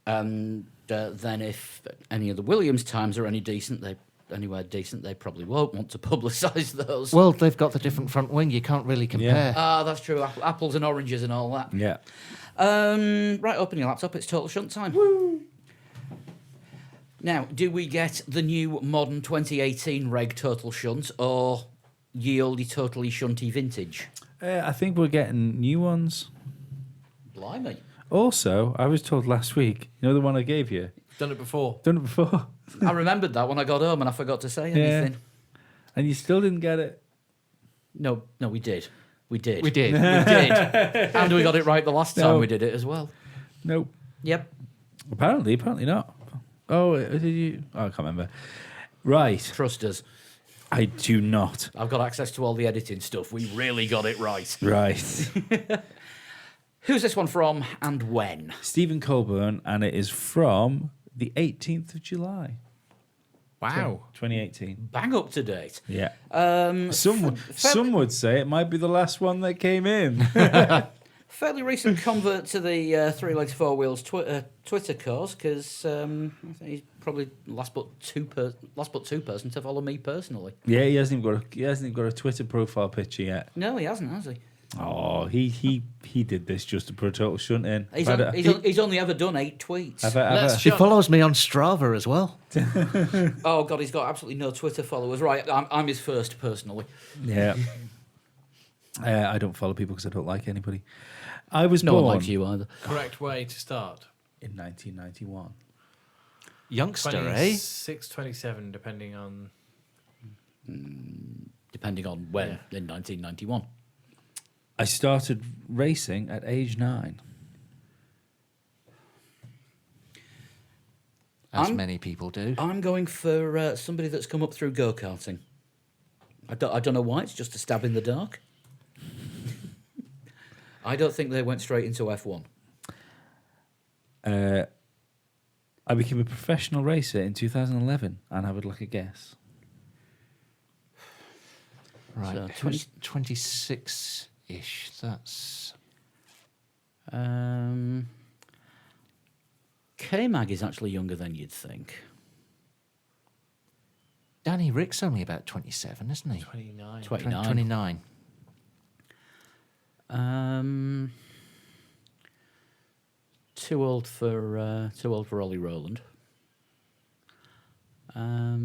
And then if any of the Williams times are anywhere decent, they probably won't want to publicise those. well, they've got the different front wing. You can't really compare. Ah, that's true. Apples and oranges and all that. Yeah. Right, open your laptop. It's total shunt time. Woo! Now, do we get the new modern 2018 reg total shunt or ye olde totally shunty vintage? I think we're getting new ones. Blimey. Also, I was told last week, you know the one I gave you? Done it before. Done it before. I remembered that when I got home and I forgot to say anything. And you still didn't get it. No, we did. We did. We did. We did. And we got it right the last time No. we did it as well. Nope. Yep. Apparently not. Oh, did you? Oh, I can't remember. Right. Trust us. I do not. I've got access to all the editing stuff. We really got it right. Right. Who's this one from and when? Stephen Colburn, and it is from the 18th of July, Wow. 2018. Bang up to date. Yeah. Um, Some would say it might be the last one that came in. Fairly recent convert to the three legs, four wheels Twitter course because I think he's probably last but two person to follow me personally. Yeah, he hasn't even got a Twitter profile picture yet. No, he hasn't, has he? Oh, he did this just to put a total shunt in. He's only ever done 8 tweets. He follows me on Strava as well. Oh God, he's got absolutely no Twitter followers. Right, I'm his first personally. Yeah. I don't follow people because I don't like anybody. I was No born one likes you either. Correct way to start. in 1991. Youngster, 26, 27, depending on... Depending on when in 1991. I started racing at age 9. As many people do. I'm going for somebody that's come up through go-karting. I don't know why, it's just a stab in the dark. I don't think they went straight into F1. I became a professional racer in 2011, and I would like a guess. Right, So, 26-ish. That's... K-Mag is actually younger than you'd think. Danny Rick's only about 27, isn't he? 29. 29. 29. Too old for Ollie Rowland. How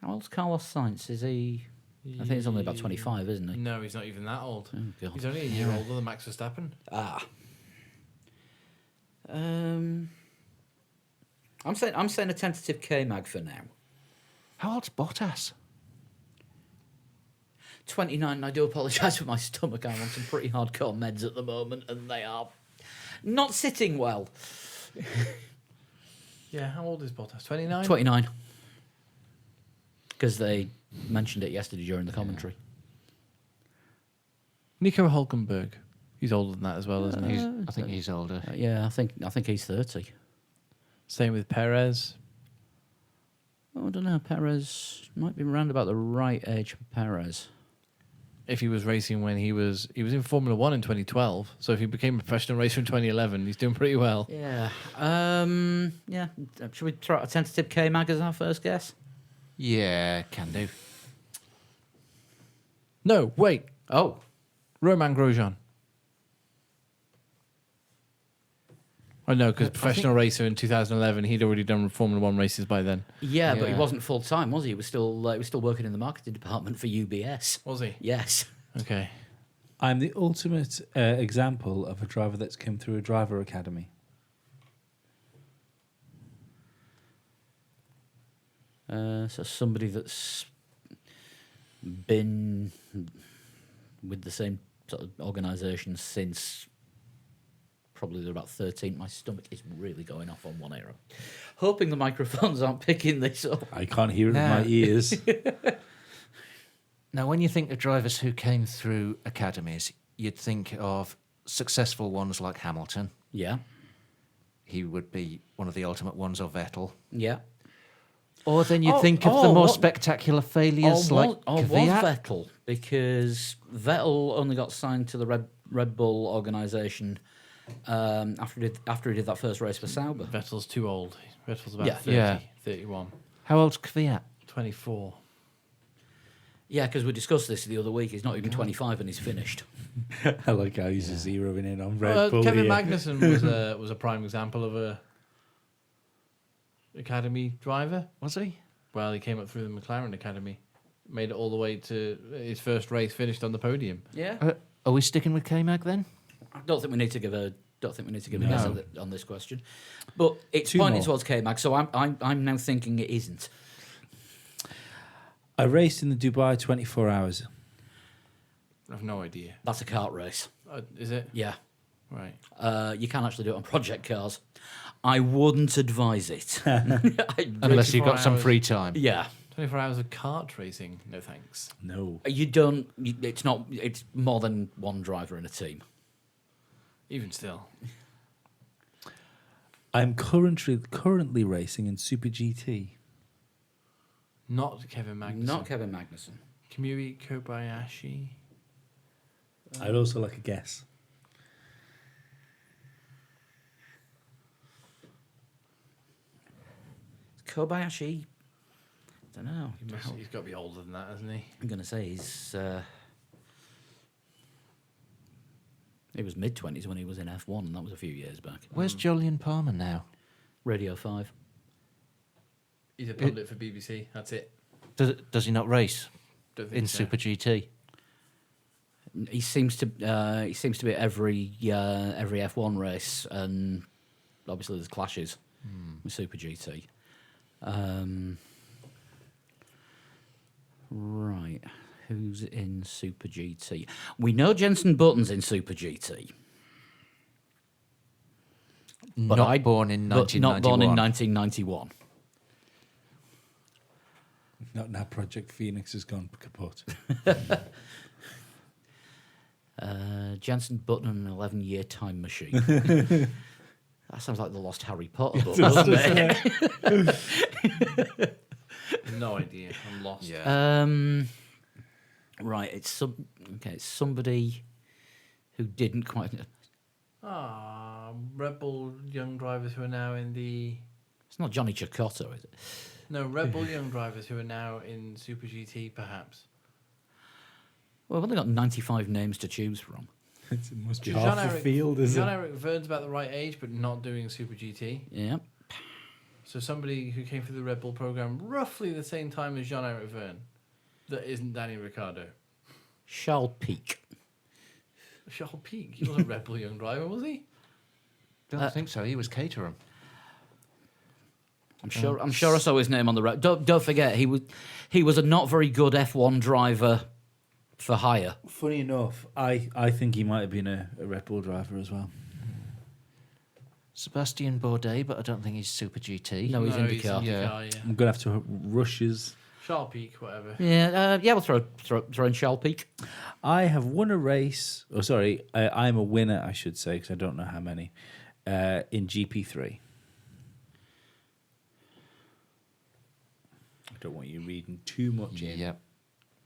old's Carlos Sainz? Is he? I think he's only about 25, isn't he? No, he's not even that old. Oh, God. He's only a year older than Max Verstappen. Ah. I'm saying a tentative K-Mag for now. How old's Bottas? 29, and I do apologise for my stomach. I'm on some pretty hardcore meds at the moment, and they are not sitting well. Yeah, how old is Bottas? 29? 29. Because they mentioned it yesterday during the commentary. Nico Hulkenberg. He's older than that as well, isn't he? I think he's older. Yeah, I think he's 30. Same with Perez. Oh, I don't know. Perez might be around about the right age for Perez. If he was racing when he was in Formula 1 in 2012, so if he became a professional racer in 2011, he's doing pretty well. Yeah. Yeah. Should we try a tentative K-Mag as our first guess? Yeah, can do. No, wait. Oh, Romain Grosjean. I know, because professional racer in 2011, he'd already done Formula One races by then. yeah, but he Yeah. wasn't full time, was he? He was still working in the marketing department for UBS. Was he? Yes. Okay. I'm the ultimate example of a driver that's come through a driver academy. So somebody that's been with the same sort of organisation since probably they're about 13. My stomach is really going off on one ear. Hoping the microphones aren't picking this up. I can't hear it with No. my ears. Now, when you think of drivers who came through academies, you'd think of successful ones like Hamilton. Yeah, He would be one of the ultimate ones, or Vettel. yeah. Or then you'd Oh, think of oh, the more what- spectacular failures like was Kvyat. Vettel, because Vettel only got signed to the Red Bull organisation after he did that first race for Sauber. Vettel's too old. Vettel's about Yeah. 30, Yeah. 31, How old's Kvyat? 24. Yeah, because we discussed this the other week. He's not even 25 and he's finished. I like how he's zeroing in on Red Bull Kevin here. Magnussen was a prime example of a academy driver. Was he? Well, he came up through the McLaren Academy, made it all the way to his first race, finished on the podium. Yeah. Are we sticking with K-Mag then? I don't think we need to give a guess No. on this question, but it's Two pointing more. towards K-Mag. So I'm now thinking it isn't. I raced in the Dubai 24 hours. I have no idea. That's a kart race. Is it? Yeah. Right. You can actually do it on project cars. I wouldn't advise it. Unless you've got 24 some hours. free time. Yeah. 24 hours of kart racing. No thanks. No. You don't. It's not. It's more than one driver in a team. Even still. I'm currently racing in Super GT. Not Kevin Magnussen. Not Kevin Magnussen. Kamui Kobayashi. I'd also like a guess. Kobayashi. I don't know. He's got to be older than that, hasn't he? I'm gonna say he's. He was mid-20s when he was in F1, and that was a few years back. Where's Jolyon Palmer now? Radio 5. He's a pundit for BBC. That's it. Does he not race Don't think in so. Super GT? He seems to be at every F1 race, and obviously there's clashes with Super GT. Right, who's in Super GT? We know Jensen Button's in Super GT, but Not born in but 1991. not born in 1991. Not now Project Phoenix has gone kaput. Jensen Button and an 11-year time machine. That sounds like the Lost Harry Potter book, doesn't it? No idea. I'm lost. Yeah. Right, it's somebody who didn't quite. Red Bull young drivers who are now in the... It's not Johnny Chicotto, is it? No, Red Bull young drivers who are now in Super GT, perhaps. Well, we've only got 95 names to choose from. It must be half the field, isn't it? Jean-Eric Verne's about the right age, but not doing Super GT. Yeah. So somebody who came through the Red Bull program roughly the same time as Jean-Eric Verne, that isn't Danny Ricciardo. Charles Peak. Charles Peak, he wasn't Red Bull young driver, was he? Don't think so. He was Caterham. I'm sure I saw his name on the don't forget he was a not very good F1 driver for hire. Funny enough, I think he might have been a Red Bull driver as well. Sebastian Bourdais, but I don't think he's Super GT. No, he's No, IndyCar. Yeah. I'm going to have to rush his... Charles Peak, whatever. Yeah, we'll throw in Charles Peak. I have won a race. Oh, sorry. I'm a winner, I should say, because I don't know how many. In GP3. I don't want you reading too much in. Yep.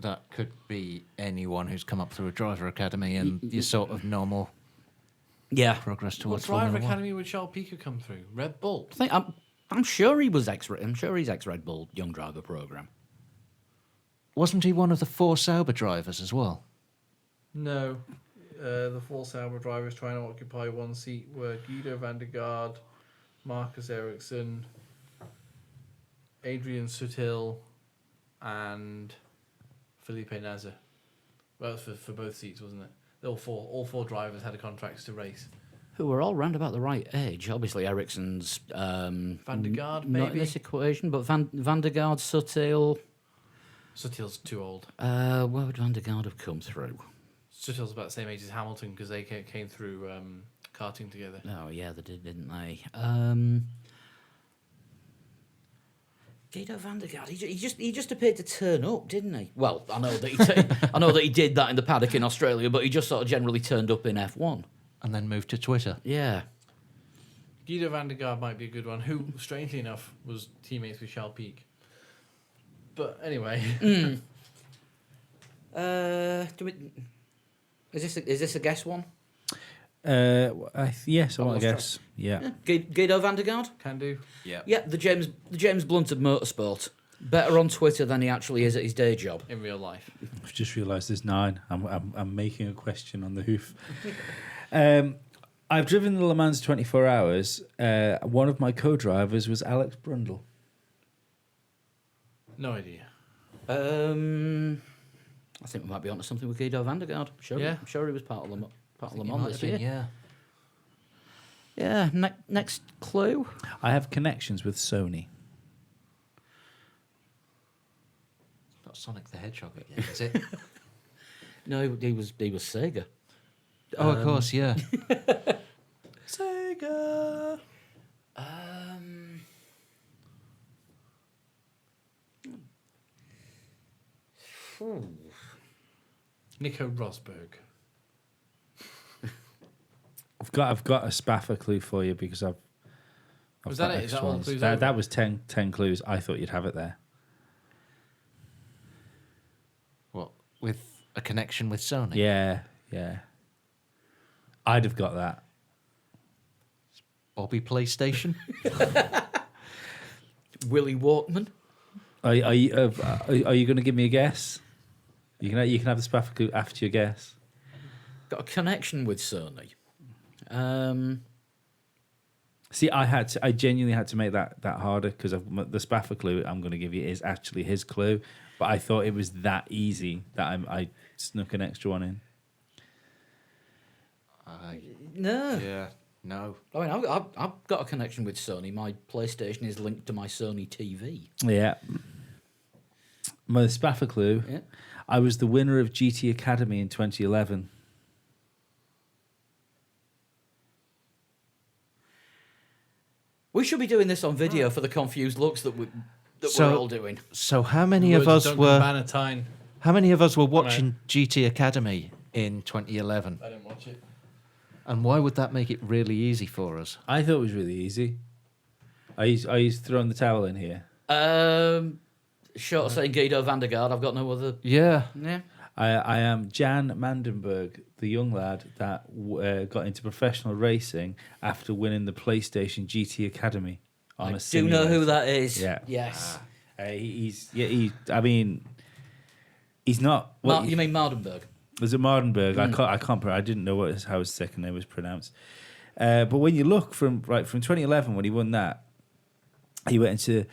That could be anyone who's come up through a driver academy and your sort of normal Yeah, progress What towards driver Formula 1. academy would Charles Peak have come through? Red Bull. I'm sure he was I'm sure he's ex Red Bull young driver program. wasn't he one of the 4 Sauber drivers as well? No. The 4 Sauber drivers trying to occupy one seat were Guido van der Gaard, Marcus Ericsson, Adrian Sutil, and Felipe Nasr. Well, it was for both seats, wasn't it? All four drivers had contracts to race. Who were all round about the right age. Obviously, Ericsson's Van der Gaard, not in maybe? this equation, but Van der Gaard, Sutil. Sutil's too old. Where would Van der Gaard have come through? Sutil's about the same age as Hamilton because they came through karting together. Oh yeah, they did, didn't they? Guido van der Gaard. He just appeared to turn up, didn't he? Well, I know that I know that he did that in the paddock in Australia, but he just sort of generally turned up in F1. And then moved to Twitter. Yeah. Guido van der Gaard might be a good one, who, strangely enough, was teammates with Charles Peak. But anyway. Is this a guess one? Yes, I Oh, want to lost guess. Yeah. Guido van der Gaard? Can do. Yeah. Yeah, the James Blunt of motorsport. Better on Twitter than he actually is at his day job. In real life. I've just realised there's 9. I'm making a question on the hoof. I've driven the Le Mans 24 hours. One of my co-drivers was Alex Brundle. No idea. I think we might be onto something with Guido van der Gaard. Yeah. I'm sure he was part of Le He Mans might this have been, year. yeah. Yeah. Next clue. I have connections with Sony. Not Sonic the Hedgehog yet, is it? No, he was Sega. Oh, of course, yeah. Sega. Nico Rosberg. I've got a Spaffer clue for you because I've Was got that it? Is that extra all the ones. clues That, over? that was 10 clues. I thought you'd have it there. What, with a connection with Sony? Yeah. I'd have got that. Bobby PlayStation? Willie Walkman. Are you going to give me a guess? You can have the Spaffer clue after your guess. Got a connection with Sony. See, I genuinely had to make that harder because the Spaffer clue I'm going to give you is actually his clue, but I thought it was that easy that I snuck an extra one in. No. Yeah, no. I mean, I've got a connection with Sony. My PlayStation is linked to my Sony TV. Yeah. My Spaffer clue. Yeah. I was the winner of GT Academy in 2011. We should be doing this on video for the confused looks that we're all doing. So how many of Words us Duncan were Bannatyne. how many of us were watching GT Academy in 2011? I didn't watch it. And why would that make it really easy for us? I thought it was really easy. Are you throwing the towel in here? Short of saying Guido van der Gaard, I've got no other. Yeah. Yeah. I am Jan Mandenberg, the young lad that got into professional racing after winning the PlayStation GT Academy on I a do know who simulator. that is. Yeah. Yes. He's not. You mean Mardenberg? Was it Mardenberg? I can't. I didn't know how his second name was pronounced. But when you look from 2011 when he won that, he went into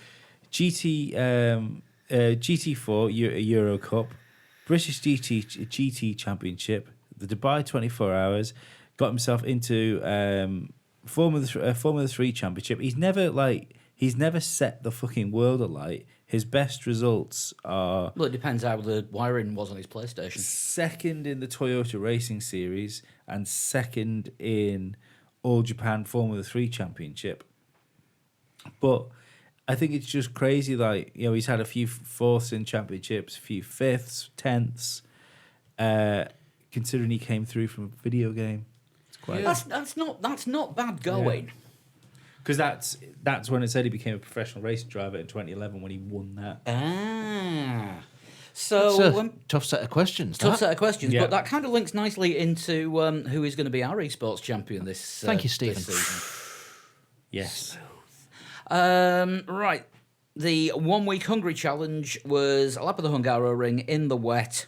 GT4 Euro Cup, British GT Championship, the Dubai 24 Hours, got himself into Formula 3 Championship. He's never set the fucking world alight. His best results are Well, it depends how the wiring was on his PlayStation. second in the Toyota Racing Series and second in All Japan Formula 3 Championship. But I think it's just crazy. He's had a few fourths in championships, a few fifths, tenths. Considering he came through from a video game, it's quite. That's not bad going. Because that's when it said he became a professional racing driver in 2011 when he won that. So It's a tough set of questions. tough that. set of questions, Yeah. but that kind of links nicely into who is going to be our esports champion this. Thank you, this Stephen. season. Yes. Right. the 1 week Hungary challenge was a lap of the Hungaroring in the wet,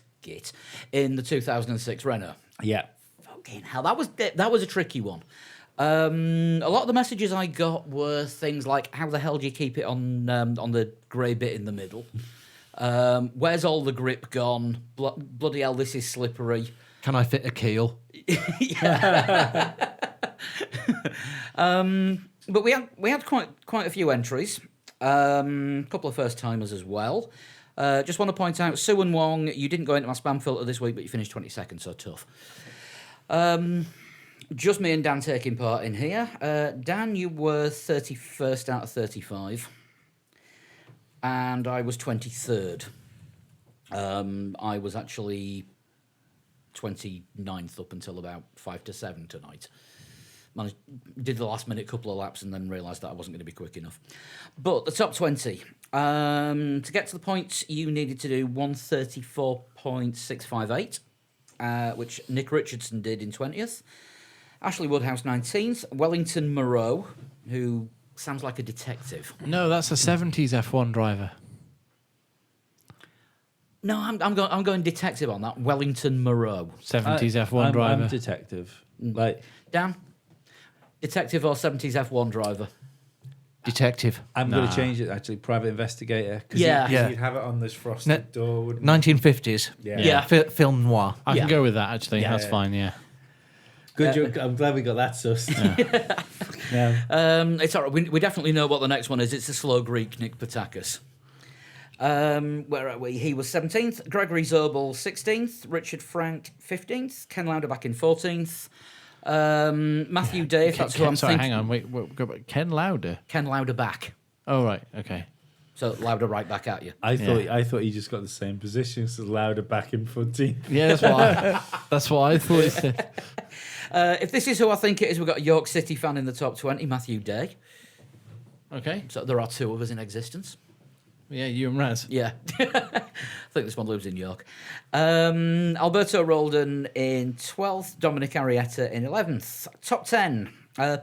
in the 2006 Renault. Yeah. Fucking hell, that was a tricky one. A lot of the messages I got were things like, "How the hell do you keep it on the grey bit in the middle? Where's all the grip gone? Bloody hell, this is slippery." Can I fit a keel? But we had quite a few entries. A couple of first timers as well. Just want to point out, Sue and Wong, you didn't go into my spam filter this week, but you finished 22nd, so tough. Just me and Dan taking part in here. Dan, you were 31st out of 35. And I was 23rd. I was actually 29th up until about 5 to 7 tonight. Did the last minute couple of laps and then realised that I wasn't going to be quick enough. But the top 20. To get to the points, you needed to do 134.658, which Nick Richardson did in 20th. Ashley Woodhouse 19th. Wellington Moreau, who sounds like a detective. No, that's a 70s F1 driver. No, I'm going detective on that. Wellington Moreau. 70s F1 driver. I'm detective. Like, Dan? Detective or 70s F1 driver? Detective. I'm going to change it, actually. Private investigator. Cause Yeah. You'd have it on this frosted door, wouldn't you? 1950s. Yeah. Film noir. I Yeah. can go with that, actually. Yeah, That's yeah. fine, yeah. Good joke. I'm glad we got that sussed. Yeah. It's all right. We definitely know what the next one is. It's the slow Greek, Nick Patakis. Where are we? He was 17th. Gregory Zobel, 16th. Richard Frank, 15th. Ken Lauderbach in 14th. Matthew Dave, that's who I'm Sorry, thinking. hang on. Wait, go back. Ken Lauder? Ken Lauderbach. Oh, right. Okay. So Lauder right back at you. I thought he just got the same position as Lauder back in 14. Yeah, that's what I thought he said. If this is who I think it is, we've got a York City fan in the top 20, Matthew Day. Okay. So there are two of us in existence. Yeah, you and Raz. Yeah. I think this one lives in York. Alberto Roldan in 12th. Dominic Arietta in 11th. Top 10.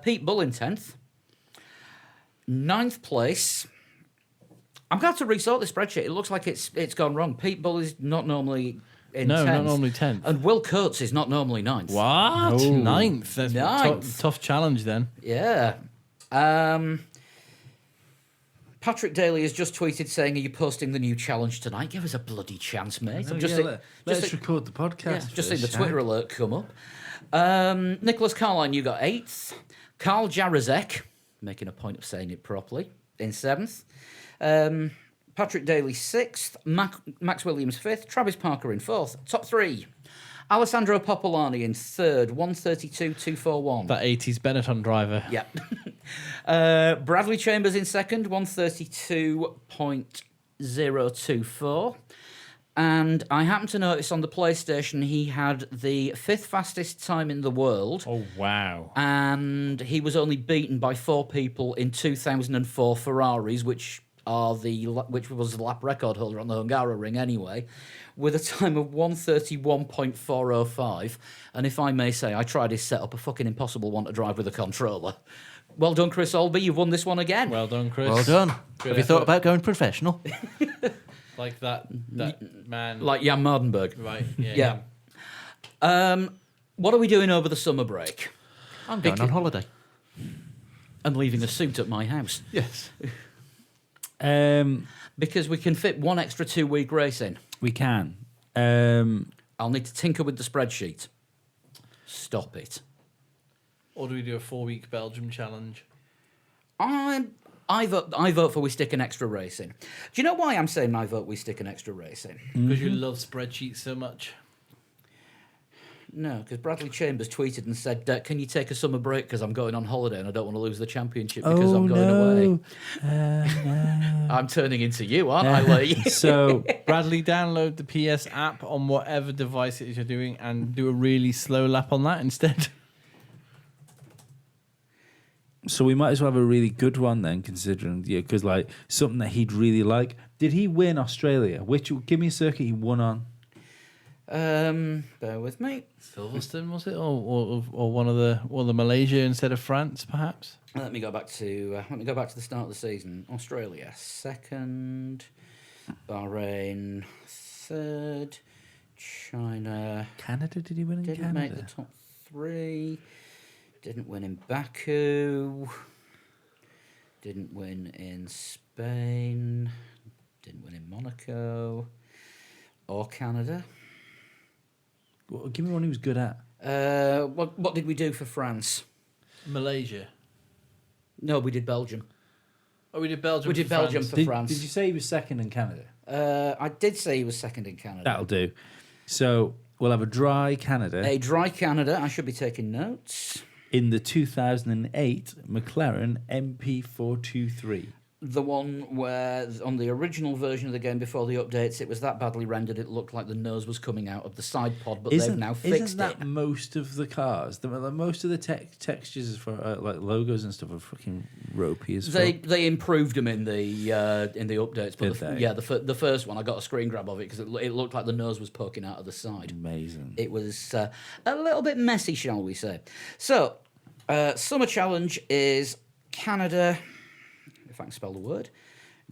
Pete Bull in 10th. 9th place. I'm going to have to resort the spreadsheet. It looks like it's gone wrong. Pete Bull is not normally in 10th. No, not normally 10th. And Will Coates is not normally 9th. What? Oh. 9th. That's Ninth. tough challenge then. Yeah. Patrick Daly has just tweeted saying, "Are you posting the new challenge tonight?" Give us a bloody chance, mate. I'm just let's record the podcast. just seen the first, Twitter alert come up. Nicholas Carline, you got 8th. Carl Jarazek, making a point of saying it properly, in 7th. Patrick Daly 6th. Max Williams 5th. Travis Parker in 4th. Top 3. Alessandro Popolani in 3rd. 132.241. That 80s Benetton driver. Yeah. Bradley Chambers in 2nd, 132.024. And I happened to notice on the PlayStation he had the 5th fastest time in the world. Oh, wow. And he was only beaten by 4 people in 2004 Ferraris, which was the lap record holder on the Hungaroring anyway, with a time of 131.405. And if I may say, I tried his setup, a fucking impossible one to drive with a controller. Well done, Chris Olby. You've won this one again. Well done, Chris. Well done. Good Have you thought effort. about going professional? Like that man. Like Jan Mardenberg. Right, yeah. Yeah. What are we doing over the summer break? I'm going on holiday. I'm leaving a suit at my house. Yes. Because we can fit one extra 2-week race in. We can. I'll need to tinker with the spreadsheet. Stop it. Or do we do a 4-week Belgium challenge? I vote for we stick an extra race in. Do you know why I'm saying I vote we stick an extra race in? Because you love spreadsheets so much. No, because Bradley Chambers tweeted and said, "Can you take a summer break because I'm going on holiday and I don't want to lose the championship because I'm going away." I'm turning into you, aren't I, Lee? So Bradley, download the PS app on whatever device it is you're doing and do a really slow lap on that instead. So we might as well have a really good one then, considering, because like something that he'd really like. Did he win Australia? Give me a circuit he won on. Bear with me. Silverstone, was it, or one of the Malaysia instead of France, perhaps? Let me go back to the start of the season. Australia second, Bahrain third, China Canada, did he win in didn't Canada? make the top 3, didn't win in Baku, didn't win in Spain, didn't win in Monaco or Canada. Well, give me one he was good at. What did we do for France? Malaysia. No, we did Belgium. Oh, we did Belgium. We did for Belgium France. for Did, France. did you say he was second in Canada? I did say he was second in Canada. That'll do. So we'll have a dry Canada A dry Canada. I should be taking notes. in the 2008 McLaren MP423. The one where, on the original version of the game before the updates, it was that badly rendered it looked like the nose was coming out of the side pod, but they've now fixed Isn't that it. most of the cars? Most of the textures for like logos and stuff are fucking ropey as fuck. They improved them in the updates, but Did they? the first one I got a screen grab of it because it looked like the nose was poking out of the side. Amazing. It was a little bit messy, shall we say. So, summer challenge is Canada, if I can spell the word,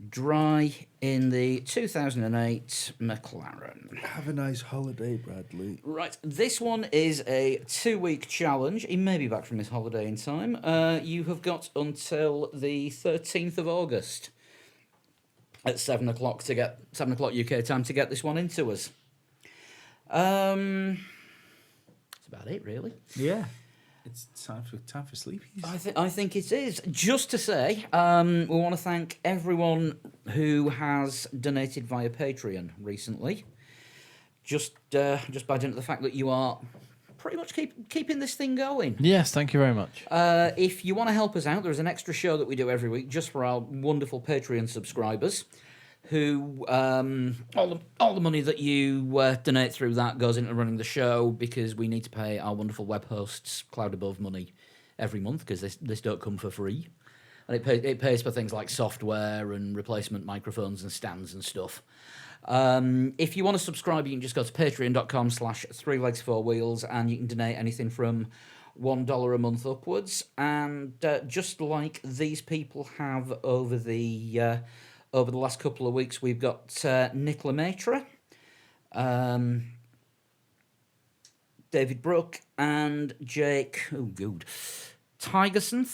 dry in the 2008 McLaren. Have a nice holiday, Bradley. Right, this one is a 2-week challenge. He may be back from his holiday in time. You have got until the 13th of August at 7 o'clock UK time to get this one into us. That's about it, really. Yeah. It's time for sleepies. I think it is. Just to say, we want to thank everyone who has donated via Patreon recently. Just by dint of the fact that you are pretty much keeping this thing going. Yes, thank you very much. If you want to help us out, there's an extra show that we do every week just for our wonderful Patreon subscribers. Who all the money that you donate through that goes into running the show because we need to pay our wonderful web hosts Cloud Above money every month because this don't come for free, and it pays for things like software and replacement microphones and stands and stuff. If you want to subscribe, you can just go to patreon.com/3legs4wheels and you can donate anything from $1 a month upwards. And just like these people have over the last couple of weeks, we've got Nick Lemaitre, David Brooke, and Jake. Oh, good. Tygerson.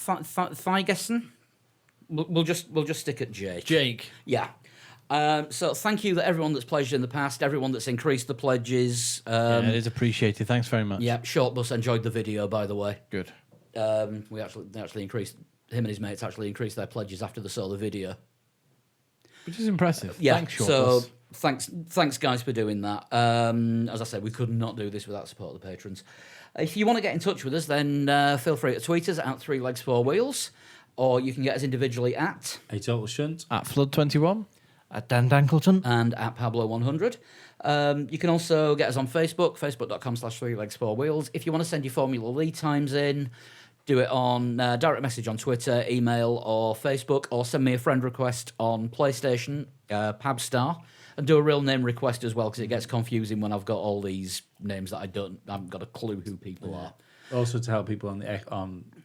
We'll just stick at Jake. Jake. Yeah. So thank you to everyone that's pledged in the past, everyone that's increased the pledges. Yeah, it is appreciated. Thanks very much. Yeah, Short Bus enjoyed the video, by the way. Good. They actually increased, him and his mates actually increased their pledges after they saw the video. Which is impressive. Yeah, Thanks, Short so Bus. thanks guys for doing that. As I said, we could not do this without support of the patrons. If you want to get in touch with us, then feel free to tweet us at 3legs4wheels, or you can get us individually at A total shunt. At Flood21. At Dan Dankleton. and at Pablo100. You can also get us on Facebook, facebook.com/3legs4wheels. If you want to send your Formula lead times in, do it on direct message on Twitter, email, or Facebook, or send me a friend request on PlayStation, Pabstar, and do a real name request as well, because it gets confusing when I've got all these names that I haven't got a clue who people are. Also to help people on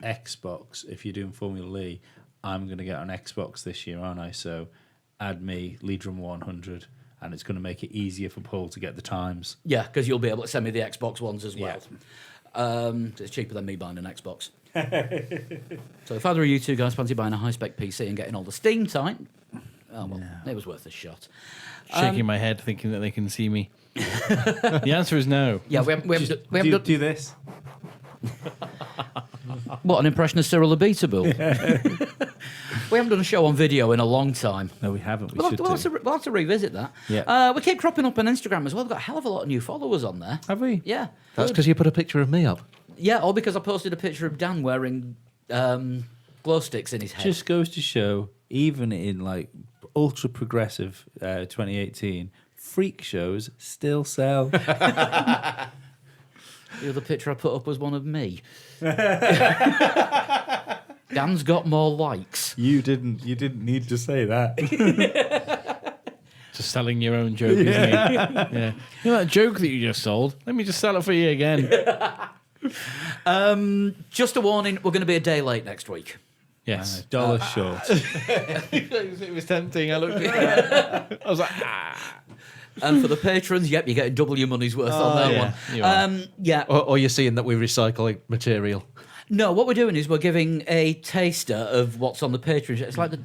Xbox, if you're doing Formula E, I'm going to get on Xbox this year, aren't I? So add me, Leadroom100, and it's going to make it easier for Paul to get the times. Yeah, because you'll be able to send me the Xbox ones as well. So it's cheaper than me buying an Xbox. So if either of you two guys fancy buying a high-spec PC and getting all the Steam time, it was worth a shot. Shaking my head, thinking that they can see me. The answer is no. Yeah, we haven't Do this. What, an impression of Cyril Abitable? We haven't done a show on video in a long time. No, we haven't. We'll should have to revisit that. Yeah. We keep cropping up on Instagram as well. We've got a hell of a lot of new followers on there. Have we? Yeah. That's because you put a picture of me up. Yeah, all because I posted a picture of Dan wearing glow sticks in his head. Just goes to show, even in like ultra progressive 2018, freak shows still sell. The other picture I put up was one of me. Dan's got more likes. You didn't need to say that. Just selling your own joke, isn't he? Yeah. You know that joke that you just sold? Let me just sell it for you again. Just a warning, we're going to be a day late next week. Yes. Dollar short. It was tempting. I looked at it. I was like, And for the patrons, yep, you're getting double your money's worth on that yeah, you are. one. Yeah. Or you're seeing that we recycle material. No, what we're doing is we're giving a taster of what's on the Patreon.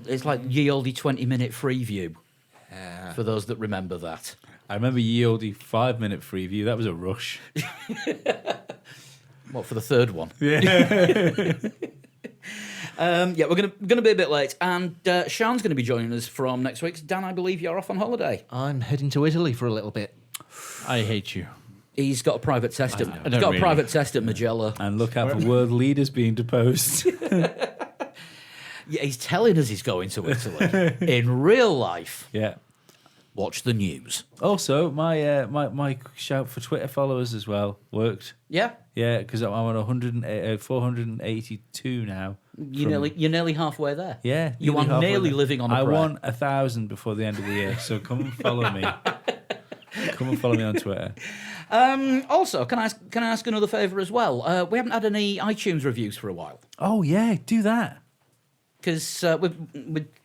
It's like ye olde 20-minute free view. For those that remember that. I remember ye olde 5-minute free view. That was a rush. What, for the third one? Yeah. Yeah, we're gonna be a bit late, and Sean's going to be joining us from next week. Dan, I believe you're off on holiday. I'm heading to Italy for a little bit. I hate you. He's got a private test at don't really. private test at Magellan. And look out for world leaders being deposed. Yeah, he's telling us he's going to Italy. In real life, Yeah. watch the news. Also, my shout for Twitter followers as well worked. Yeah, Yeah, because I'm on 482 now. you're nearly halfway there. Yeah, You are halfway nearly there. living on a I prayer. want 1,000 before the end of the year, so come and follow me. Come and follow me on Twitter. Also, can I ask another favour as well? We haven't had any iTunes reviews for a while Oh yeah, do that. because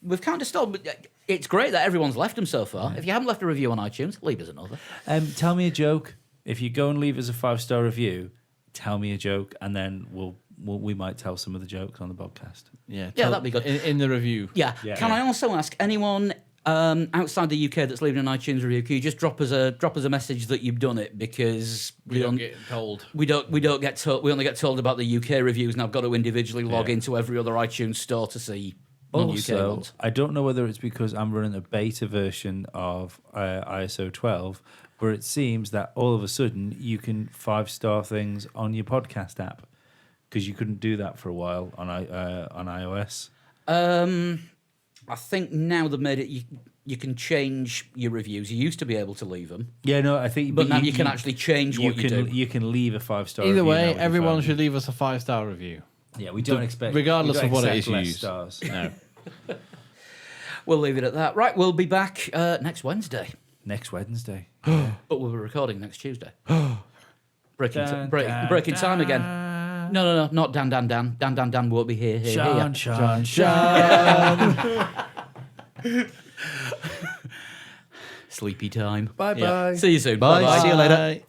we've kind of stalled. But it's great that everyone's left them so far. If you haven't left a review on iTunes, leave us another. Tell me a joke. If you go and leave us a 5-star review, tell me a joke, and then we might tell some of the jokes on the podcast. Yeah, that'd be good. In the review. Yeah. Yeah. Can I also ask anyone outside the UK that's leaving an iTunes review? Can you just drop us a message that you've done it, because We don't get told. we don't get told. We only get told about the UK reviews, and I've got to individually log into every other iTunes store to see non-UK Also, ones. I don't know whether it's because I'm running a beta version of ISO 12, where it seems that all of a sudden you can 5-star things on your podcast app, because you couldn't do that for a while on iOS. I think now they've made it. You can change your reviews. You used to be able to leave them, Yeah, no, I think. but now you can actually change what you do. You can leave a 5-star. Either review now way, with your everyone phone. should leave us a 5-star review. Yeah, we don't expect. regardless we don't of what it accept is you less use. Stars. No. We'll leave it at that. Right, we'll be back next Wednesday, Next Wednesday. but we'll be recording next Tuesday. Breaking Dun, break, dun, breaking time dun. again. No, not Dan. Dan won't be here. Sean. Sleepy time. Bye bye. See you soon. Bye. Bye-bye. See you later. Bye.